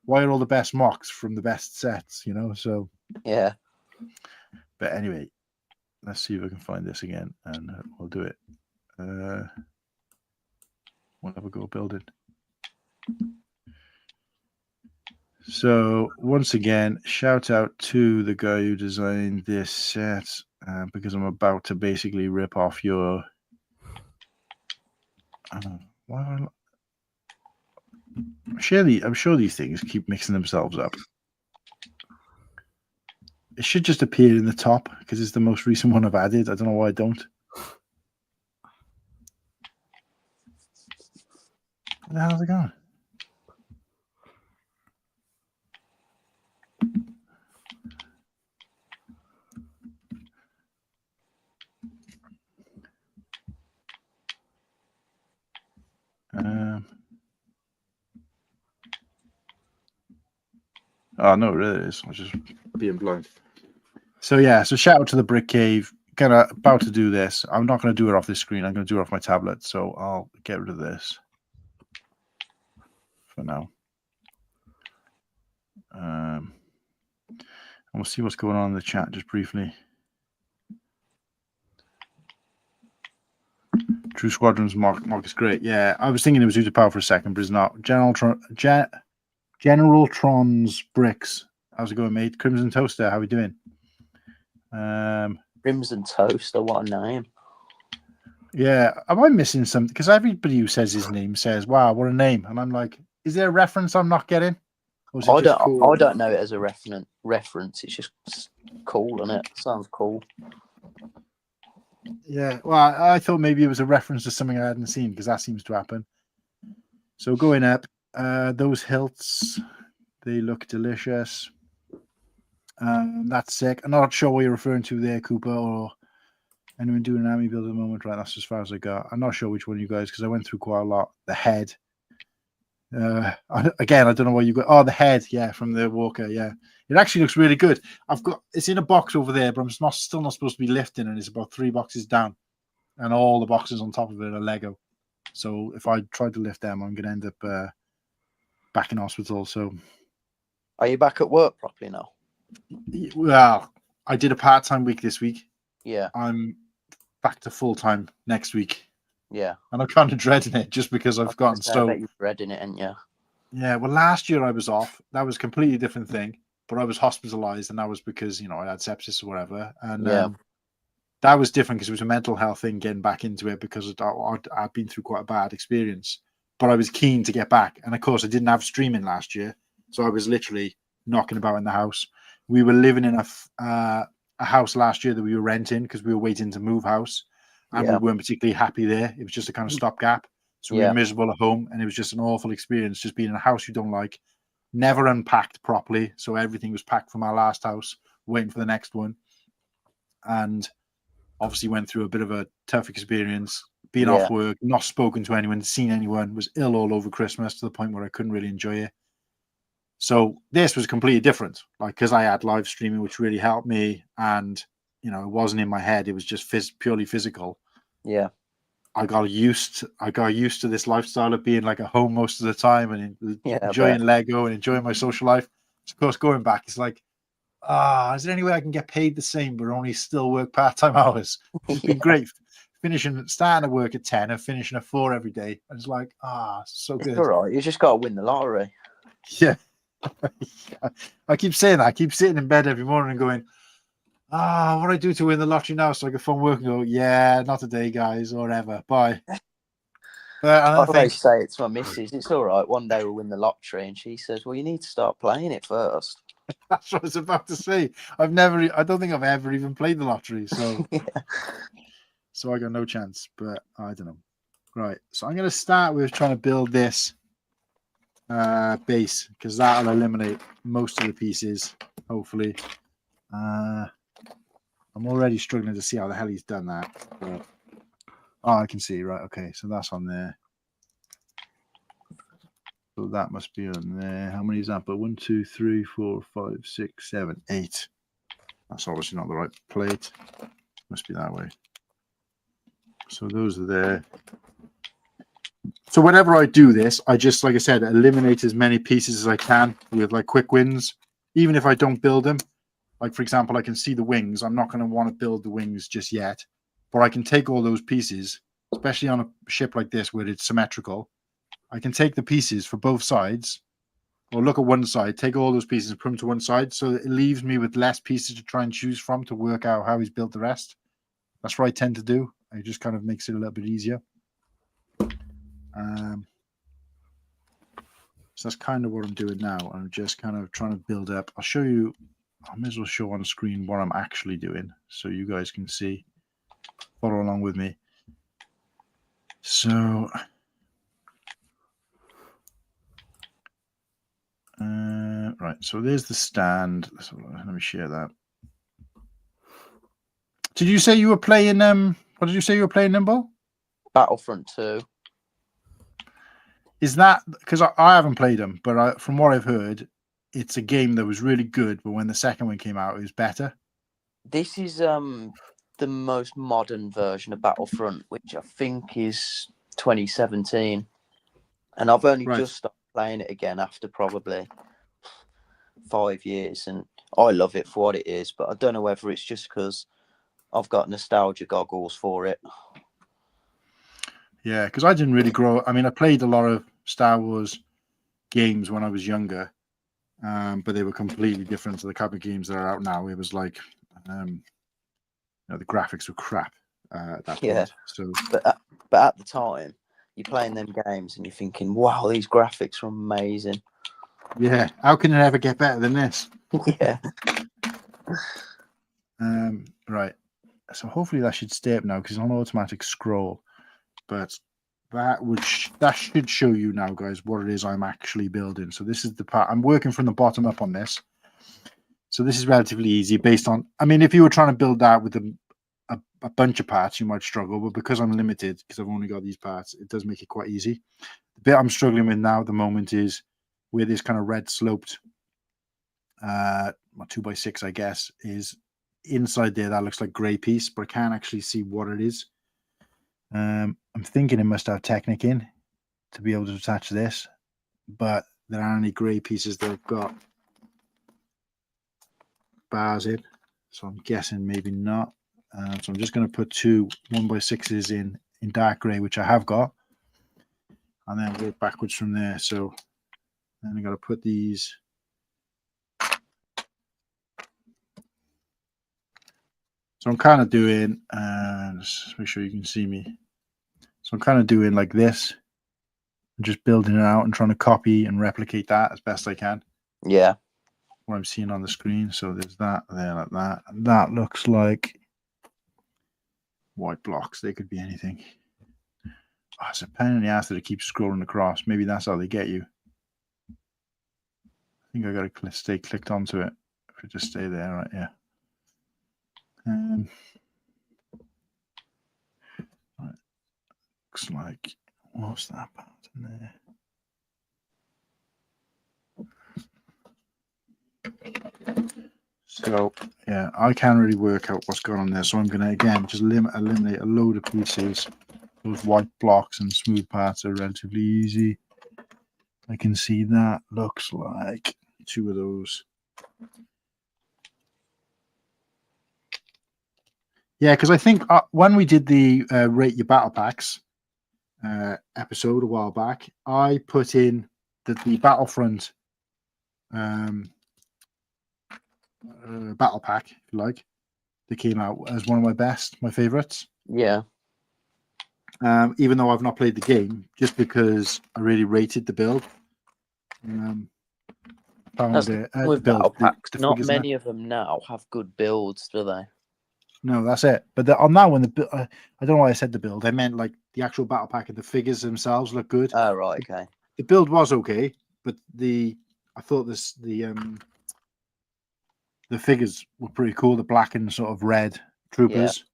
why are all the best mocks from the best sets, you know? So yeah. But anyway, let's see if I can find this again, and we'll do it. We'll have a go build it. So once again, shout out to the guy who designed this set, because I'm about to basically rip off your. I'm sure these things keep mixing themselves up. It should just appear in the top because it's the most recent one I've added. I don't know why I don't. Where the hell's it gone? Oh no, it really is. I'm just being blind. So yeah, so shout out to the Brick Cave. about to do this. I'm not gonna do it off this screen. I'm gonna do it off my tablet. So I'll get rid of this for now. And we'll see what's going on in the chat just briefly. True Squadrons Mark is great. Yeah, I was thinking it was due to power for a second, but it's not. General Tron's Bricks. How's it going, mate? Crimson Toaster, how are we doing? Crimson Toaster, what a name. Yeah, am I missing something? Because everybody who says his name says, wow, what a name. And I'm like, is there a reference I'm not getting? Or is it just cool? I don't know it as a reference. It's just cool, isn't it? Sounds cool. Yeah, well, I thought maybe it was a reference to something I hadn't seen, because that seems to happen. So going up, those hilts, they look delicious. That's sick. I'm not sure what you're referring to there, Cooper, or anyone doing an army build at the moment. Right, that's as far as I got. I'm not sure which one of you guys, because I went through quite a lot. The head. Again, I don't know what you got. Oh, the head, yeah, from the Walker, yeah. It actually looks really good. It's in a box over there, but I'm still not supposed to be lifting, and it's about 3 boxes down, and all the boxes on top of it are Lego. So if I try to lift them, I'm going to end up back in hospital. So, are you back at work properly now? Well, I did a part-time week this week. Yeah. I'm back to full-time next week. Yeah. And I'm kind of dreading it just because I've gotten so. I bet you're dreading it, ain't you? Yeah. Well, last year I was off. That was a completely different thing. But I was hospitalized, and that was because, I had sepsis or whatever. And that was different because it was a mental health thing, getting back into it, because I'd been through quite a bad experience. But I was keen to get back. And of course, I didn't have streaming last year. So I was literally knocking about in the house. We were living in a house last year that we were renting because we were waiting to move house. And we weren't particularly happy there. It was just a kind of stopgap. So we were miserable at home. And it was just an awful experience, just being in a house you don't like. Never unpacked properly, so everything was packed from our last house, waiting for the next one, and obviously went through a bit of a tough experience, being off work, not spoken to anyone, seen anyone, was ill all over Christmas to the point where I couldn't really enjoy it. So this was completely different, because I had live streaming, which really helped me, and it wasn't in my head; it was just purely physical. Yeah. I got used to this lifestyle of being like at home most of the time and enjoying Lego and enjoying my social life. So of course, going back, it's like, is there any way I can get paid the same but only still work part-time hours? It's been great. Starting to work at 10 and finishing at 4 every day. And it's like, so good. It's all right. You just got to win the lottery. Yeah. I keep saying that. I keep sitting in bed every morning and going, what do I do to win the lottery now? So I can phone work and go, yeah, not today, guys, or ever. Bye. I always say it to my missus, it's all right. One day we'll win the lottery. And she says, well, you need to start playing it first. That's what I was about to say. I don't think I've ever even played the lottery. So, so I got no chance, but I don't know. Right. So I'm going to start with trying to build this base, because that'll eliminate most of the pieces, hopefully. I'm already struggling to see how the hell he's done that. But, I can see. Right. Okay. So that's on there. So that must be on there. How many is that? But 1, 2, 3, 4, 5, 6, 7, 8. That's obviously not the right plate. Must be that way. So those are there. So whenever I do this, I just, like I said, eliminate as many pieces as I can with quick wins. Even if I don't build them. Like, for example, I can see the wings. I'm not going to want to build the wings just yet. But I can take all those pieces, especially on a ship like this where it's symmetrical. I can take the pieces for both sides, or look at one side, take all those pieces and put them to one side, so that it leaves me with less pieces to try and choose from to work out how he's built the rest. That's what I tend to do. It just kind of makes it a little bit easier. So that's kind of what I'm doing now. I'm just kind of trying to build up. I'll show you. I may as well show on the screen what I'm actually doing so you guys can see. Follow along with me. So, right. So there's the stand. Let me share that. Did you say you were playing? What did you say you were playing, Nimble? Battlefront 2. Is that because I haven't played them, but from what I've heard, it's a game that was really good, but when the second one came out, it was better. This is the most modern version of Battlefront, which I think is 2017, and I've only Right. just started playing it again after probably 5 years, and I love it for what it is. But I don't know whether it's just because I've got nostalgia goggles for it. Yeah, because I didn't really grow. I mean, I played a lot of Star Wars games when I was younger, but they were completely different to the type of games that are out now. It was like, the graphics were crap at that point. Yeah. So, But at the time, you're playing them games and you're thinking, "Wow, these graphics are amazing." yeah, how can it ever get better than this? Yeah. Right. So hopefully that should stay up now because it's on automatic scroll. But that should show you now, guys, what it is I'm actually building. So this is the part I'm working from the bottom up on this. So this is relatively easy based on. I mean, if you were trying to build that with a bunch of parts, you might struggle. But because I'm limited, because I've only got these parts, it does make it quite easy. The bit I'm struggling with now at the moment is where this kind of red sloped 2x6, I guess, is inside there. That looks like grey piece, but I can't actually see what it is. I'm thinking it must have Technic in to be able to attach this, but there aren't any grey pieces that have got bars in, so I'm guessing maybe not. So I'm just going to put two 1x6s in dark grey, which I have got, and then work backwards from there. So then I got to put these. So I'm kind of doing, just make sure you can see me. So I'm kind of doing like this, just building it out and trying to copy and replicate that as best I can. Yeah. What I'm seeing on the screen. So there's that there, like that. And that looks like white blocks. They could be anything. Oh, it's a pain in the ass that it keeps scrolling across. Maybe that's how they get you. I think I got to stay clicked onto it. If it just stay there, right? Yeah. Right. Looks like, what's that part in there? So yeah, I can't really work out what's going on there. So I'm going to again just eliminate a load of pieces. Those white blocks and smooth parts are relatively easy. I can see that looks like two of those. Yeah, because I think when we did the Rate Your Battle Packs episode a while back, I put in the Battlefront battle pack, if you like, that came out as one of my favorites. Yeah. Even though I've not played the game, just because I really rated the build. That's with build, battle packs. the Not figures many of them now have good builds, do they? No, that's it. But on that one, I don't know why I said the build. I meant like the actual battle pack and the figures themselves look good. Oh, right, okay. The build was okay, but I thought the figures were pretty cool. The black and sort of red troopers.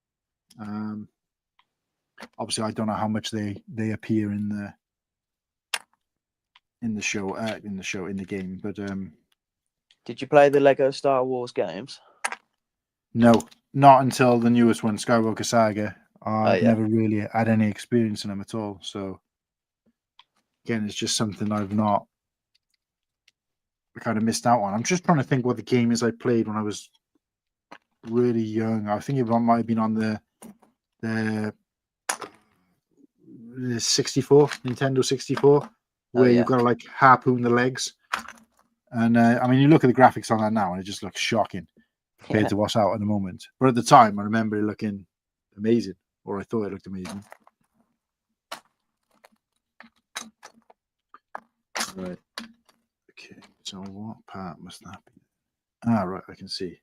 Yeah. Obviously, I don't know how much they appear in the show in the game, but did you play the Lego Star Wars games? No, not until the newest one, Skywalker Saga. I've never really had any experience in them at all. So again, it's just something I've not kind of missed out on. I'm just trying to think what the game is I played when I was really young. I think it might have been on the 64, Nintendo 64, where you've got to like harpoon the legs. And I mean, you look at the graphics on that now, and it just looks shocking compared to what's out at the moment. But at the time, I remember it looking amazing, or I thought it looked amazing. Right. Okay. So what part must that be? Ah, right. I can see.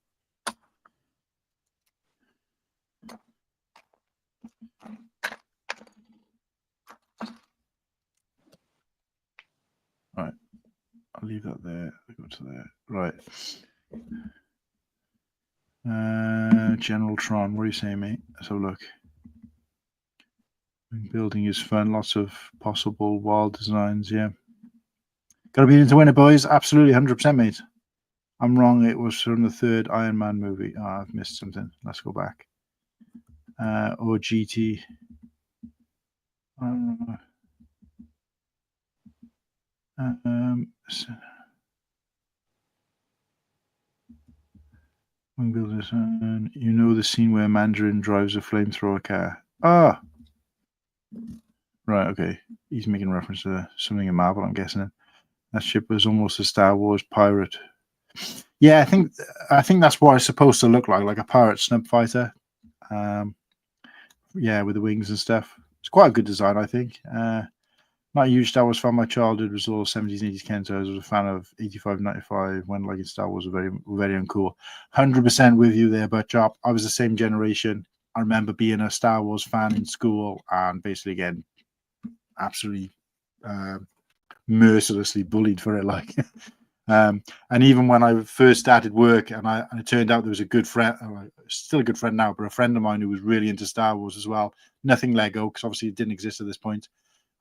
Right. I'll leave that there. I'll go to there. Right. General Tron. What are you saying, mate? So look. Building is fun. Lots of possible wild designs. Yeah. Got to be in to win it, boys. Absolutely, 100%, mate. I'm wrong. It was from the third Iron Man movie. Oh, I've missed something. Let's go back. or GT. Wing builders, you know the scene where Mandarin drives a flamethrower car. Ah, right, okay. He's making reference to something in Marvel, I'm guessing. That ship was almost a Star Wars pirate. Yeah, I think that's what it's supposed to look like a pirate snub fighter. Yeah, with the wings and stuff. It's quite a good design, I think. Not a huge Star Wars fan. My childhood was all 70s and 80s Kento. I was a fan of 85, 95 when like Star Wars were very uncool. 100% with you there, but Chop. I was the same generation. I remember being a Star Wars fan in school and basically again, absolutely mercilessly bullied for it. Like, and even when I first started work, and it turned out there was a good friend, still a good friend now, but a friend of mine who was really into Star Wars as well. Nothing Lego because obviously it didn't exist at this point.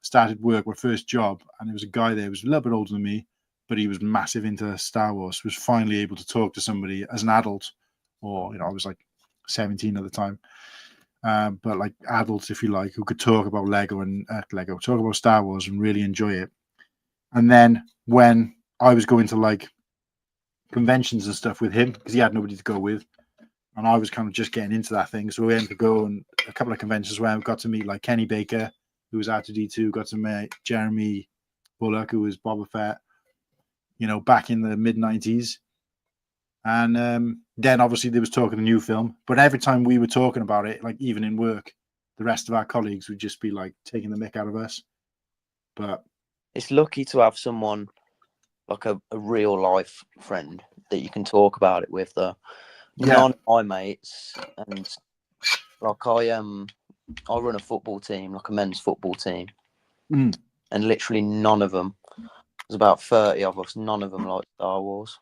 Started work, my first job, and there was a guy there who was a little bit older than me, but he was massive into Star Wars. Was finally able to talk to somebody as an adult, or I was like 17 at the time, but like adults, if you like, who could talk about talk about Star Wars and really enjoy it. And then when I was going to like conventions and stuff with him, because he had nobody to go with, and I was kind of just getting into that thing, so we went to go on a couple of conventions where I got to meet like Kenny Baker, who was R2D2, got to meet Jeremy Bullock, who was Boba Fett, back in the mid-90s. And then obviously there was talk of the new film. But every time we were talking about it, like even in work, the rest of our colleagues would just be like taking the mick out of us. But it's lucky to have someone like a real life friend that you can talk about it with, though. Yeah. None of my mates, and like I run a football team, like a men's football team, and literally none of them, there's about 30 of us, none of them like Star Wars.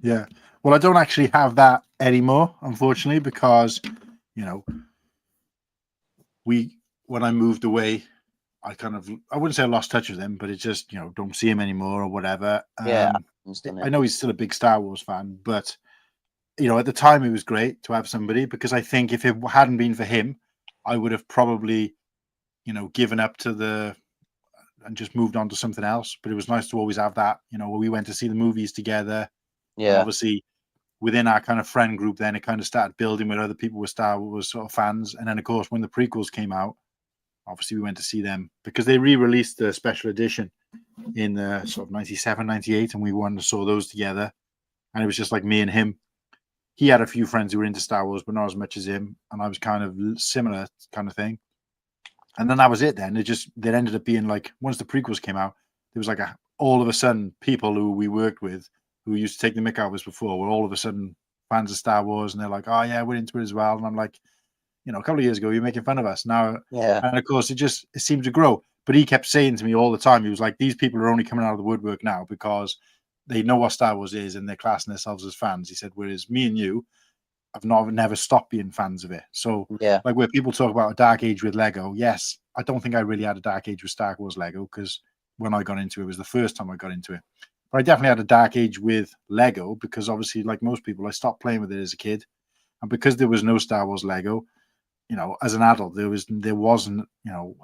Yeah. Well, I don't actually have that anymore, unfortunately, because, when I moved away, I wouldn't say I lost touch with him, but it's just, don't see him anymore or whatever. Yeah. I know he's still a big Star Wars fan, but, at the time it was great to have somebody, because I think if it hadn't been for him, I would have probably, given up and just moved on to something else. But it was nice to always have that, where we went to see the movies together. Yeah. And obviously, within our kind of friend group, then it kind of started building with other people with Star Wars sort of fans. And then, of course, when the prequels came out, obviously we went to see them because they re-released the special edition in the sort of 97, 98, and we went and saw those together. And it was just like me and him. He had a few friends who were into Star Wars, but not as much as him. And I was kind of similar kind of thing. And then that was it then. It ended up being like, once the prequels came out, there was like all of a sudden people who we worked with who used to take the mick out of us before were all of a sudden fans of Star Wars. And they're like, oh yeah, we're into it as well. And I'm like, a couple of years ago, you're making fun of us now. Yeah. And of course, it seemed to grow. But he kept saying to me all the time, he was like, these people are only coming out of the woodwork now because they know what Star Wars is and they're classing themselves as fans. He said, whereas me and you have never stopped being fans of it. So yeah, like where people talk about a dark age with Lego, yes, I don't think I really had a dark age with Star Wars Lego because when I got into it was the first time I got into it. But I definitely had a dark age with Lego because obviously, like most people, I stopped playing with it as a kid. And because there was no Star Wars Lego, as an adult, there wasn't,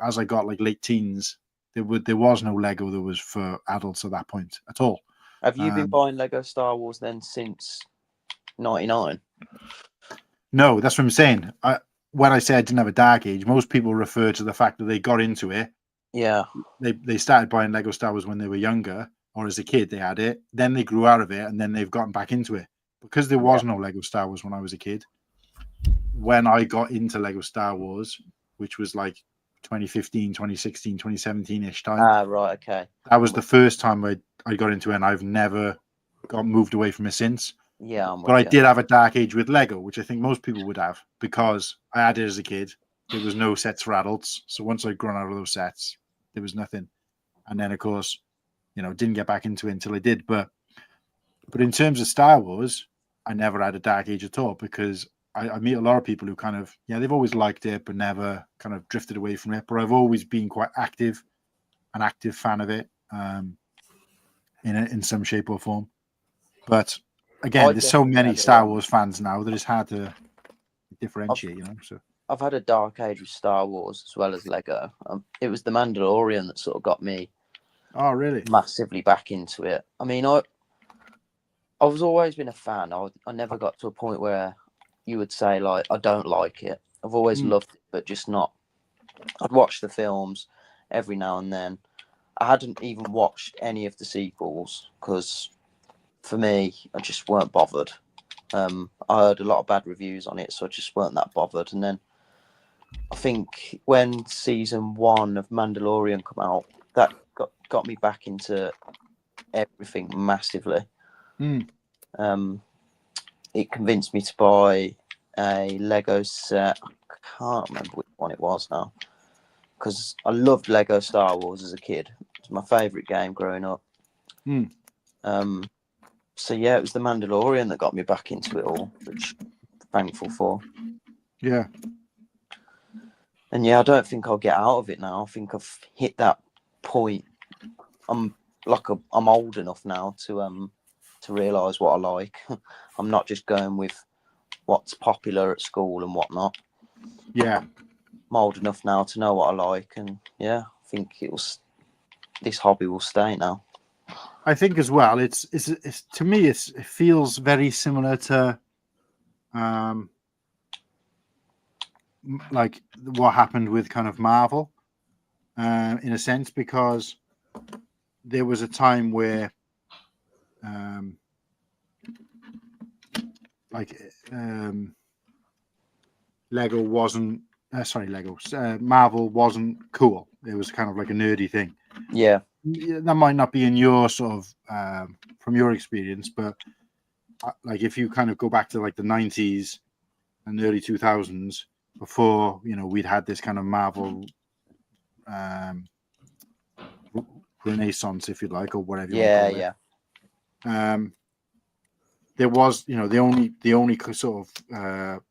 as I got like late teens, there was no Lego that was for adults at that point at all. Have you been buying Lego Star Wars then since 99? No, that's what I'm saying. When I say I didn't have a dark age, most people refer to the fact that they got into it. Yeah. They started buying Lego Star Wars when they were younger, or as a kid they had it. Then they grew out of it, and then they've gotten back into it. Because there was no Lego Star Wars when I was a kid. When I got into Lego Star Wars, which was like 2015, 2016, 2017-ish time. Ah, right, okay. That was the first time I got into it, and I've never got moved away from it since. Yeah, but I did have a dark age with Lego, which I think most people would have because I had it as a kid. There was no sets for adults. So once I'd grown out of those sets, there was nothing. And then, of course, didn't get back into it until I did. But in terms of Star Wars, I never had a dark age at all because I meet a lot of people who kind of, they've always liked it, but never kind of drifted away from it. But I've always been quite an active fan of it in some shape or form. But again, there's so many Star Wars fans now that it's hard to differentiate, So I've had a dark age with Star Wars as well as Lego. It was the Mandalorian that sort of got me Oh, really? massively back into it. I mean, I was always been a fan. I never got to a point where you would say like I don't like it. I've always loved it, but just not. I'd watch the films every now and then. I hadn't even watched any of the sequels because for me, I just weren't bothered. I heard a lot of bad reviews on it, so I just weren't that bothered. And then I think when season 1 of Mandalorian come out, that got me back into everything massively. It convinced me to buy a Lego set. I can't remember which one it was now, because I loved Lego Star Wars as a kid. It was my favourite game growing up. So yeah, it was the Mandalorian that got me back into it all, which I'm thankful for. Yeah. And yeah, I don't think I'll get out of it now. I think I've hit that point. I'm old enough now to realise what I like. I'm not just going with what's popular at school and whatnot. Yeah. I'm old enough now to know what I like, and yeah, I think this hobby will stay now. I think as well. It's to me. It feels very similar to, like what happened with kind of Marvel, in a sense, because there was a time where, Lego wasn't. Marvel wasn't cool. It was kind of like a nerdy thing. Yeah. That might not be in your sort of from your experience, but like if you kind of go back to like the 90s and early 2000s, before we'd had this kind of Marvel renaissance, if you like, or whatever you want to call it. There was the only sort of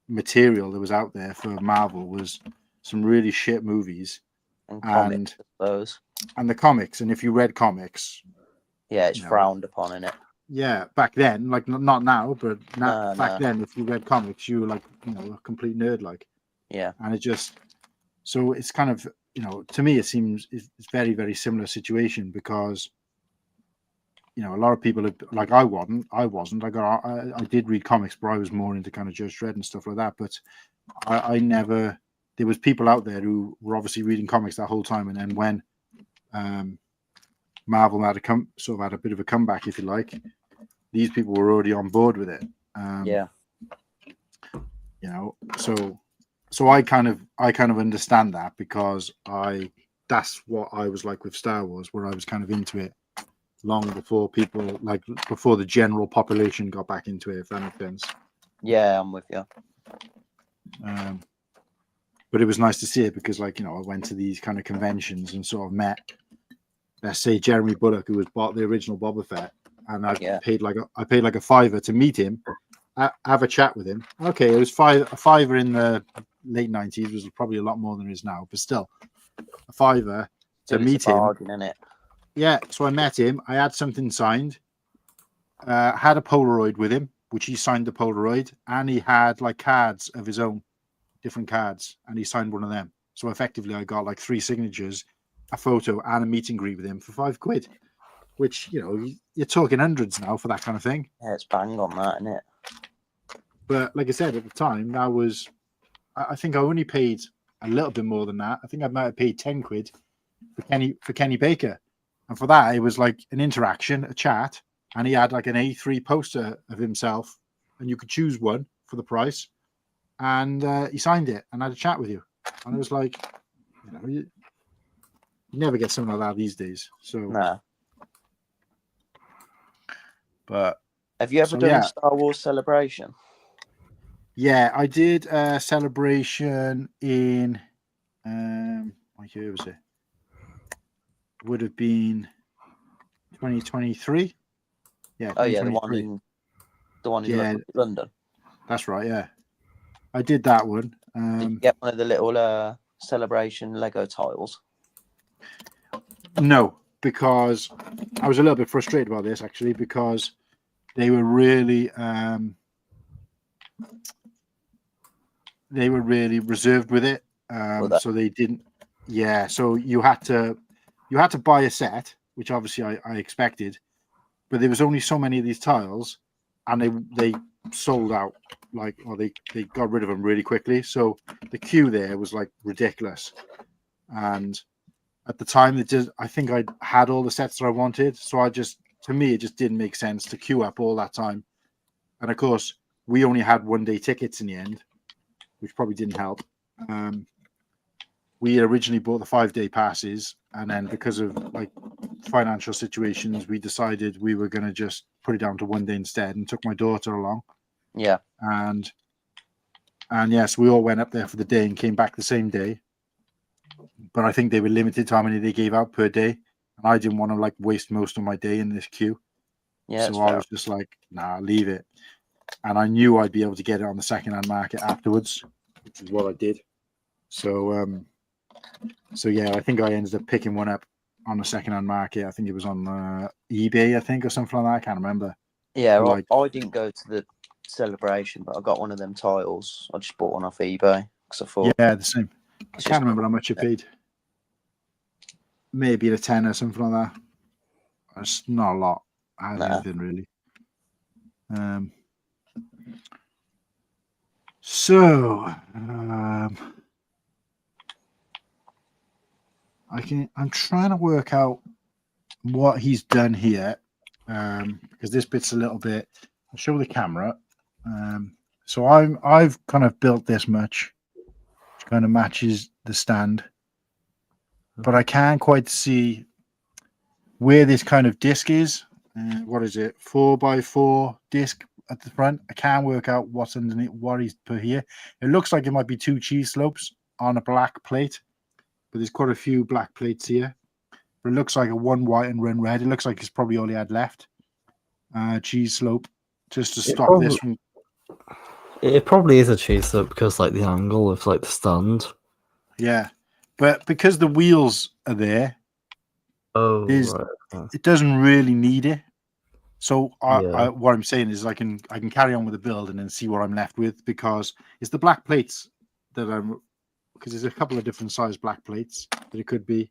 material that was out there for Marvel was some really shit movies and comics, I suppose. And the comics, and if you read comics, it's frowned upon in it. Yeah, back then, like not now, but back then, if you read comics, you were like a complete nerd, like. Yeah. And so it's kind of to me it seems it's very, very similar situation, because a lot of people like I wasn't. I did read comics, but I was more into kind of Judge Dredd and stuff like that. But I never. There was people out there who were obviously reading comics that whole time, and then when Marvel had a bit of a comeback, if you like, these people were already on board with it. So I kind of understand that, because that's what I was like with Star Wars, where I was kind of into it long before people, like before the general population got back into it, if that makes sense. Yeah, I'm with you. But it was nice to see it, because I went to these kind of conventions and sort of met, let's say, Jeremy Bulloch, who was the original Boba Fett, and I paid like a $5 to meet him, have a chat with him. Okay, it was a $5 in the late 90s, was probably a lot more than it is now, but still, a $5 to meet him. Isn't it? Yeah, so I met him. I had something signed. Had a Polaroid with him, which he signed the Polaroid, and he had like cards of his own, different cards, and he signed one of them. So effectively, I got like 3 signatures, a photo, and a meet and greet with him for £5, which you're talking hundreds now for that kind of thing. Yeah, it's bang on that, isn't it? But like I said, at the time, that was, I think I only paid a little bit more than that. I think I might have paid £10 for Kenny Baker, and for that it was like an interaction, a chat, and he had like an A3 poster of himself, and you could choose one for the price, and he signed it and had a chat with you, and it was like, you never get something like that these days. So nah. But have you ever done a Star Wars celebration? Yeah, I did a celebration in what year was it? Would have been 2023. Yeah. Oh yeah, the one in London. That's right. Yeah, I did that one. Did you get one of the little celebration Lego tiles? No, because I was a little bit frustrated about this, actually, because they were really they were really reserved with it. So they didn't. Yeah, so you had to buy a set, which obviously I expected, but there was only so many of these tiles, and they sold out, like, or they got rid of them really quickly. So the queue there was like ridiculous, and at the time I think I had all the sets that I wanted, so to me it just didn't make sense to queue up all that time. And of course we only had 1-day tickets in the end, which probably didn't help. We originally bought the 5-day passes, and then because of like financial situations, we decided we were going to just put it down to 1 day instead, and took my daughter along. Yeah. And yes, we all went up there for the day and came back the same day. But I think they were limited to how many they gave out per day, and I didn't want to like waste most of my day in this queue. Yeah. So I was just like, nah, leave it. And I knew I'd be able to get it on the secondhand market afterwards, which is what I did. So yeah, I think I ended up picking one up on the secondhand market. I think it was on eBay, I think, or something like that. I can't remember. Yeah, Like, I didn't go to the celebration, but I got one of them tiles. I just bought one off eBay because I thought. Yeah, the same. I can't remember how much I paid. Maybe a 10 or something like that. It's not a lot. I had anything really. I'm trying to work out what he's done here, because this bit's a little bit. I'll show the camera. So I've kind of built this much, which kind of matches the stand, but I can't quite see where this kind of disc is. What is it? 4x4 disc at the front. I can't work out what's underneath, what he's put here. It looks like it might be 2 cheese slopes on a black plate, but there's quite a few black plates here. But it looks like a 1 white and 1 red. It looks like it's probably all he had left. Cheese slope, just to stop this from. It probably is a cheese slope because like the angle of like the stand. Yeah, but because the wheels are there, right. it doesn't really need it. So Yeah. what I'm saying is I can carry on with the build and then see what I'm left with, because it's the black plates that because there's a couple of different size black plates that it could be.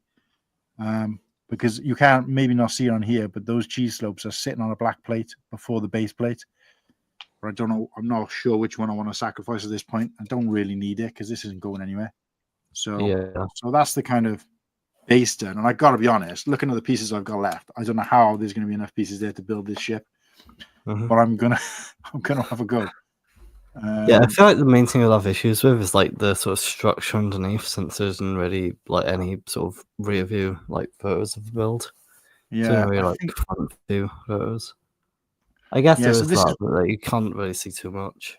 Because you can't maybe not see it on here, but those cheese slopes are sitting on a black plate before the base plate. But I don't know. I'm not sure which one I want to sacrifice at this point. I don't really need it because this isn't going anywhere. So that's the kind of base done. And I got to be honest, looking at the pieces I've got left, I don't know how there's going to be enough pieces there to build this ship. But I'm gonna have a go. Yeah, I feel like the main thing I'll have issues with is like the sort of structure underneath, since there isn't really like any sort of rear view like photos of the build. Yeah, really like front view photos. I guess there is that, but like, you can't really see too much.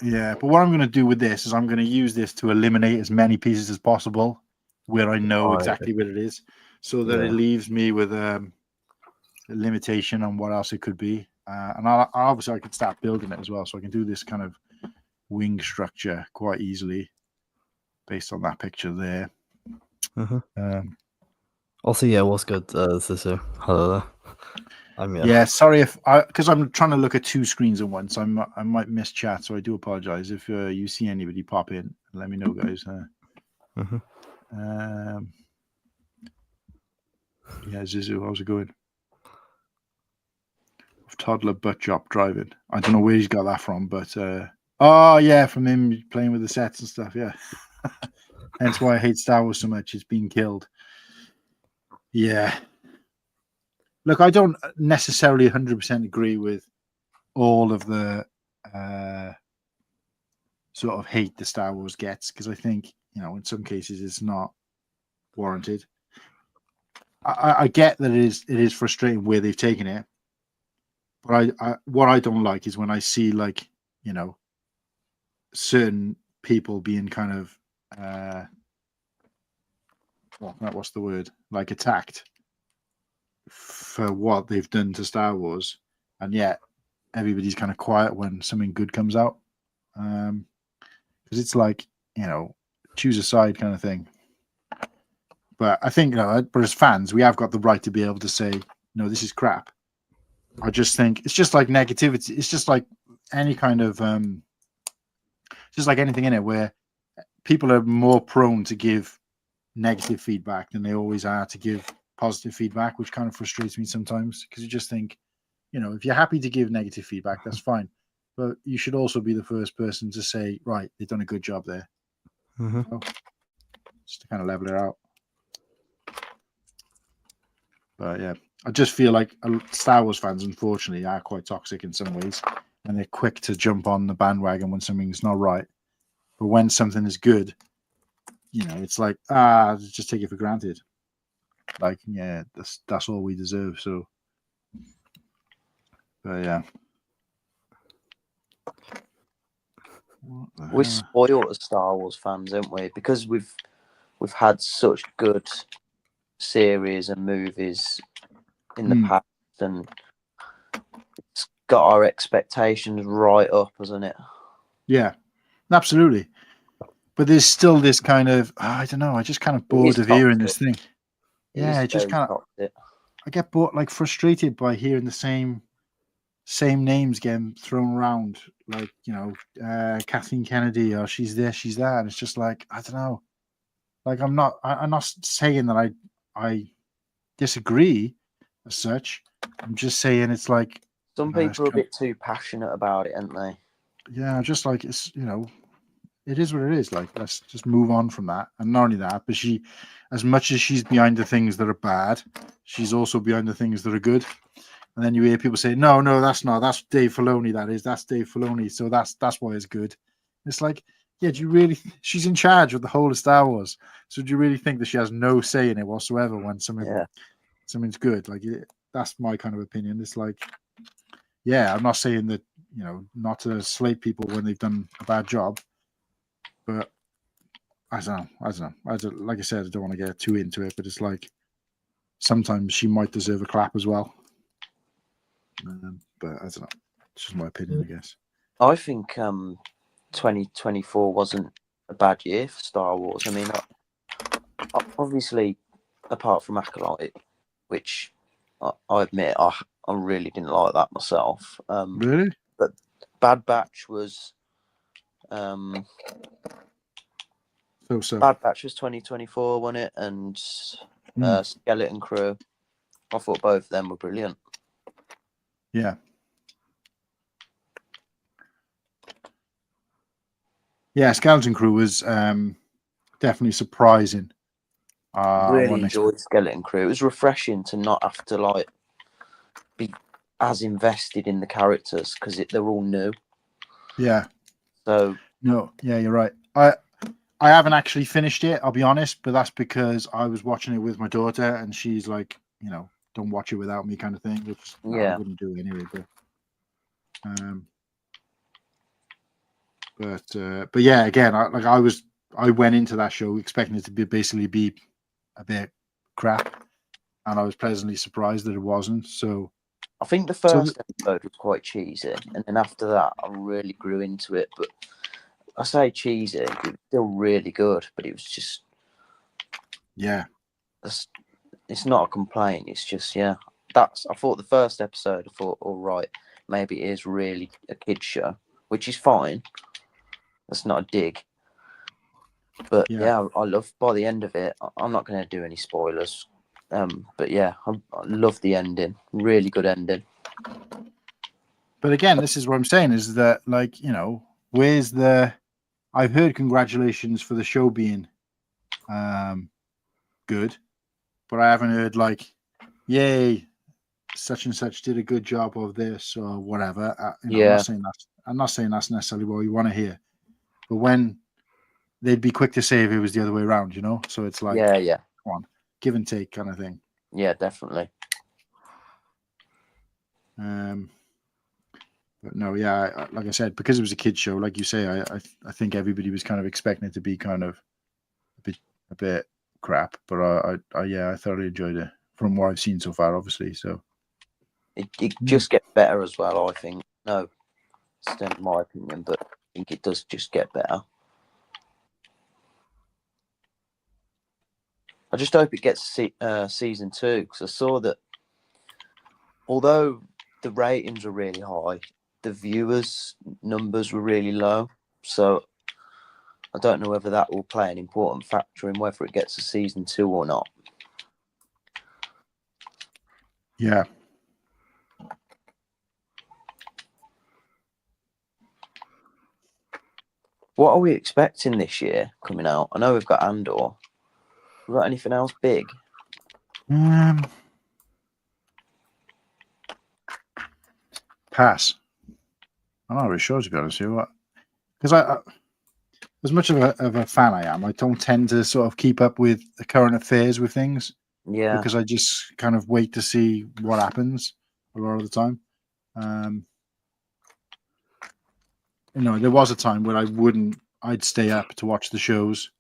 Yeah, but what I'm going to do with this is I'm going to use this to eliminate as many pieces as possible where I know exactly what it is, so that it leaves me with a limitation on what else it could be. And obviously I could start building it as well, so I can do this kind of wing structure quite easily based on that picture there. Also, yeah, what's good? This is hello there. Yeah, sorry because I'm trying to look at 2 screens at once. I might miss chat, so I do apologize if you see anybody pop in. Let me know, guys. Yeah, Zizu, how's it going? Toddler butt chop driving. I don't know where he's got that from, but oh yeah, from him playing with the sets and stuff. Yeah, hence why I hate Star Wars so much. It's been killed. Yeah. Look, I don't necessarily 100% agree with all of the sort of hate the Star Wars gets, because I think, in some cases it's not warranted. I get that it is frustrating where they've taken it, but what I don't like is when I see like, certain people being kind of what's the word? Like attacked for what they've done to Star Wars, and yet everybody's kind of quiet when something good comes out. Because it's like, choose a side kind of thing. But I think, but as fans, we have got the right to be able to say, no, this is crap. I just think it's just like negativity. It's just like any kind of just like anything in it, where people are more prone to give negative feedback than they always are to give positive feedback, which kind of frustrates me sometimes, because you just think, if you're happy to give negative feedback, that's fine, but you should also be the first person to say, right, they've done a good job there. Just to kind of level it out. But yeah, I just feel like Star Wars fans, unfortunately, are quite toxic in some ways, and they're quick to jump on the bandwagon when something's not right. But when something is good, it's like, just take it for granted. Like, yeah, that's all we deserve. So, but yeah, We're spoiled as Star Wars fans, aren't we? Because we've had such good series and movies in the past, and it's got our expectations right up, hasn't it? Yeah, absolutely. But there's still this kind of, I don't know, I just kind of bored of hearing this thing. Yeah, it just kind of, I get bored, like frustrated by hearing the same names getting thrown around, like, Kathleen Kennedy, or she's this, she's that, and it's just like, I don't know. Like, I'm not saying that I disagree as such. I'm just saying it's like, some people are a bit too passionate about it, aren't they? Yeah, just like, it's, it is what it is. Like, let's just move on from that. And not only that, but she, as much as she's behind the things that are bad, she's also behind the things that are good. And then you hear people say, no, that's not. That's Dave Filoni. That's Dave Filoni. So that's why it's good. It's like, yeah, do you really? She's in charge of the whole of Star Wars. So do you really think that she has no say in it whatsoever when something's good? Like, that's my kind of opinion. It's like, yeah, I'm not saying that, not to slate people when they've done a bad job, but I don't know. Like I said, I don't want to get too into it, but it's like, sometimes she might deserve a clap as well. But I don't know. It's just my opinion, I guess. I think 2024 wasn't a bad year for Star Wars. I mean, obviously, apart from Acolyte, which I admit I really didn't like that myself. Really? But Bad Batch was So Bad Batch was 2024, wasn't it? And Skeleton Crew. I thought both of them were brilliant. Yeah. Yeah, Skeleton Crew was definitely surprising. Really enjoyed Skeleton Crew. It was refreshing to not have to be as invested in the characters because they're all new. Yeah. So no, yeah, you're right. I haven't actually finished it, I'll be honest, but that's because I was watching it with my daughter, and she's like, don't watch it without me, kind of thing. Which I wouldn't do anyway. But yeah, again, I went into that show expecting it to basically be a bit crap, and I was pleasantly surprised that it wasn't. So I think the first episode was quite cheesy, and then after that, I really grew into it. But I say cheesy, it was still really good, but it was just, it's not a complaint. It's just, I thought the first episode, I thought, all right, maybe it is really a kid's show, which is fine. That's not a dig. But I love, by the end of it, I'm not going to do any spoilers. But yeah, I love the ending. Really good ending. But again, this is what I'm saying, is that, like, where's the... I've heard congratulations for the show being good, but I haven't heard, like, yay, such and such did a good job of this or whatever. I'm not saying that's necessarily what you want to hear, but when they'd be quick to say if it was the other way around, So it's like, come on, give and take kind of thing. Yeah, definitely. But no, like I said, because it was a kid's show, like you say, I think everybody was kind of expecting it to be kind of a bit crap, but I thoroughly enjoyed it from what I've seen so far, obviously. So it just gets better as well, I think. No, it's in my opinion, but I think it does just get better. I just hope it gets season 2, because I saw that although the ratings were really high, the viewers' numbers were really low. So I don't know whether that will play an important factor in whether it gets a season 2 or not. Yeah. What are we expecting this year coming out? I know we've got Andor. We got anything else big? Pass. I'm not really sure, to be honest with you. Because I as much of a fan I am, I don't tend to sort of keep up with the current affairs with things. Yeah. Because I just kind of wait to see what happens a lot of the time. There was a time when I'd stay up to watch the shows.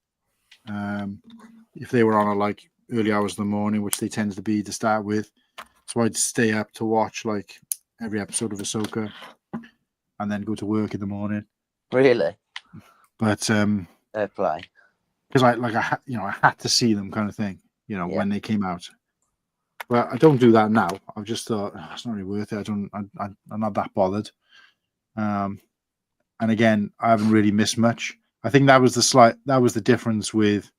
If they were on like early hours of the morning, which they tend to be to start with. So I'd stay up to watch like every episode of Ahsoka and then go to work in the morning. Really? But Fair play. because I had to see them kind of thing, when they came out. But I don't do that now. I've just thought it's not really worth it. I'm not that bothered. And again, I haven't really missed much. I think that was the difference with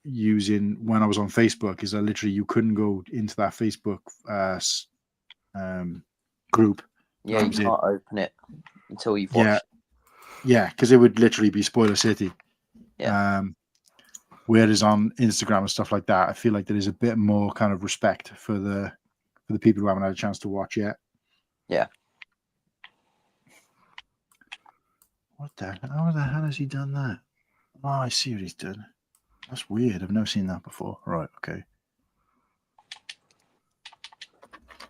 using when I was on Facebook, is that literally you couldn't go into that Facebook group. Yeah, you can't open it until you've watched. Yeah, because it would literally be spoiler city. Yeah. Whereas on Instagram and stuff like that, I feel like there is a bit more kind of respect for the people who haven't had a chance to watch yet. Yeah. How the hell has he done that? Oh, I see what he's done. That's weird. I've never seen that before. Right, okay.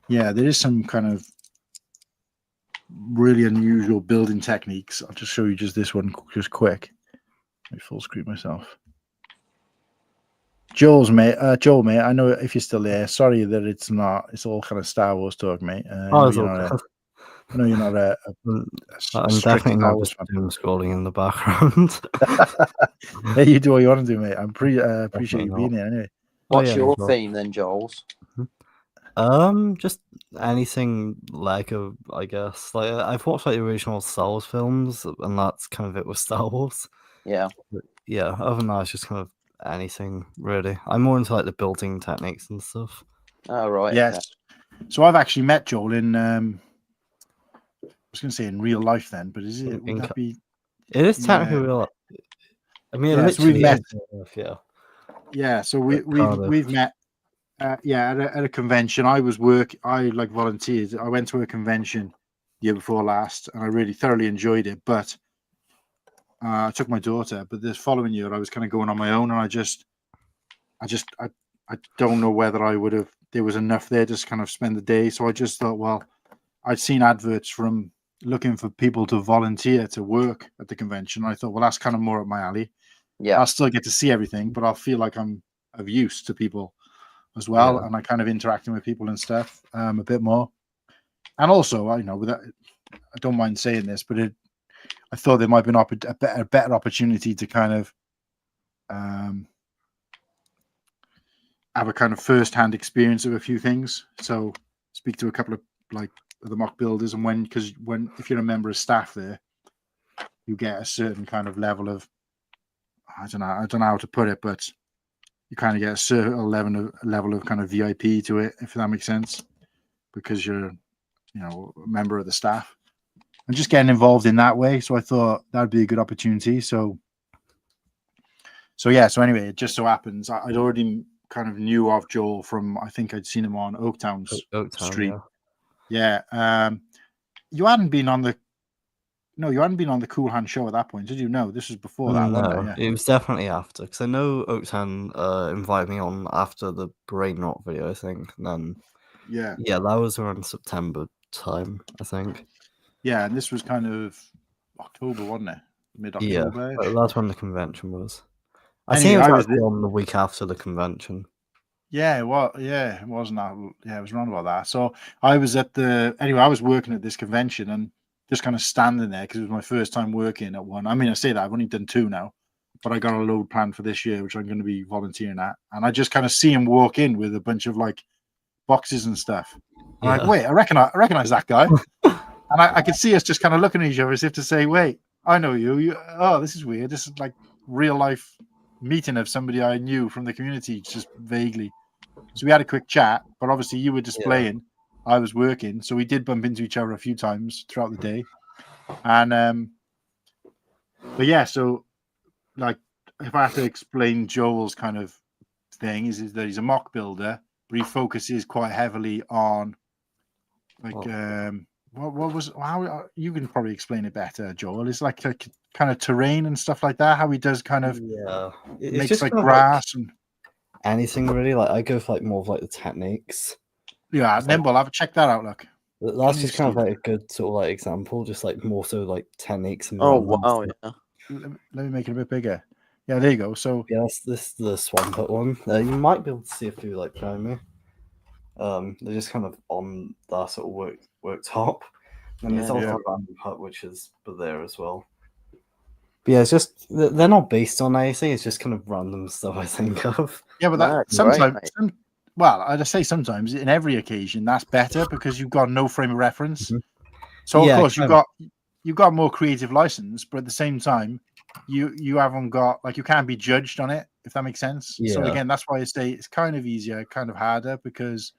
Yeah, there is some kind of really unusual building techniques. I'll just show you just this one just quick. Let me full screen myself. Joel, mate, I know if you're still there. Sorry that it's all kind of Star Wars talk, mate. I know you're not a I'm definitely not just doom scrolling in the background. Hey, you do what you want to do, mate. I'm appreciate you being here anyway. What's your theme then, Joel's? Just anything Lego, I guess. Like I've watched like the original Star Wars films, and that's kind of it with Star Wars. Yeah. But, yeah. Other than that, it's just kind of anything really. I'm more into like the building techniques and stuff. Oh right. Yes. Okay. So I've actually met Joel in I was going to say in real life then, but is it? Would that be? It is technically real life. I mean, so we've met. Yeah. So we've met. At a convention. I volunteered. I went to a convention the year before last, and I really thoroughly enjoyed it. But I took my daughter. But this following year, I was kind of going on my own, and I don't know whether I would have. There was enough there to kind of spend the day. So I just thought, well, I'd seen adverts from looking for people to volunteer to work at the convention. I thought, well, that's kind of more up my alley. Yeah, I'll still get to see everything, but I'll feel like I'm of use to people as well, and I kind of interacting with people and stuff a bit more. And also, I don't mind saying this, but I thought there might be a better opportunity to kind of have a kind of first-hand experience of a few things. So speak to a couple of like the mock builders, and if you're a member of staff there, you get a certain kind of level of I don't know how to put it, but you kind of get a certain level of kind of VIP to it, if that makes sense, because you're, a member of the staff, and just getting involved in that way. So I thought that'd be a good opportunity. So anyway, it just so happens I'd already kind of knew of Joel from, I think I'd seen him on Oaktown Street. Yeah. You hadn't been on the Cool Hand show at that point, did you? No, this was before that. No, it was definitely after, because I know Oaktown invited me on after the Brain Rot video, I think. And then that was around September time, I think. Yeah, and this was kind of October, wasn't it? Mid-October. Yeah, that's when the convention was. I think it was on the week after the convention. Yeah, it wasn't that. Yeah, it was around about that. So I was I was working at this convention and just kind of standing there because it was my first time working at one. I mean, I say that I've only done 2 now, but I got a load planned for this year, which I'm going to be volunteering at. And I just kind of see him walk in with a bunch of like boxes and stuff. I'm like, wait, I recognize that guy. And I could see us just kind of looking at each other as if to say, wait, I know you. Oh, this is weird. This is like real life meeting of somebody I knew from the community, just vaguely. So we had a quick chat, but obviously you were displaying, I was working, so we did bump into each other a few times throughout the day. And but yeah, so like if I have to explain Joel's kind of thing, is that he's a mock builder, but he focuses quite heavily on like what was how you can probably explain it better, Joel. It's like kind of terrain and stuff like that. How he does kind of It's makes just like kind of grass and anything really. Like I go for like more of like the techniques. yeah, It's like- Nimble. Have check that out. Look, That's just kind of see like a good sort of like example, just like more so like techniques and Oh random wow, stuff. yeah. let me make it a bit bigger. Yeah, there you go. So Yeah, this is the Swampert one. You might be able to see a few like behind me. They're just kind of on that sort of worktop. And there's Yeah, also yeah. a random hut which is there as well. But yeah, it's just they're not based on anything. It's just kind of random stuff I think of. Yeah, but No, that it's great, sometimes, mate. well, I just say sometimes in every occasion that's better because you've got no frame of reference. Mhm. So of Yeah, course kind of. you've got more creative license, but at the same time you haven't got like you can't be judged on it if that makes sense. So Yeah, again, that's why I say it's kind of easier, kind of harder because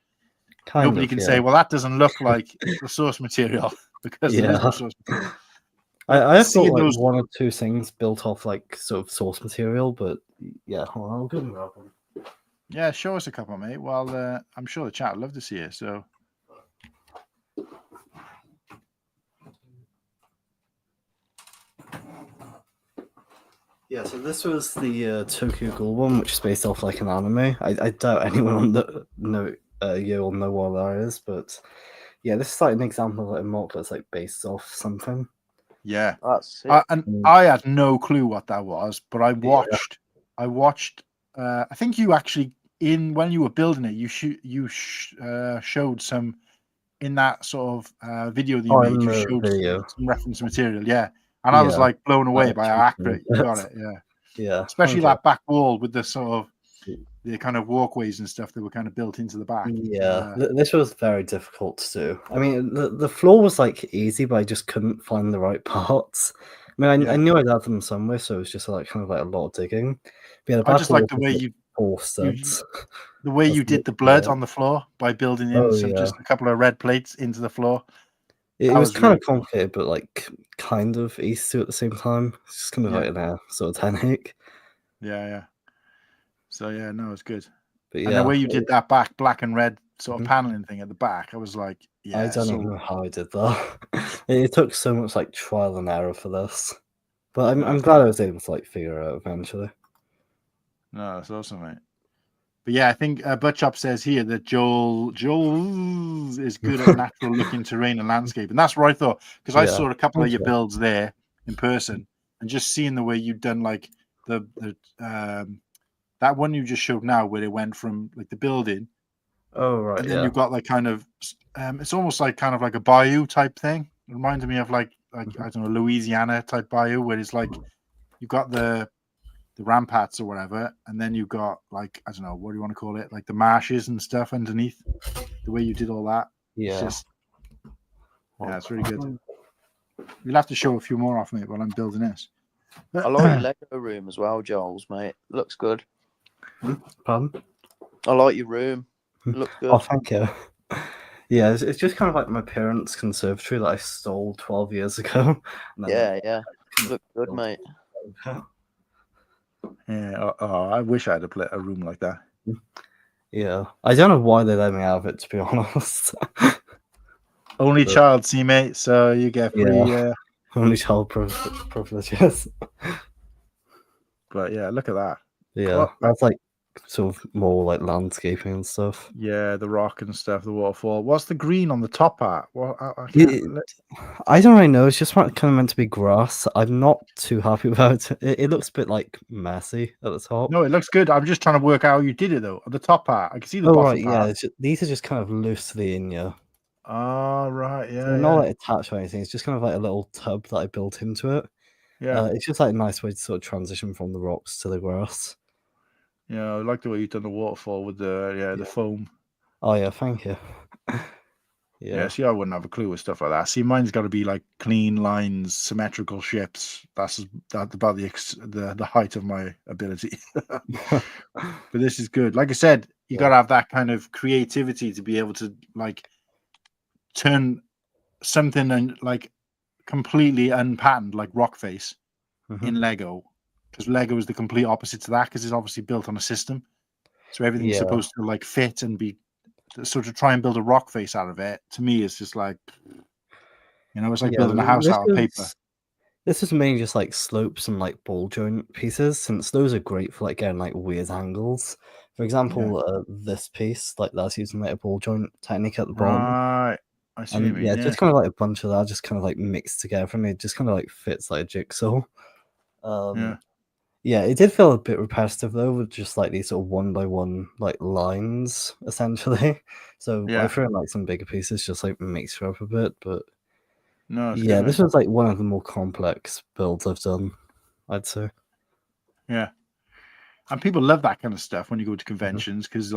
kind nobody of. can Yeah, say, well, that doesn't look like the source material because there is no yeah. source material. I But have got seeing like those, one or two things built off like sort of source material, but yeah, well, I'll go and grab one. yeah, show us a couple, mate. Well, I'm sure the chat would love to see it. So. Yeah, so this was the Tokyo Ghoul one, which is based off like an anime. I doubt anyone will know you will know what that is, but yeah, this is like an example of a mock that's like based off something. Yeah, That's it. I had no clue what that was, but I Yeah. watched. I think you actually when you were building it, you showed some in that sort of video that you Oh, made. in You the showed video. some reference material, yeah, and I was Yeah, like blown away that by how accurate you got it. Yeah, Yeah, especially thank you. that back wall with the sort of the kind of walkways and stuff that were kind of built into the back. Yeah, this was very difficult to do. I mean, the floor was like easy, but I just couldn't find the right parts. I mean, Yeah. I knew I'd have them somewhere, so it was just like kind of like a lot of digging. But yeah, the I back just like wall the was way like you 4 studs. the way you That's did the literally blood it. on the floor by building in Oh some yeah, just a couple of red plates into the floor. it That was was kind really of complicated, but like kind of easy to at the same time. It's just kind of Yeah. like an sort of technique. Yeah. So yeah, no, it's good. But And yeah, the way you did that black and red sort of Mhm. paneling thing at the back, I was like, I yeah. don't even So know how I did that. It took so much like trial and error for this, but I'm no, glad I was able to like figure it out eventually. that's awesome, mate. But yeah, I think Butchop says here that Joel is good at natural looking terrain and landscape, and that's what I thought because I Yeah, saw a couple of thank your you. builds there in person, and just seeing the way you've done like the that one you just showed now, where it went from like the building, Oh right, and then yeah. you've got like kind of it's almost like kind of like a bayou type thing. It reminded me of like Mhm. I don't know, Louisiana type bayou, where it's like you've got the ramparts or whatever, and then you've got like I don't know, what do you want to call it, like the marshes and stuff underneath. The way you did all that, it's Yeah. just it's really good. You'll have to show a few more off me while I'm building this. I like your Lego room as well, Joel's, mate. Looks good. Pardon? I like your room. Looks good. Oh, thank you. Yeah, it's just kind of like my parents' conservatory that I stole 12 years ago. And then, Yeah. Looks good, mate. Yeah, I wish I had a room like that. Yeah, I don't know why they let me out of it, to be honest. Only But- child, see, mate. So you get free. Yeah. Only child privileges. But yeah, look at that. Yeah, What? that's like sort of more like landscaping and stuff. Yeah, the rock and stuff, the waterfall. What's the green on the top part? Well, I It- can't. I don't really know. It's just kind of meant to be grass. I'm not too happy about it. It looks a bit like messy at the top. No, it looks good. I'm just trying to work out how you did it though. At the top part, I can see the Oh bottom right, part. yeah. These are just kind of loosely in you. Oh right, So they're not like attached or anything. It's just kind of like a little tub that I built into it. yeah. It's just like a nice way to sort of transition from the rocks to the grass. Yeah, I like the way you've done the waterfall with the Yeah. foam. Oh yeah, thank you. Yeah, see, I wouldn't have a clue with stuff like that. See, mine's got to be like clean lines, symmetrical ships. That's about the height of my ability. But this is good. Like I said, you got to have that kind of creativity to be able to like turn something and like completely unpatterned, like Rockface, in Lego, because Lego is the complete opposite to that, because it's obviously built on a system, so everything's supposed to like fit and be. So to try and build a rock face out of it, to me, it's just like, it's like building a house out of paper. This is mainly just like slopes and like ball joint pieces, since those are great for like getting like weird angles. For example, this piece, like that's using like a ball joint technique at the bottom. Right, I see what you mean. Yeah, just kind of like a bunch of that, just kind of like mixed together, and it just kind of like fits like a jigsaw. Yeah, it did feel a bit repetitive though, with just like these sort of one by one like lines essentially. So I threw in like some bigger pieces, just like mix it up a bit. But no, it's yeah, good, this was like one of the more complex builds I've done, I'd say. Yeah, and people love that kind of stuff when you go to conventions, because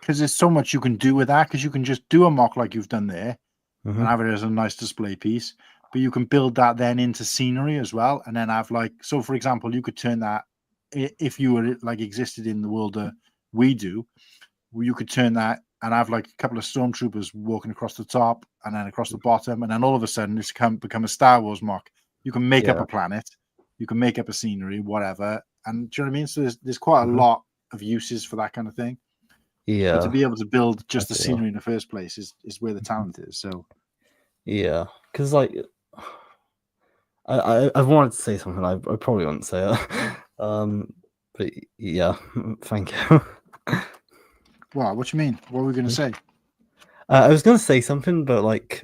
there's so much you can do with that, because you can just do a mock like you've done there and have it as a nice display piece. But you can build that then into scenery as well, and then have like, so for example, you could turn that, if you were like existed in the world that we do, you could turn that and have like a couple of stormtroopers walking across the top and then across the bottom, and then all of a sudden it's become a Star Wars mock. You can make up a planet, you can make up a scenery, whatever. And do you know what I mean? So there's quite a lot of uses for that kind of thing. Yeah. But to be able to build just the scenery in the first place is where the talent is. So yeah, because like I wanted to say something, I probably wouldn't say it. But yeah, thank you. Wow, what you mean? What were we going to say? I was going to say something, but like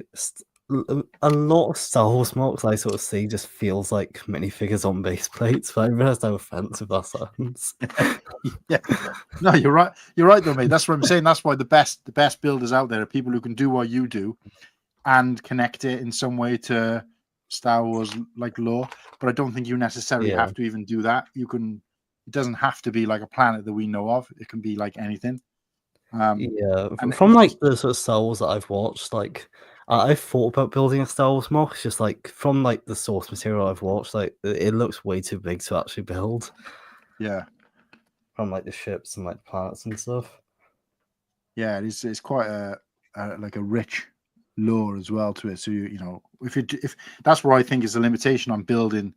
a lot of Star Wars mocks I sort of see just feels like minifigures on base plates, but I realized how offensive that sounds. Yeah, no, you're right. You're right, though, mate. That's what I'm saying. That's why the best builders out there are people who can do what you do and connect it in some way to Star Wars like lore. But I don't think you necessarily have to even do that. You can. It doesn't have to be like a planet that we know of. It can be like anything. From like the sort of Star Wars that I've watched, like I've thought about building a Star Wars mock. It's just like from like the source material I've watched, like it looks way too big to actually build. Yeah. From like the ships and like the planets and stuff. Yeah, it's quite a like a rich lore as well to it. So if that's where I think is the limitation on building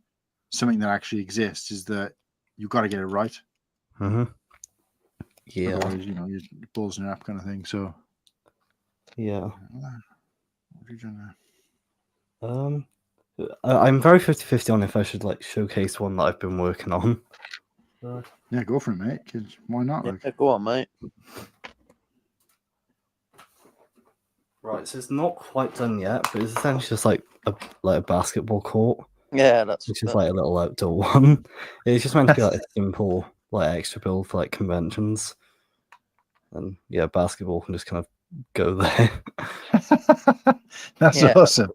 something that actually exists, is that you've got to get it right. Yeah. Otherwise, your balls in your app kind of thing. So yeah. What have you done there? I'm very 50-50 on if I should like showcase one that I've been working on. Yeah, go for it, mate. 'Cause why not? Yeah, go on, mate. Right, so it's not quite done yet, but it's essentially just like a basketball court. Yeah, which is like a little outdoor one. It's just meant to be like a simple like extra build for like conventions. And yeah, basketball can just kind of go there. That's awesome.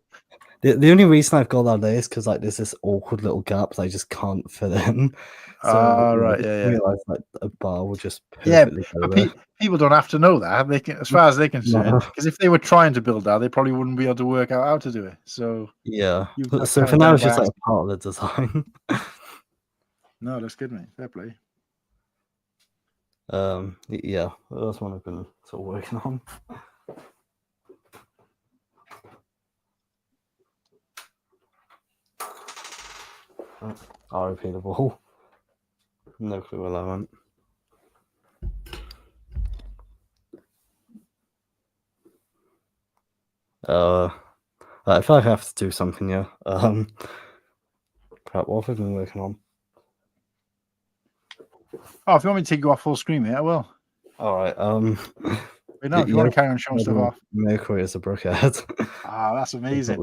The only reason I've got that there is because like there's this awkward little gap that I just can't fit in. So right, yeah. Realize like a bar will just perfectly go there. People don't have to know that. They can, as far as they're concerned, because if they were trying to build that, they probably wouldn't be able to work out how to do it. So yeah. So for now, it's just like a part of the design. No, that's good, mate. Fair play. Yeah, that's one I've been sort of working on. RIP the ball. No clue where that went. I feel like I have to do something, yeah. Crap, what have I been working on? Oh, if you want me to take you off full screen, mate, I will. Alright, Wait, no, if you want to carry on showing stuff off. Mercury is a brickhead. Ah, that's amazing.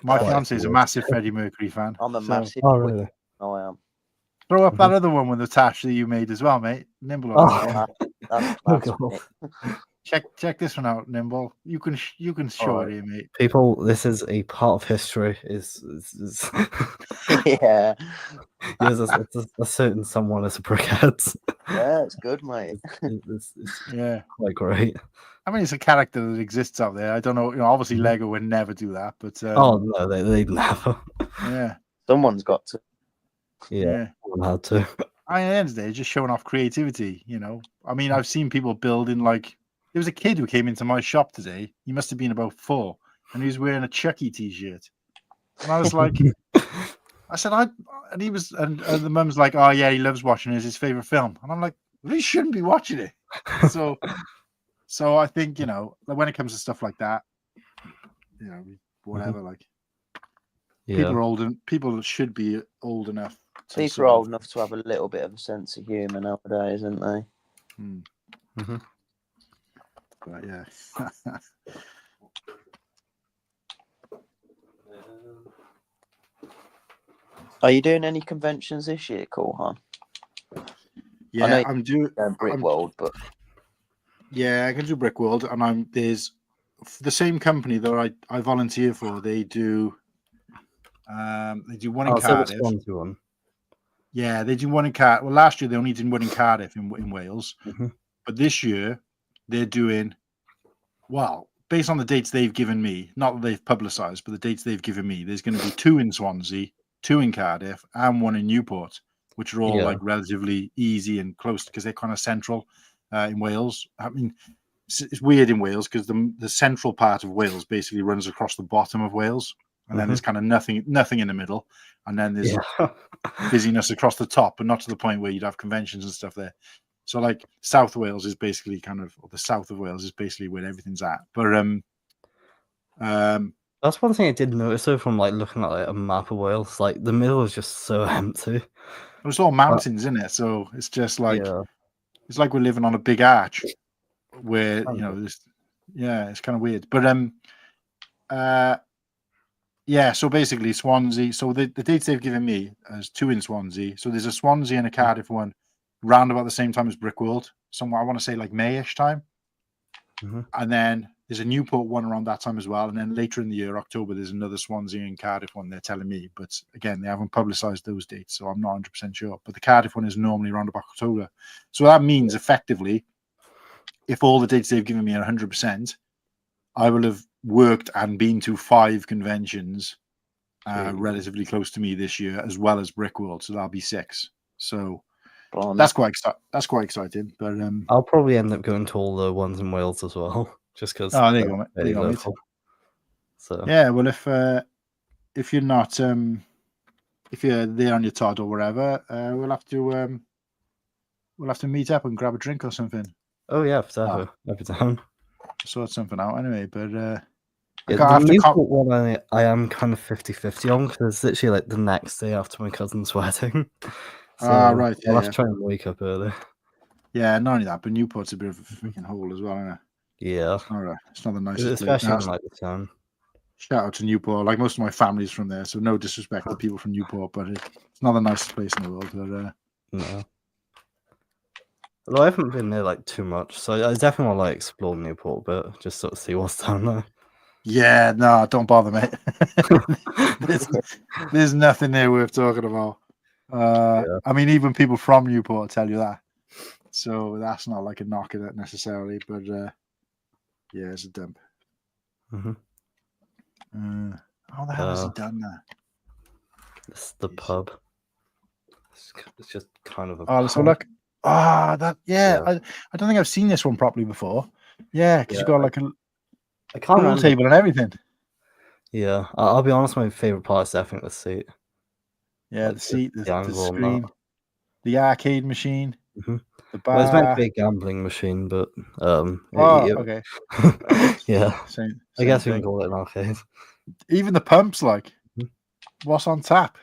My fiance is a massive Freddie Mercury fan. I'm a massive. Oh, really? Oh, I am. Throw up that other one with the Tash that you made as well, mate. Nimble on. That's Oh, God. check this one out, Nimble. You can show Alright. it here, mate. People, this is a part of history. Is Yeah, yes, a certain someone as a brickhead. yeah, it's good, mate. It's Yeah. quite great. I mean, it's a character that exists out there. I don't know. Obviously, Mhm. Lego would never do that, but Oh no, they never. yeah, Someone's got to. Yeah, someone had to. I mean, at the end of the day, just showing off creativity. I mean, I've seen people building like. There was a kid who came into my shop today. He must have been about 4, and he was wearing a Chucky t-shirt. And I was like, I said, and he was, and the mum's like, oh yeah, he loves watching it. It's his favorite film. And I'm like, well, he shouldn't be watching it. So I think, when it comes to stuff like that, whatever, like people are old and people should be old enough. People are old enough to have a little bit of a sense of humour nowadays, aren't they? Mm-hmm. But yeah. Are you doing any conventions this year, Corhan? Yeah, I'm doing Brickworld, but yeah, I can do Brickworld, and there's the same company that I volunteer for. They do one in Cardiff. One. Yeah, they do one in Cardiff. Well, last year they only did one in Cardiff in Wales, but this year they're doing based on the dates they've given me, not that they've publicised, but the dates they've given me. There's going to be 2 in Swansea, 2 in Cardiff, and 1 in Newport, which are all like relatively easy and close because they're kind of central in Wales. I mean, it's weird in Wales because the central part of Wales basically runs across the bottom of Wales, and then there's kind of nothing in the middle, and then there's busyness across the top, but not to the point where you'd have conventions and stuff there. So like South Wales is basically the south of Wales is basically where everything's at. But that's one thing I did notice though from like looking at like a map of Wales. Like the middle is just so empty. It's all mountains, isn't it? So it's just like it's like we're living on a big arch where it's kind of weird. But so basically Swansea. So the dates they've given me is 2 in Swansea. So there's a Swansea and a Cardiff one round about the same time as Brickworld. Somewhere I want to say like Mayish time. And then there's a Newport one around that time as well. And then later in the year, October, there's another Swansea and Cardiff one, they're telling me. But again, they haven't publicised those dates, so I'm not 100% sure. But the Cardiff one is normally around about October. So that means effectively, if all the dates they've given me are 100%, I will have worked and been to 5 conventions relatively close to me this year, as well as Brickworld. So that'll be 6. So that's quite exciting. But I'll probably end up going to all the ones in Wales as well, just because. Oh, there you go, mate. So yeah, well, if you're not if you're there on your Todd or wherever, we'll have to meet up and grab a drink or something. Oh yeah, for every time. Sort something out anyway. But the Newport one I am kind of 50-50 on because it's literally like the next day after my cousin's wedding. So right. I'll have to try and wake up early. Yeah, not only that, but Newport's a bit of a freaking hole as well, isn't it? Yeah. It's not the nicest especially place. in like the town. Shout out to Newport. Like most of my family's from there, so no disrespect to people from Newport, but it's not the nicest place in the world. But, no. Although I haven't been there like too much, so I definitely want to like explore Newport, but just sort of see what's down there. Yeah, no, don't bother, mate. there's nothing there worth talking about. I mean, even people from Newport tell you that. So that's not like a knock at it necessarily, but yeah, it's a dump. How the hell has he done that? It's the pub. It's just kind of a. Let's have a look. I don't think I've seen this one properly before. Yeah, because you've got like a pool table and everything. Yeah, I'll be honest. My favorite part is definitely the seat. Yeah, like the seat, the screen, the arcade machine, the bar. Well, it's meant to be a gambling machine, but okay. Yeah, same I guess we thing. can call it an arcade. Even the pumps, like, what's on tap?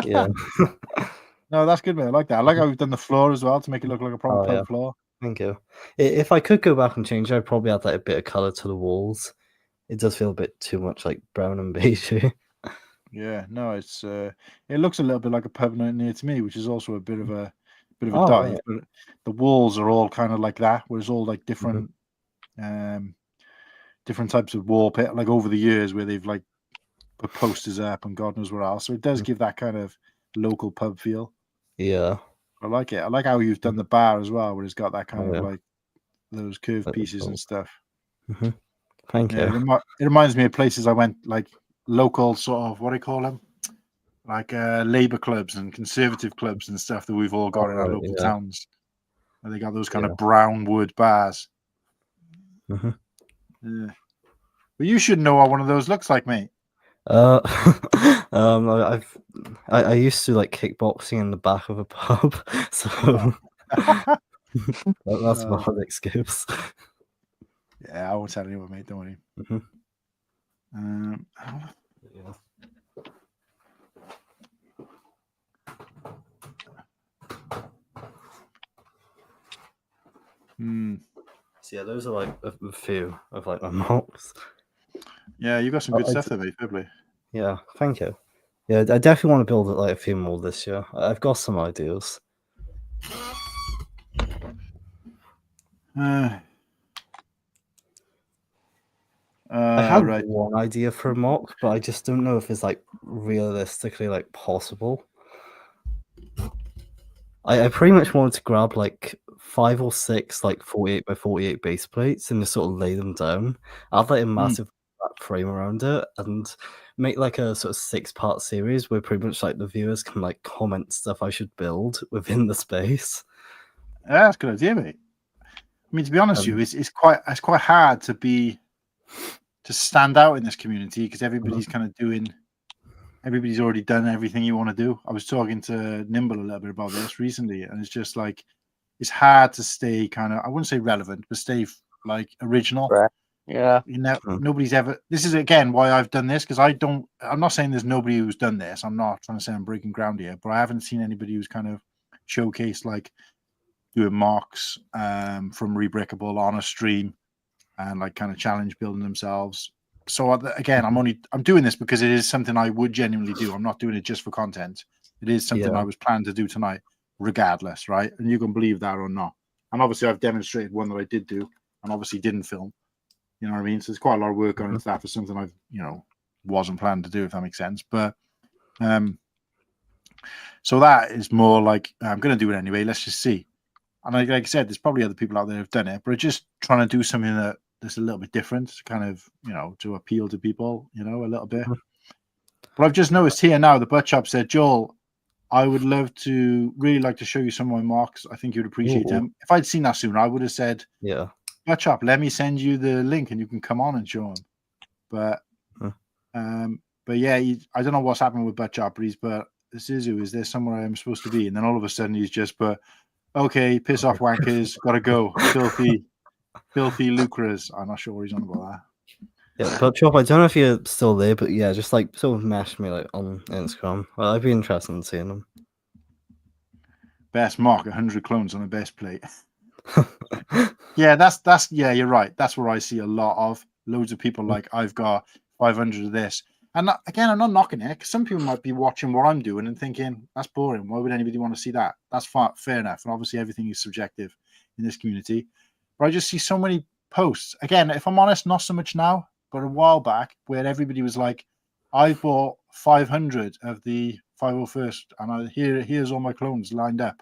Yeah. No, that's good, man. I like that. I like how we've done the floor as well to make it look like a proper pub floor. Thank you. If I could go back and change it, I'd probably add like a bit of color to the walls. It does feel a bit too much like brown and beige. Yeah, no, it's it looks a little bit like a pub near to me, which is also a bit of a dive. But the walls are all kind of like that, whereas all like different different types of wallpaper, like over the years where they've like put posters up and God knows what else. So it does give that kind of local pub feel. Yeah. I like it. I like how you've done the bar as well, where it's got that kind of yeah. like those curved That'd be pieces cool. and stuff. Thank Yeah, you. it reminds me of places I went, like local sort of, what do you call them? Like Labour clubs and Conservative clubs and stuff that we've all got in our local Yeah. towns. And they got those kind Yeah. of brown wood bars. Mhm. Yeah. But you should know what one of those looks like, mate. I used to like kickboxing in the back of a pub, so that's my excuse. Yeah, I won't tell anyone, mate. Don't worry. Yeah. So yeah, those are like a few of like my mocks. Yeah, you got some good stuff there, mate. Fair play. Yeah, thank you. Yeah, I definitely want to build like a few more this year. I've got some ideas. I have Right. one idea for a mock, but I just don't know if it's like realistically like possible. I pretty much wanted to grab like 5 or 6 like 48 by 48 base plates and just sort of lay them down. Add like a massive frame around it and make like a sort of 6-part series where pretty much like the viewers can like comment stuff I should build within the space. Yeah, that's a good idea, mate. I mean, to be honest with you, it's quite hard to stand out in this community because everybody's kind of everybody's already done everything you want to do. I was talking to Nimble a little bit about this recently, and it's just like it's hard to stay kind of, I wouldn't say relevant, but stay like original. Right. Yeah. You know, nobody's ever. This is again why I've done this because I'm not saying there's nobody who's done this. I'm not trying to say I'm breaking ground here, but I haven't seen anybody who's kind of showcased like doing mocks from Rebrickable on a stream and like kind of challenge building themselves. So again, I'm doing this because it is something I would genuinely do. I'm not doing it just for content. It is something I was planning to do tonight, regardless, right? And you can believe that or not. And obviously, I've demonstrated one that I did do, and obviously didn't film. You know what I mean? So there's quite a lot of work on into that for something I've wasn't planning to do, if that makes sense. But so that is more like I'm going to do it anyway. Let's just see. And like I said, there's probably other people out there who've done it, but just trying to do something that's a little bit different, kind of, to appeal to people, a little bit. But I've just noticed here now, the butt shop said, Joel, I would really like to show you some of my mocks. I think you'd appreciate them. If I'd seen that sooner, I would have said, yeah, butt shop, let me send you the link and you can come on and show them. But yeah, I don't know what's happened with butt shop, but Suzu, is there somewhere I'm supposed to be? And then all of a sudden he's just put, okay, piss off wankers, gotta go. Filthy lucrers. I'm not sure what he's on about that. Yeah, but Chop, I don't know if you're still there, but yeah, just like sort of mash me like on Instagram. Well, I'd be interested in seeing them. Best mock, 100 clones on a best plate. Yeah, that's you're right. That's where I see a lot of loads of people like, I've got 500 of this. And again, I'm not knocking it because some people might be watching what I'm doing and thinking that's boring. Why would anybody want to see that? That's fair enough. And obviously, everything is subjective in this community. But I just see so many posts. Again, if I'm honest, not so much now, but a while back, where everybody was like, I bought 500 of the 501st, and here's all my clones lined up.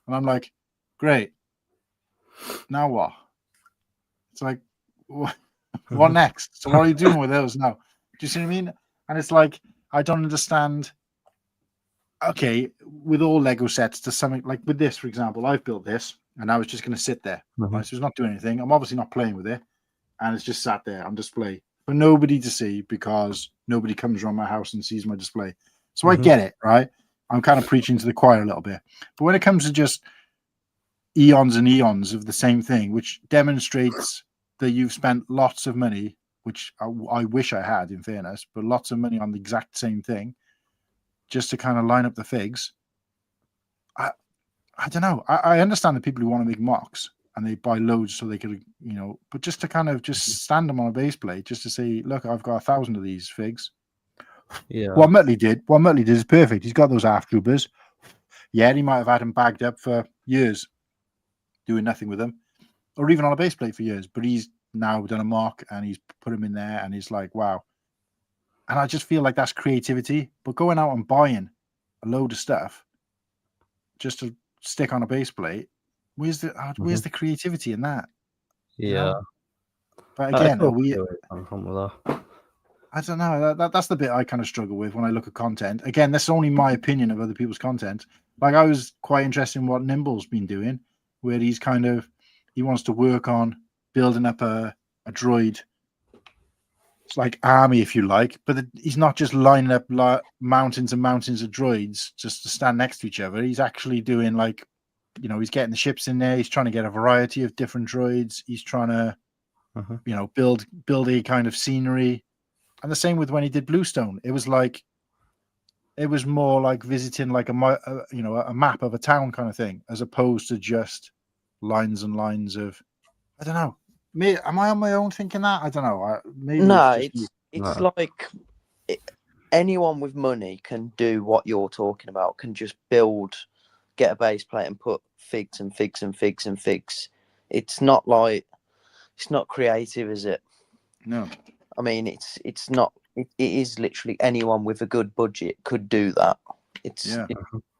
And I'm like, great. Now what? It's like, what next? So what are you doing with those now? Do you see what I mean? And it's like, I don't understand. Okay, with all Lego sets, to something like with this, for example, I've built this, and I was just going to sit there. Right? So it's not doing anything. I'm obviously not playing with it, and it's just sat there on display for nobody to see because nobody comes around my house and sees my display. So I get it, right? I'm kind of preaching to the choir a little bit. But when it comes to just eons and eons of the same thing, which demonstrates that you've spent lots of money, which I wish I had, in fairness, but lots of money on the exact same thing, just to kind of line up the figs. I don't know. I understand the people who want to make mocks and they buy loads so they could, but just to kind of just stand them on a base plate, just to say, look, I've got 1,000 of these figs. Yeah. What Muttley did is perfect. He's got those half troopers. Yeah, he might have had them bagged up for years, doing nothing with them, or even on a base plate for years. But he's now done a mock and he's put him in there, and he's like, wow. And I just feel like that's creativity. But going out and buying a load of stuff just to stick on a base plate, where's the creativity in that? Yeah. You know? But I again, feel are we? where it comes from with that. I don't know. That's the bit I kind of struggle with when I look at content. Again, that's only my opinion of other people's content. Like, I was quite interested in what Nimble's been doing, where he wants to work on building up a droid. It's like army, if you like, but he's not just lining up mountains and mountains of droids just to stand next to each other. He's actually doing, like, he's getting the ships in there. He's trying to get a variety of different droids. He's trying to, build a kind of scenery. And the same with when he did Bluestone. It was more like visiting like a map of a town kind of thing, as opposed to just lines and lines of, I don't know. Am I on my own thinking that? I don't know. Maybe No, it's like anyone with money can do what you're talking about. Can just get a base plate and put figs and figs and figs and figs. It's not creative, is it? No. I mean, it's not. It is literally anyone with a good budget could do that.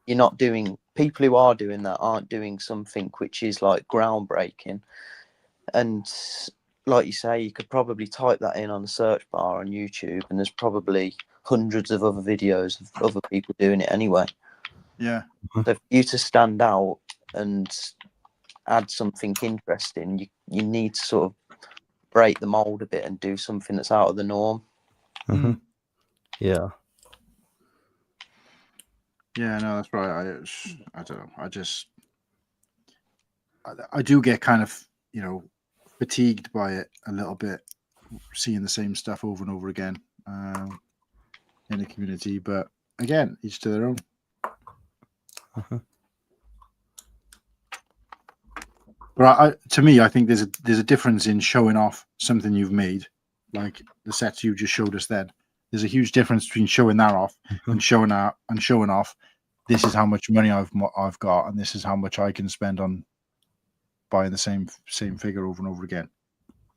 You're not doing. People who are doing that aren't doing something which is like groundbreaking. And like you say, you could probably type that in on the search bar on YouTube, and there's probably hundreds of other videos of other people doing it anyway. Yeah. So for you to stand out and add something interesting, you need to sort of break the mold a bit and do something that's out of the norm. Yeah. Yeah, no, that's right. I don't know. I do get kind of, fatigued by it a little bit, seeing the same stuff over and over again in the community. But again, each to their own. But to me, I think there's a difference in showing off something you've made, like the sets you just showed us then. There's a huge difference between showing that off and showing off. This is how much money I've got, and this is how much I can spend on buying the same figure over and over again.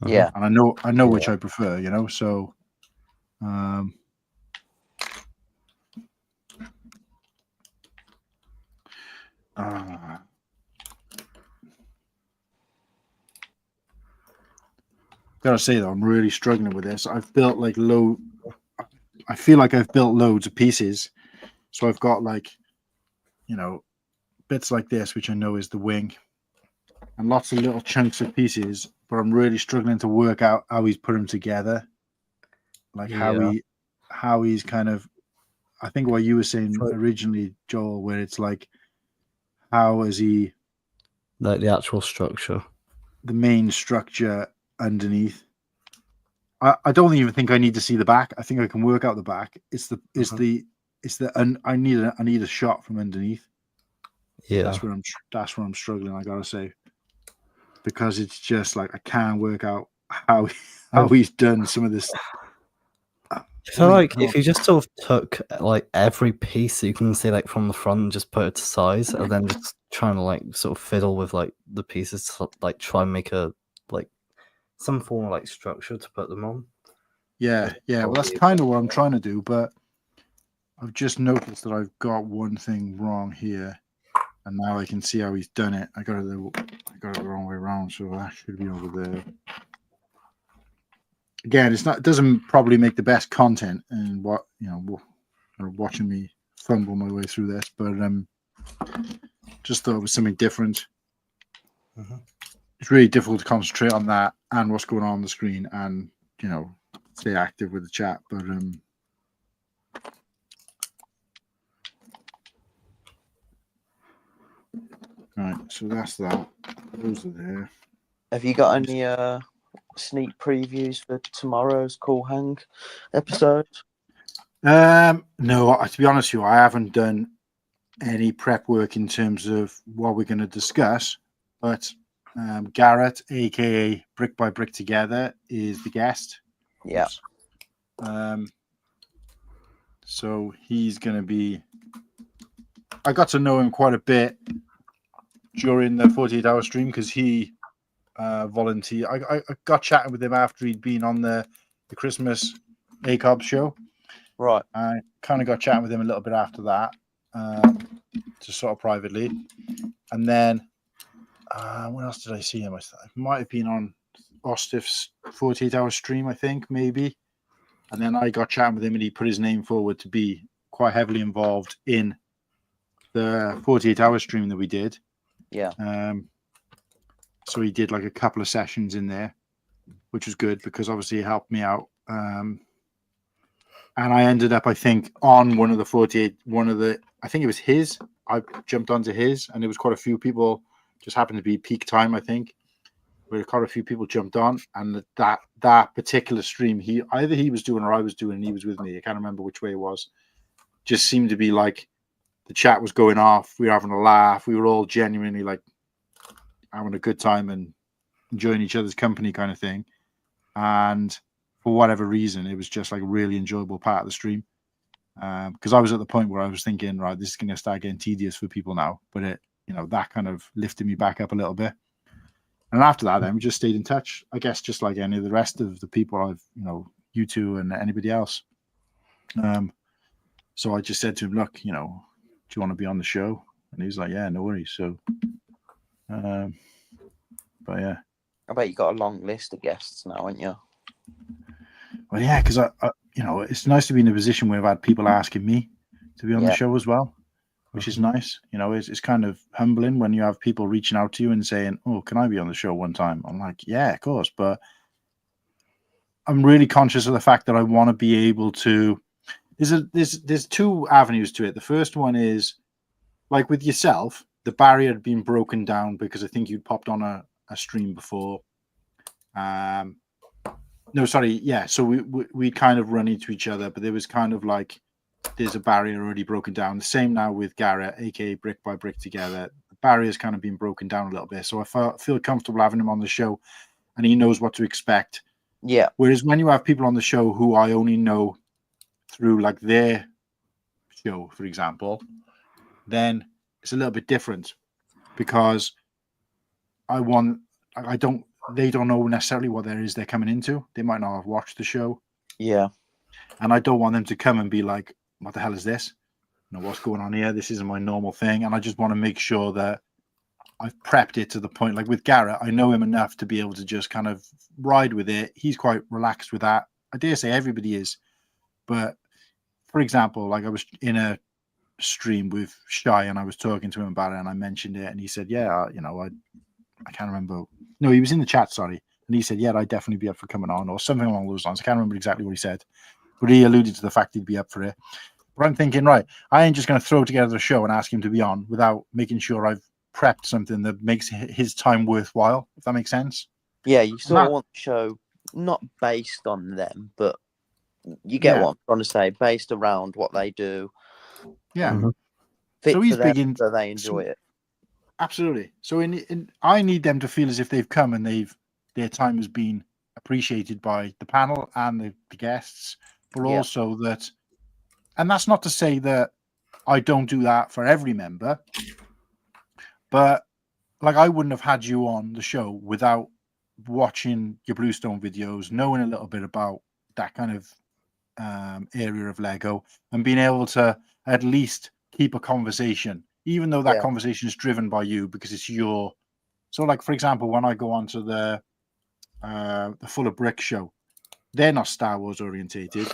Yeah, and I know which I prefer. So. Gotta say though, I'm really struggling with this. I've built I feel like I've built loads of pieces, so I've got bits like this, which I know is the wing, and lots of little chunks of pieces. But I'm really struggling to work out how he's put them together, like how he's kind of. I think what you were saying originally, Joel, where it's like, how is he, like the actual structure, the main structure underneath. I don't even think I need to see the back. I think I can work out the back. I need a shot from underneath. Yeah, that's where I'm struggling. I gotta say, because it's just like I can't work out how he's done some of this. So if you just sort of took like every piece you can see like from the front and just put it to size, and then just trying to like sort of fiddle with like the pieces to like try and make a like some form of like structure to put them on. Yeah. Well, that's kind of what I'm trying to do, but I've just noticed that I've got one thing wrong here, and now I can see how he's done it. I got it the wrong way around, so that should be over there. Again, it doesn't probably make the best content, and watching me fumble my way through this, but just thought it was something different. It's really difficult to concentrate on that and what's going on the screen, and stay active with the chat. But right, so that's that. Those are there. Have you got any sneak previews for tomorrow's Cool Hang episode? No, to be honest with you, I haven't done any prep work in terms of what we're going to discuss, but Garrett, aka Brick by Brick Together, is the guest. Yeah. So he's going to be. I got to know him quite a bit during the 48-hour stream because he volunteer. I got chatting with him after he'd been on the Christmas ACOB show. Right. I kind of got chatting with him a little bit after that, just sort of privately. And then, when else did I see him? I might have been on Ostif's 48-hour stream, I think, maybe. And then I got chatting with him and he put his name forward to be quite heavily involved in the 48-hour stream that we did. Yeah. So he did like a couple of sessions in there, which was good because obviously it helped me out. And I ended up, I think, on one of the I think it was his. I jumped onto his, and there was quite a few people. Just happened to be peak time, I think, where quite a few people jumped on. And that particular stream, he was doing or I was doing, and he was with me. I can't remember which way it was. Just seemed to be like the chat was going off. We were having a laugh. We were all genuinely like having a good time and enjoying each other's company, kind of thing. And for whatever reason, it was just like a really enjoyable part of the stream. Because I was at the point where I was thinking, right, this is going to start getting tedious for people now. But it, that kind of lifted me back up a little bit. And after that, then we just stayed in touch. I guess just like any of the rest of the people I've, you two and anybody else. So I just said to him, look, do you want to be on the show? And he was like, yeah, no worries. So, but yeah. I bet you got a long list of guests now, haven't you? Well, yeah, because I it's nice to be in a position where I've had people asking me to be on the show as well, which is nice. It's kind of humbling when you have people reaching out to you and saying, "Oh, can I be on the show one time?" I'm like, "Yeah, of course," but I'm really conscious of the fact that I want to be able to. There's two avenues to it. The first one is like with yourself, the barrier had been broken down because I think you'd popped on a stream before. No, sorry. Yeah. So we kind of run into each other, but there was kind of like, there's a barrier already broken down. The same now with Garrett, aka Brick by Brick Together. The barrier's kind of been broken down a little bit. So I feel comfortable having him on the show and he knows what to expect. Yeah. Whereas when you have people on the show who I only know through like their show, for example, then it's a little bit different because they don't know necessarily what there is they're coming into. They might not have watched the show. Yeah. And I don't want them to come and be like, what the hell is this? What's going on here? This isn't my normal thing. And I just want to make sure that I've prepped it to the point. Like with Garrett, I know him enough to be able to just kind of ride with it. He's quite relaxed with that. I dare say everybody is. But for example, like I was in a stream with Shy and I was talking to him about it and I mentioned it and he said, yeah, I can't remember. No, he was in the chat, sorry. And he said, yeah, I'd definitely be up for coming on or something along those lines. I can't remember exactly what he said, but he alluded to the fact he'd be up for it. But I'm thinking, right, I ain't just going to throw together a show and ask him to be on without making sure I've prepped something that makes his time worthwhile, if that makes sense. Yeah, you sort of want the show not based on them, but you get what I'm trying to say, based around what they do. Yeah. Mm-hmm. Fit so he's for them big in, so they enjoy it. Absolutely. So I need them to feel as if they've come and their time has been appreciated by the panel and the guests, but also that, and that's not to say that I don't do that for every member, but like I wouldn't have had you on the show without watching your Bluestone videos, knowing a little bit about that kind of area of Lego and being able to at least keep a conversation, even though that conversation is driven by you because it's your. So like, for example, when I go onto the Full of Brick show, they're not Star Wars orientated,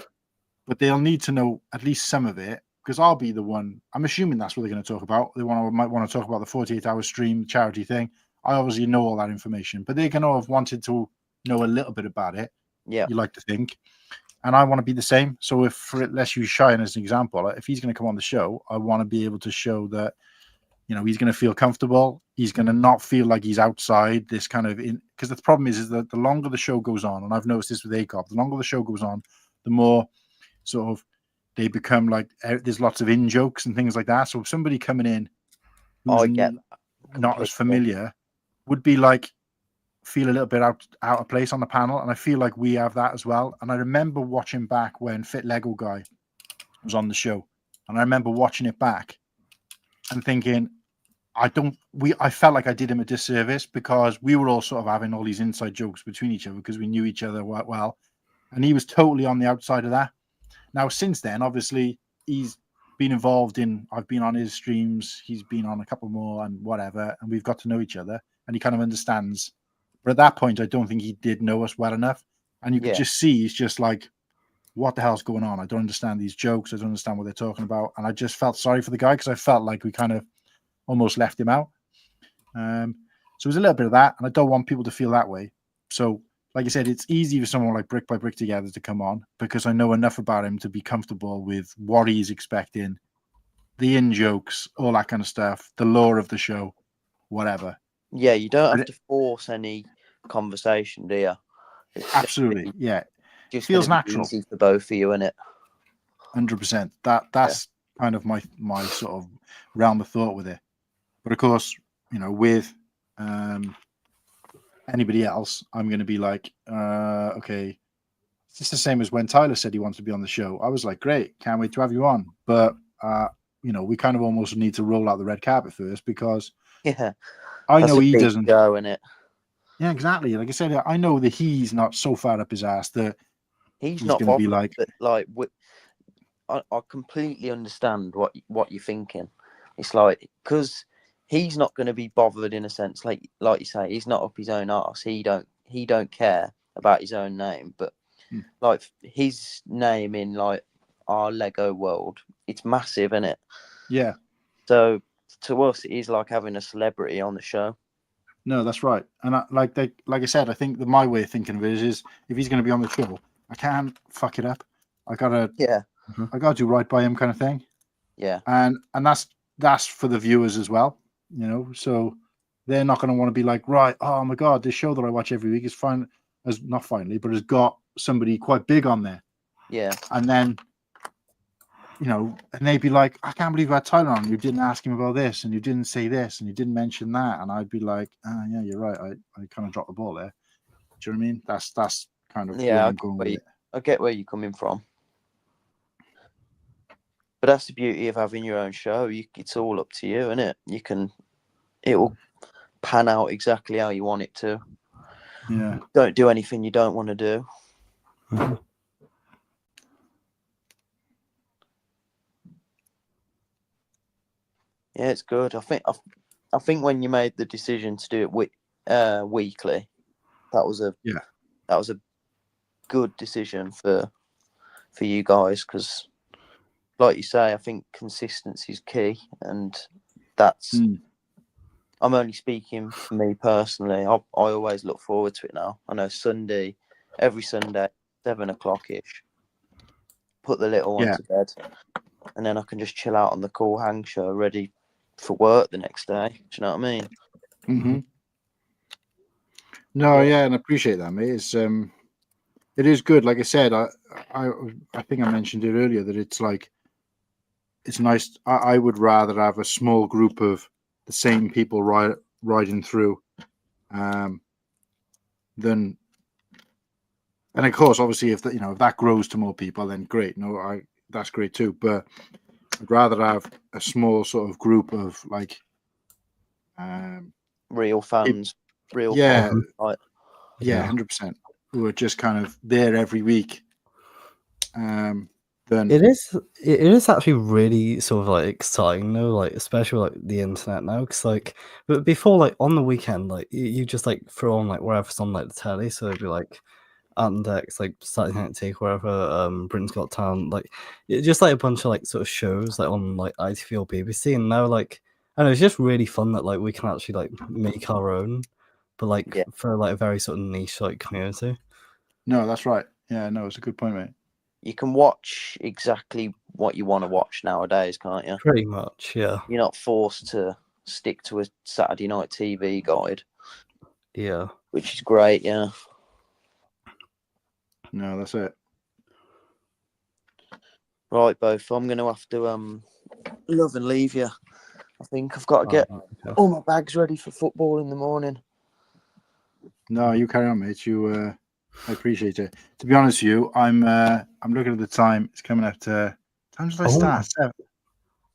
but they'll need to know at least some of it because I'll be the one. I'm assuming that's what they're going to talk about. Might want to talk about the 48-hour stream charity thing. I obviously know all that information, but they're going to have wanted to know a little bit about it. Yeah, you like to think. And I want to be the same. So let's use Cheyenne as an example. If he's going to come on the show, I want to be able to show that, he's going to feel comfortable. He's going to not feel like he's outside this kind of because the problem is that the longer the show goes on, and I've noticed this with ACOP, the longer the show goes on, the more sort of they become like there's lots of in jokes and things like that. So if somebody coming in who's not as familiar would be like, feel a little bit out of place on the panel, and I feel like we have that as well. And I remember watching back when Fit Lego Guy was on the show, and I remember watching it back and thinking, I felt like I did him a disservice because we were all sort of having all these inside jokes between each other because we knew each other well, and he was totally on the outside of that. Now, since then, obviously, he's been involved in. I've been on his streams. He's been on a couple more and whatever, and we've got to know each other, and he kind of understands. But at that point, I don't think he did know us well enough, and you could just see he's just like, "What the hell's going on? I don't understand these jokes. I don't understand what they're talking about." And I just felt sorry for the guy because I felt like we kind of almost left him out. So there's a little bit of that, and I don't want people to feel that way. So, like I said, it's easy for someone like Brick by Brick Together to come on because I know enough about him to be comfortable with what he's expecting, the in jokes, all that kind of stuff, the lore of the show, whatever. Yeah, you don't have to force any conversation, do you? It's absolutely, yeah. Just feels natural. Easy for both of you, isn't it? 100%. That's kind of my sort of realm of thought with it. But of course, with anybody else, I'm going to be like, okay, it's just the same as when Tyler said he wants to be on the show. I was like, great, can't wait to have you on. But, we kind of almost need to roll out the red carpet first because I know he doesn't go in it. Yeah, exactly. Like I said, I know that he's not so far up his ass that he's not going to be like, I completely understand what you're thinking. It's like, because he's not going to be bothered in a sense, like you say, he's not up his own arse. He don't care about his own name, but like his name in like our Lego world, it's massive, isn't it? Yeah. So to us, it is like having a celebrity on the show. No, that's right. And like I said, I think that my way of thinking of it is if he's going to be on the show, I can't fuck it up. I gotta do right by him, kind of thing. Yeah. And that's for the viewers as well, so they're not going to want to be like, right, oh my god, this show that I watch every week is not finally, but has got somebody quite big on there. Yeah. And then, and they'd be like, I can't believe you had Tyler on. You didn't ask him about this, and you didn't say this, and you didn't mention that. And I'd be like, yeah, you're right. I kind of dropped the ball there. Do you know what I mean? That's kind of where I'm going with it. I get where you're coming from. But that's the beauty of having your own show. It's all up to you, isn't it? It will pan out exactly how you want it to. Yeah. Don't do anything you don't want to do. Mm-hmm. Yeah, it's good. I think when you made the decision to do it weekly, that was a good decision for you guys because, like you say, I think consistency is key, and that's. I'm only speaking for me personally. I always look forward to it now. I know every Sunday, 7:00 ish. Put the little one to bed, and then I can just chill out on the cool hang show, ready for work the next day. Do you know what I mean? Mm-hmm. No, yeah, and I appreciate that, mate. It is good. Like I said, I think I mentioned it earlier that it's like it's nice. I would rather have a small group of the same people riding through, than. And of course, obviously, if that grows to more people, then great. No, that's great too. But I'd rather have a small sort of group of like real fans, yeah, fans, right? Yeah, 100%. Who are just kind of there every week. Then it is actually really sort of like exciting though, like especially like the internet now, because like but before, like on the weekend, like you just like throw on like wherever's on like the telly, so it'd be like Andex, like Saturday Night Take, wherever, Britain's Got Talent, like just like a bunch of like sort of shows like on like ITV or BBC, and now like I don't know, it's just really fun that like we can actually like make our own, but like for like a very sort of niche like community. No, that's right. Yeah, no, it's a good point, mate. You can watch exactly what you want to watch nowadays, can't you? Pretty much, yeah. You're not forced to stick to a Saturday night TV guide. Yeah. Which is great, yeah. No, that's it. Right, both. I'm going to have to love and leave you. I think I've got to get all my bags ready for football in the morning. No, you carry on, mate. I appreciate it. To be honest with you, I'm looking at the time. It's coming up to time. Did I start?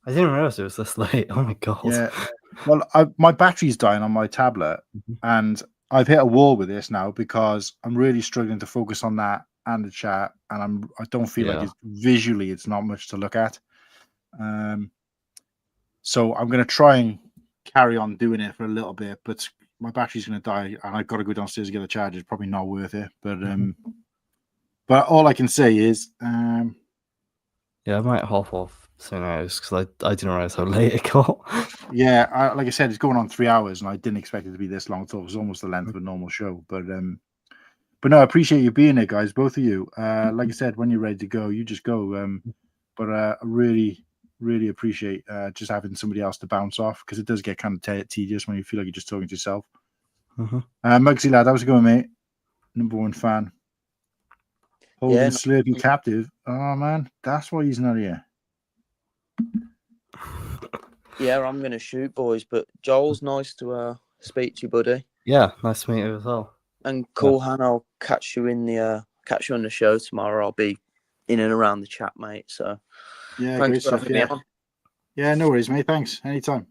I didn't realize it was this late. Oh my god. Yeah. Well, my battery's dying on my tablet, and I've hit a wall with this now because I'm really struggling to focus on that and the chat, and I don't feel like Yeah. it's visually it's not much to look at. So I'm going to try and carry on doing it for a little bit, but my battery's going to die, and I've got to go downstairs to get a charge. It's probably not worth it, but all I can say is, Yeah, I might hop off soon because I didn't realize how late it got. yeah, like I said, it's going on 3 hours, and I didn't expect it to be this long. So it was almost the length of a normal show, but no, I appreciate you being there, guys, both of you. Like I said, when you're ready to go, you just go. But I really, really appreciate just having somebody else to bounce off, because it does get kind of tedious when you feel like you're just talking to yourself. Mugsy lad, how's it going, mate? Number one fan. Holding Slurpee captive. Oh man, that's why he's not here. Yeah, I'm gonna shoot, boys. But Joel's nice to speak to you, buddy. Yeah, nice to meet you as well. And cool, Han. I'll catch you on the show tomorrow. I'll be in and around the chat, mate. So yeah, thanks great for stuff. having me on. Yeah, no worries, mate. Thanks. Anytime.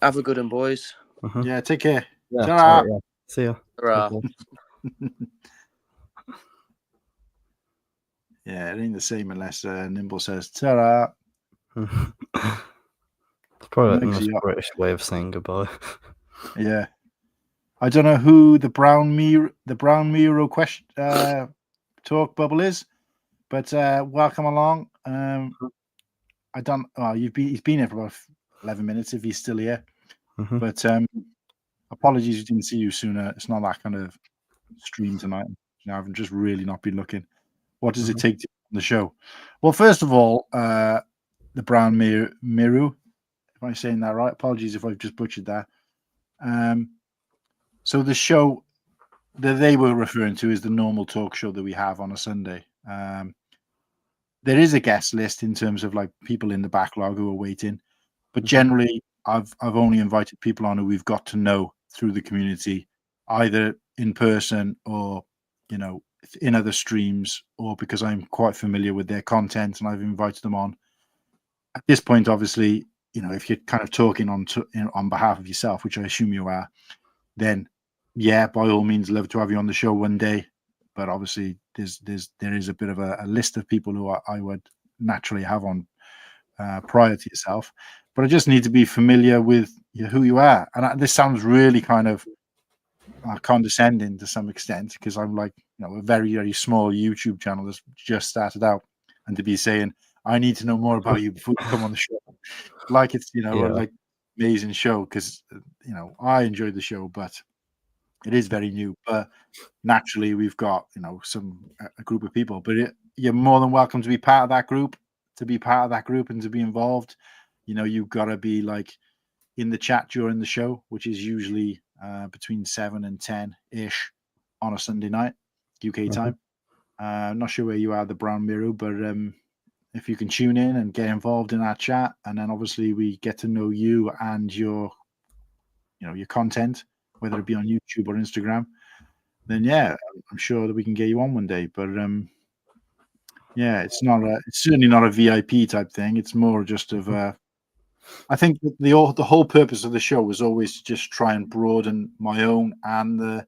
Have a good one, boys. Yeah, take care. Yeah, Ta-ra. yeah. See ya. Yeah, it ain't the same unless Nimble says ta-ra. It's probably the most British way of saying goodbye. Yeah. I don't know who the Brown Miro question talk bubble is, but welcome along. I don't. Oh, he's been here for about 11 minutes if he's still here. But apologies, we didn't see you sooner. It's not that kind of stream tonight. I've just really not been looking. What does it take to on the show? Well, first of all, the Brown Miru, if I'm saying that right. Apologies if I've just butchered that. So the show that they were referring to is the normal talk show that we have on a Sunday. There is a guest list in terms of like people in the backlog who are waiting, but generally I've only invited people on who we've got to know through the community, either in person or in other streams, or because I'm quite familiar with their content and I've invited them on. At this point, obviously, if you're kind of talking on behalf of yourself, which I assume you are, then yeah, by all means, love to have you on the show one day. But obviously, there is a bit of a list of people who I would naturally have on prior to yourself. But I just need to be familiar with who you are. And this sounds really kind of condescending to some extent, because I'm like, a very, very small YouTube channel that's just started out, and to be saying, I need to know more about you before you come on the show. Like it's, like amazing show, because, I enjoyed the show, but it is very new. But naturally, we've got, a group of people, but you're more than welcome to be part of that group, and to be involved. You've got to be like in the chat during the show, which is usually between 7 and 10 ish on a Sunday night, UK time. I'm not sure where you are, the Brown Mirror, but if you can tune in and get involved in our chat, and then obviously we get to know you and your content, whether it be on YouTube or Instagram, then yeah, I'm sure that we can get you on one day. But yeah, it's certainly not a VIP type thing. It's more just of I think that the whole purpose of the show was always to just try and broaden my own and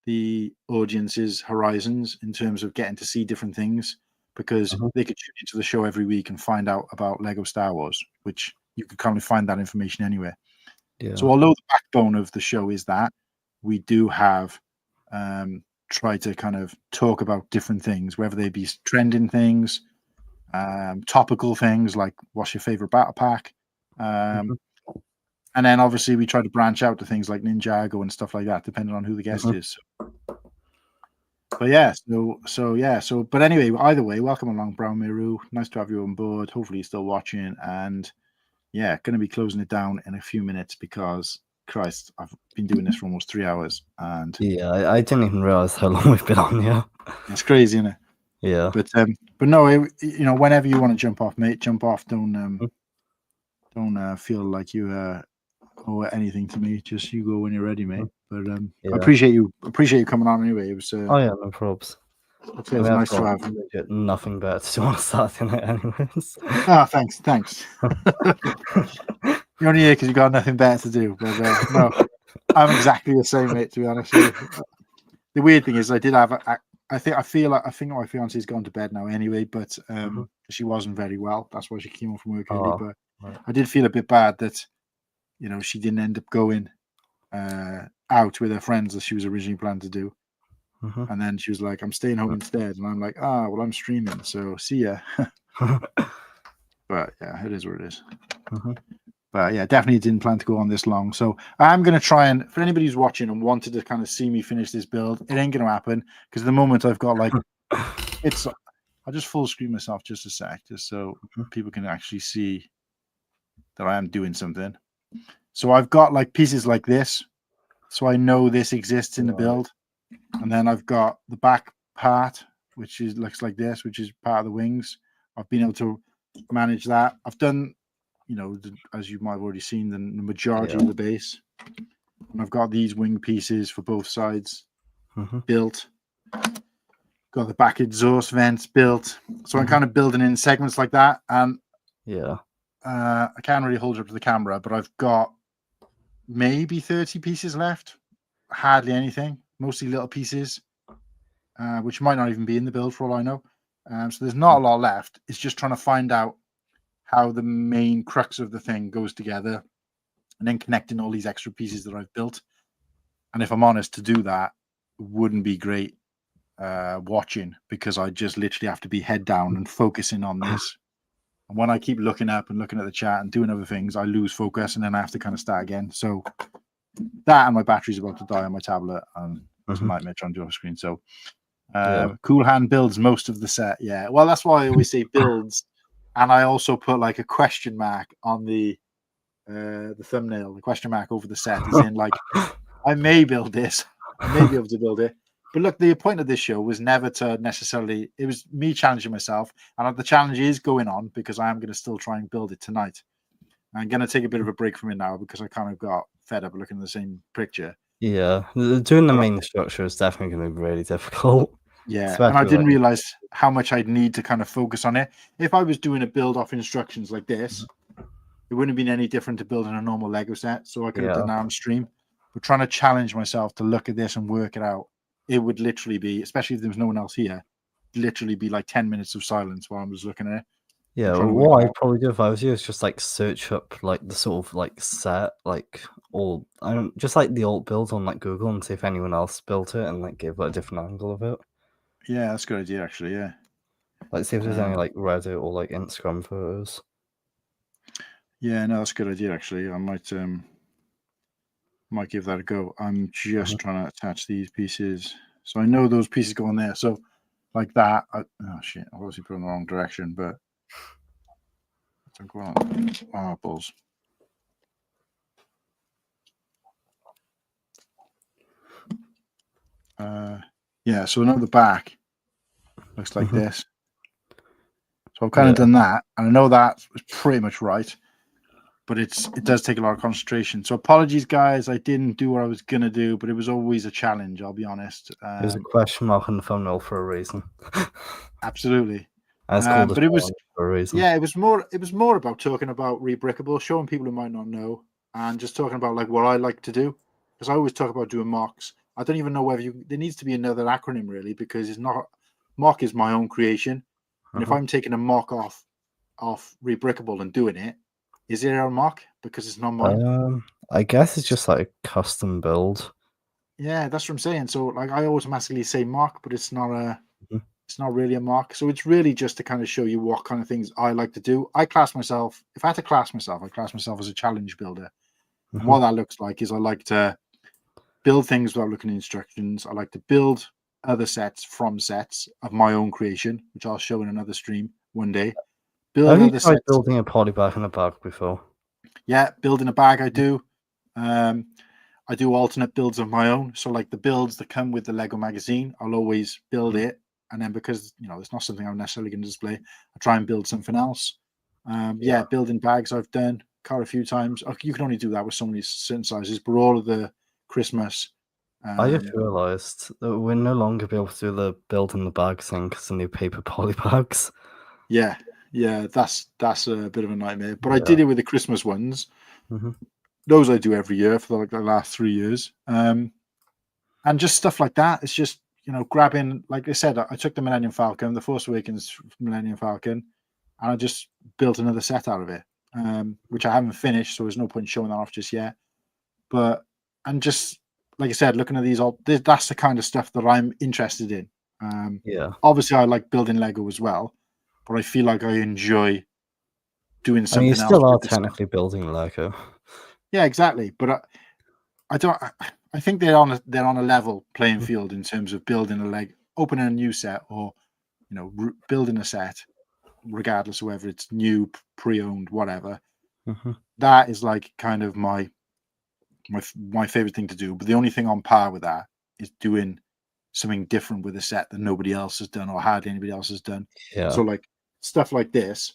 the audience's horizons in terms of getting to see different things, because they could tune into the show every week and find out about Lego Star Wars, which you could kind of find that information anywhere. Yeah. So although the backbone of the show is that, we do have try to kind of talk about different things, whether they be trending things, topical things like what's your favorite battle pack, and then obviously we try to branch out to things like Ninjago and stuff like that, depending on who the guest is. But yeah, but anyway, either way, welcome along, Brown Miru. Nice to have you on board. Hopefully you're still watching, and yeah, going to be closing it down in a few minutes because, Christ, I've been doing this for almost 3 hours, and yeah, I didn't even realize how long we've been on here. It's crazy, isn't it? Yeah. But no, whenever you want to jump off, mate, jump off. Don't feel like you owe anything to me. Just you go when you're ready, mate. But I appreciate you coming on anyway. It was oh yeah, no probs. I'd say I it's mean, I've nice to got have. legit nothing better to do on a Saturday night, anyways. Ah, thanks. You're only here because you got nothing better to do. But no, I'm exactly the same, mate. To be honest with you, the weird thing is, I did have. I think my fiance's gone to bed now anyway, but she wasn't very well. That's why she came home from work early. But Right. I did feel a bit bad that, she didn't end up going out with her friends as she was originally planned to do. And then she was like, I'm staying home instead. And I'm like, well, I'm streaming. So see ya. But yeah, it is what it is. But yeah, definitely didn't plan to go on this long. So I'm going to try and, for anybody who's watching and wanted to kind of see me finish this build, it ain't going to happen because at the moment I've got like, I'll just full screen myself just a sec, just so people can actually see that I am doing something. So I've got like pieces like this. So I know this exists in the build. And then I've got the back part, which looks like this, which is part of the wings. I've been able to manage that. I've done, as you might have already seen, the majority of the base. And I've got these wing pieces for both sides built. Got the back exhaust vents built. So I'm kind of building in segments like that. And I can't really hold it up to the camera, but I've got maybe 30 pieces left. Hardly anything. Mostly little pieces, which might not even be in the build for all I know. So there's not a lot left. It's just trying to find out how the main crux of the thing goes together and then connecting all these extra pieces that I've built. And if I'm honest, to do that wouldn't be great watching because I just literally have to be head down and focusing on this. And when I keep looking up and looking at the chat and doing other things, I lose focus and then I have to kind of start again. So that, and my battery's about to die on my tablet, and it's a nightmare trying to do off screen. So Cool Hand builds most of the set. Yeah, well, that's why I always say builds, and I also put like a question mark on the thumbnail. The question mark over the set is in like, I may build this, I may be able to build it. But look, the point of this show was never to necessarily, it was me challenging myself, and the challenge is going on because I am going to still try and build it tonight. I'm going to take a bit of a break from it now because I kind of got fed up looking at the same picture. Yeah, doing the main structure is definitely going to be really difficult. Yeah, and I didn't realize how much I'd need to kind of focus on it. If I was doing a build off instructions like this, it wouldn't have been any different to building a normal Lego set. So I could have done that on stream. But trying to challenge myself to look at this and work it out, it would literally be, especially if there was no one else here, literally be like 10 minutes of silence while I was looking at it. Yeah, what I'd probably do if I was you is just like search up like the sort of like set, like all just like the alt build on like Google and see if anyone else built it and like give like a different angle of it. Yeah, that's a good idea actually. Yeah, like see if there's any like Reddit or like Instagram photos. Yeah, no, that's a good idea actually. I might give that a go. I'm just trying to attach these pieces, so I know those pieces go on there. So like that. Oh shit! I obviously put in the wrong direction, but I'm going on balls. Yeah, so another back looks like this. So I've kind of done that, and I know that was pretty much right, but it does take a lot of concentration. So apologies, guys. I didn't do what I was gonna do, but it was always a challenge. I'll be honest. There's a question mark on the thumbnail for a reason. Absolutely. But it was for a reason. Yeah, it was more about talking about Rebrickable, showing people who might not know, and just talking about like what I like to do, because I always talk about doing mocks. I don't even know whether there needs to be another acronym really, because it's not mock is my own creation, and if I'm taking a mock off Rebrickable and doing it, is it a mock because it's not mine? I guess it's just like a custom build. Yeah, that's what I'm saying. So like I automatically say mock, but it's not a. It's not really a mock. So it's really just to kind of show you what kind of things I like to do. I class myself, if I had to class myself, I class myself as a challenge builder. And what that looks like is I like to build things without looking at instructions. I like to build other sets from sets of my own creation, which I'll show in another stream one day. Have you tried building a polybag in a bag before? Yeah, building a bag I do. I do alternate builds of my own. So like the builds that come with the Lego magazine, I'll always build it. And then because, it's not something I'm necessarily going to display, I try and build something else. Building bags I've done quite a few times. You can only do that with so many certain sizes, but all of the Christmas I just realised that we'll no longer be able to do the build in the bag thing because the new paper poly bags. Yeah, that's a bit of a nightmare. But I Yeah. did it with the Christmas ones. Mhm. Those I do every year for like the last 3 years. And just stuff like that. It's just, grabbing, like I said, I took the Millennium Falcon, the Force Awakens Millennium Falcon, and I just built another set out of it, which I haven't finished, so there's no point showing that off just yet. But, and just, like I said, looking at these, that's the kind of stuff that I'm interested in. Yeah. Obviously, I like building Lego as well, but I feel like I enjoy doing I something mean, you else still are with this stuff. technically building Lego. Yeah, exactly. But I don't. I think they're on a level playing Mhm. field in terms of building opening a new set, or building a set, regardless of whether it's new, pre-owned, whatever. Mhm. That is like kind of my favorite thing to do. But the only thing on par with that is doing something different with a set that nobody else has done or hardly anybody else has done. Yeah. So like stuff like this,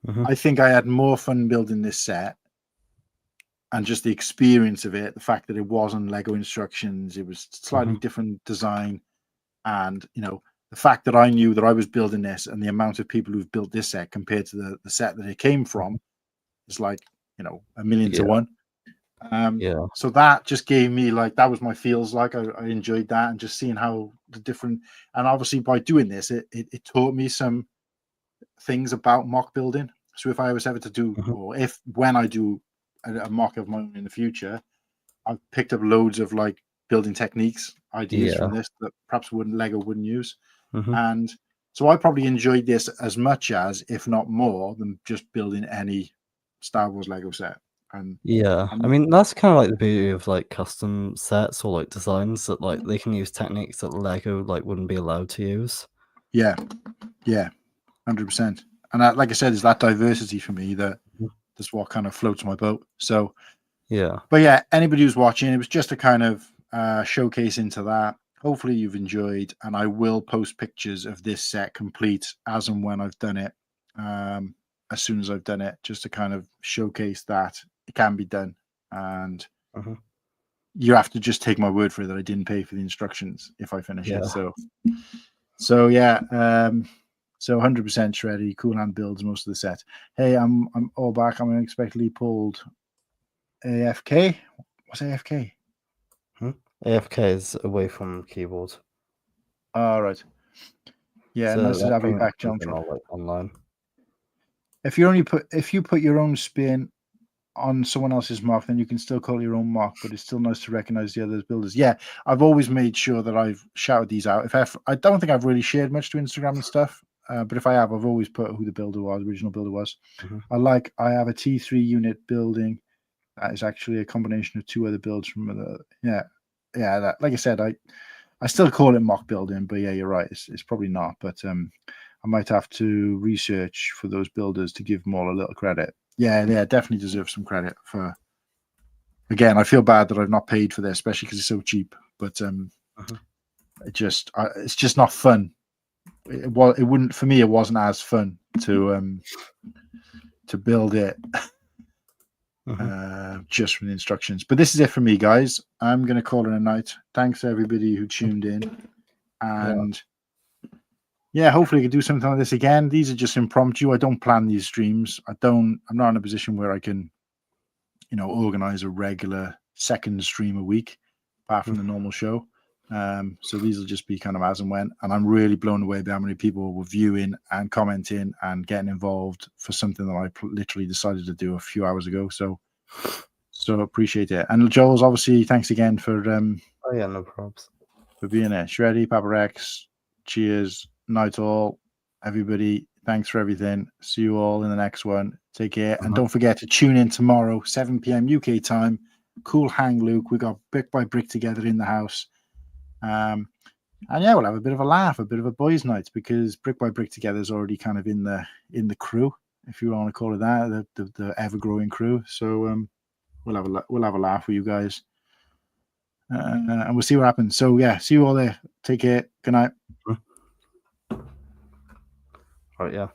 Mhm. I think I had more fun building this set. And just the experience of it, the fact that it wasn't Lego instructions, it was slightly different design. And, the fact that I knew that I was building this and the amount of people who've built this set compared to the set that it came from is like, a million to one. Yeah. So that just gave me that was my feels like. I enjoyed that, and just seeing how the different, and obviously by doing this, it taught me some things about mock building. So if I was ever to do, or when I do a mock of my own in the future, I've picked up loads of building techniques, ideas from this that perhaps Lego wouldn't use. And so I probably enjoyed this as much as, if not more, than just building any Star Wars Lego set. And I mean, that's kind of like the beauty of custom sets or designs, that they can use techniques that Lego wouldn't be allowed to use. yeah, 100%. And like I said, is that diversity for me that's what kind of floats my boat. So but yeah, anybody who's watching, it was just a kind of showcase into that. Hopefully you've enjoyed, and I will post pictures of this set complete as and when I've done it, as soon as I've done it, just to kind of showcase that it can be done. And you have to just take my word for it that I didn't pay for the instructions if I finish it. So yeah, so 100% shreddy, cool hand builds most of the set. Hey, I'm all back. I'm unexpectedly pulled AFK. What's AFK? AFK is away from keyboard. All right. Yeah, So nice to have you back, John. Online. If you put your own spin on someone else's mark, then you can still call it your own mark, but it's still nice to recognize the other builders. Yeah, I've always made sure that I've shouted these out. I don't think I've really shared much to Instagram and stuff, but if I have, I've always put who the original builder was. I have a T3 unit building that is actually a combination of two other builds from that, like I said, I still call it mock building, but yeah, you're right, it's probably not. But I might have to research for those builders to give them all a little credit. Yeah, definitely deserve some credit for. Again, I feel bad that I've not paid for this, especially because it's so cheap. But it's just not fun. It wouldn't, for me. It wasn't as fun to build it just from the instructions. But this is it for me, guys. I'm going to call it a night. Thanks to everybody who tuned in, and yeah, hopefully I can do something like this again. These are just impromptu. I don't plan these streams. I'm not in a position where I can, organize a regular second stream a week, apart from the normal show. So these will just be kind of as and when. And I'm really blown away by how many people were viewing and commenting and getting involved for something that I literally decided to do a few hours ago. So appreciate it. And Joel's, obviously, thanks again for oh yeah, no problems, for being there. Shreddy, Papa Rex, cheers, night all, everybody. Thanks for everything. See you all in the next one. Take care. And don't forget to tune in tomorrow, 7 p.m. UK time. Cool hang, Luke. We got Brick by Brick together in the house. And yeah, we'll have a bit of a laugh, a bit of a boys' night, because Brick by Brick together is already kind of in the crew, if you want to call it that, the ever-growing crew. So we'll have a laugh with you guys. And we'll see what happens. So yeah, see you all there. Take care. Good night. Right, yeah.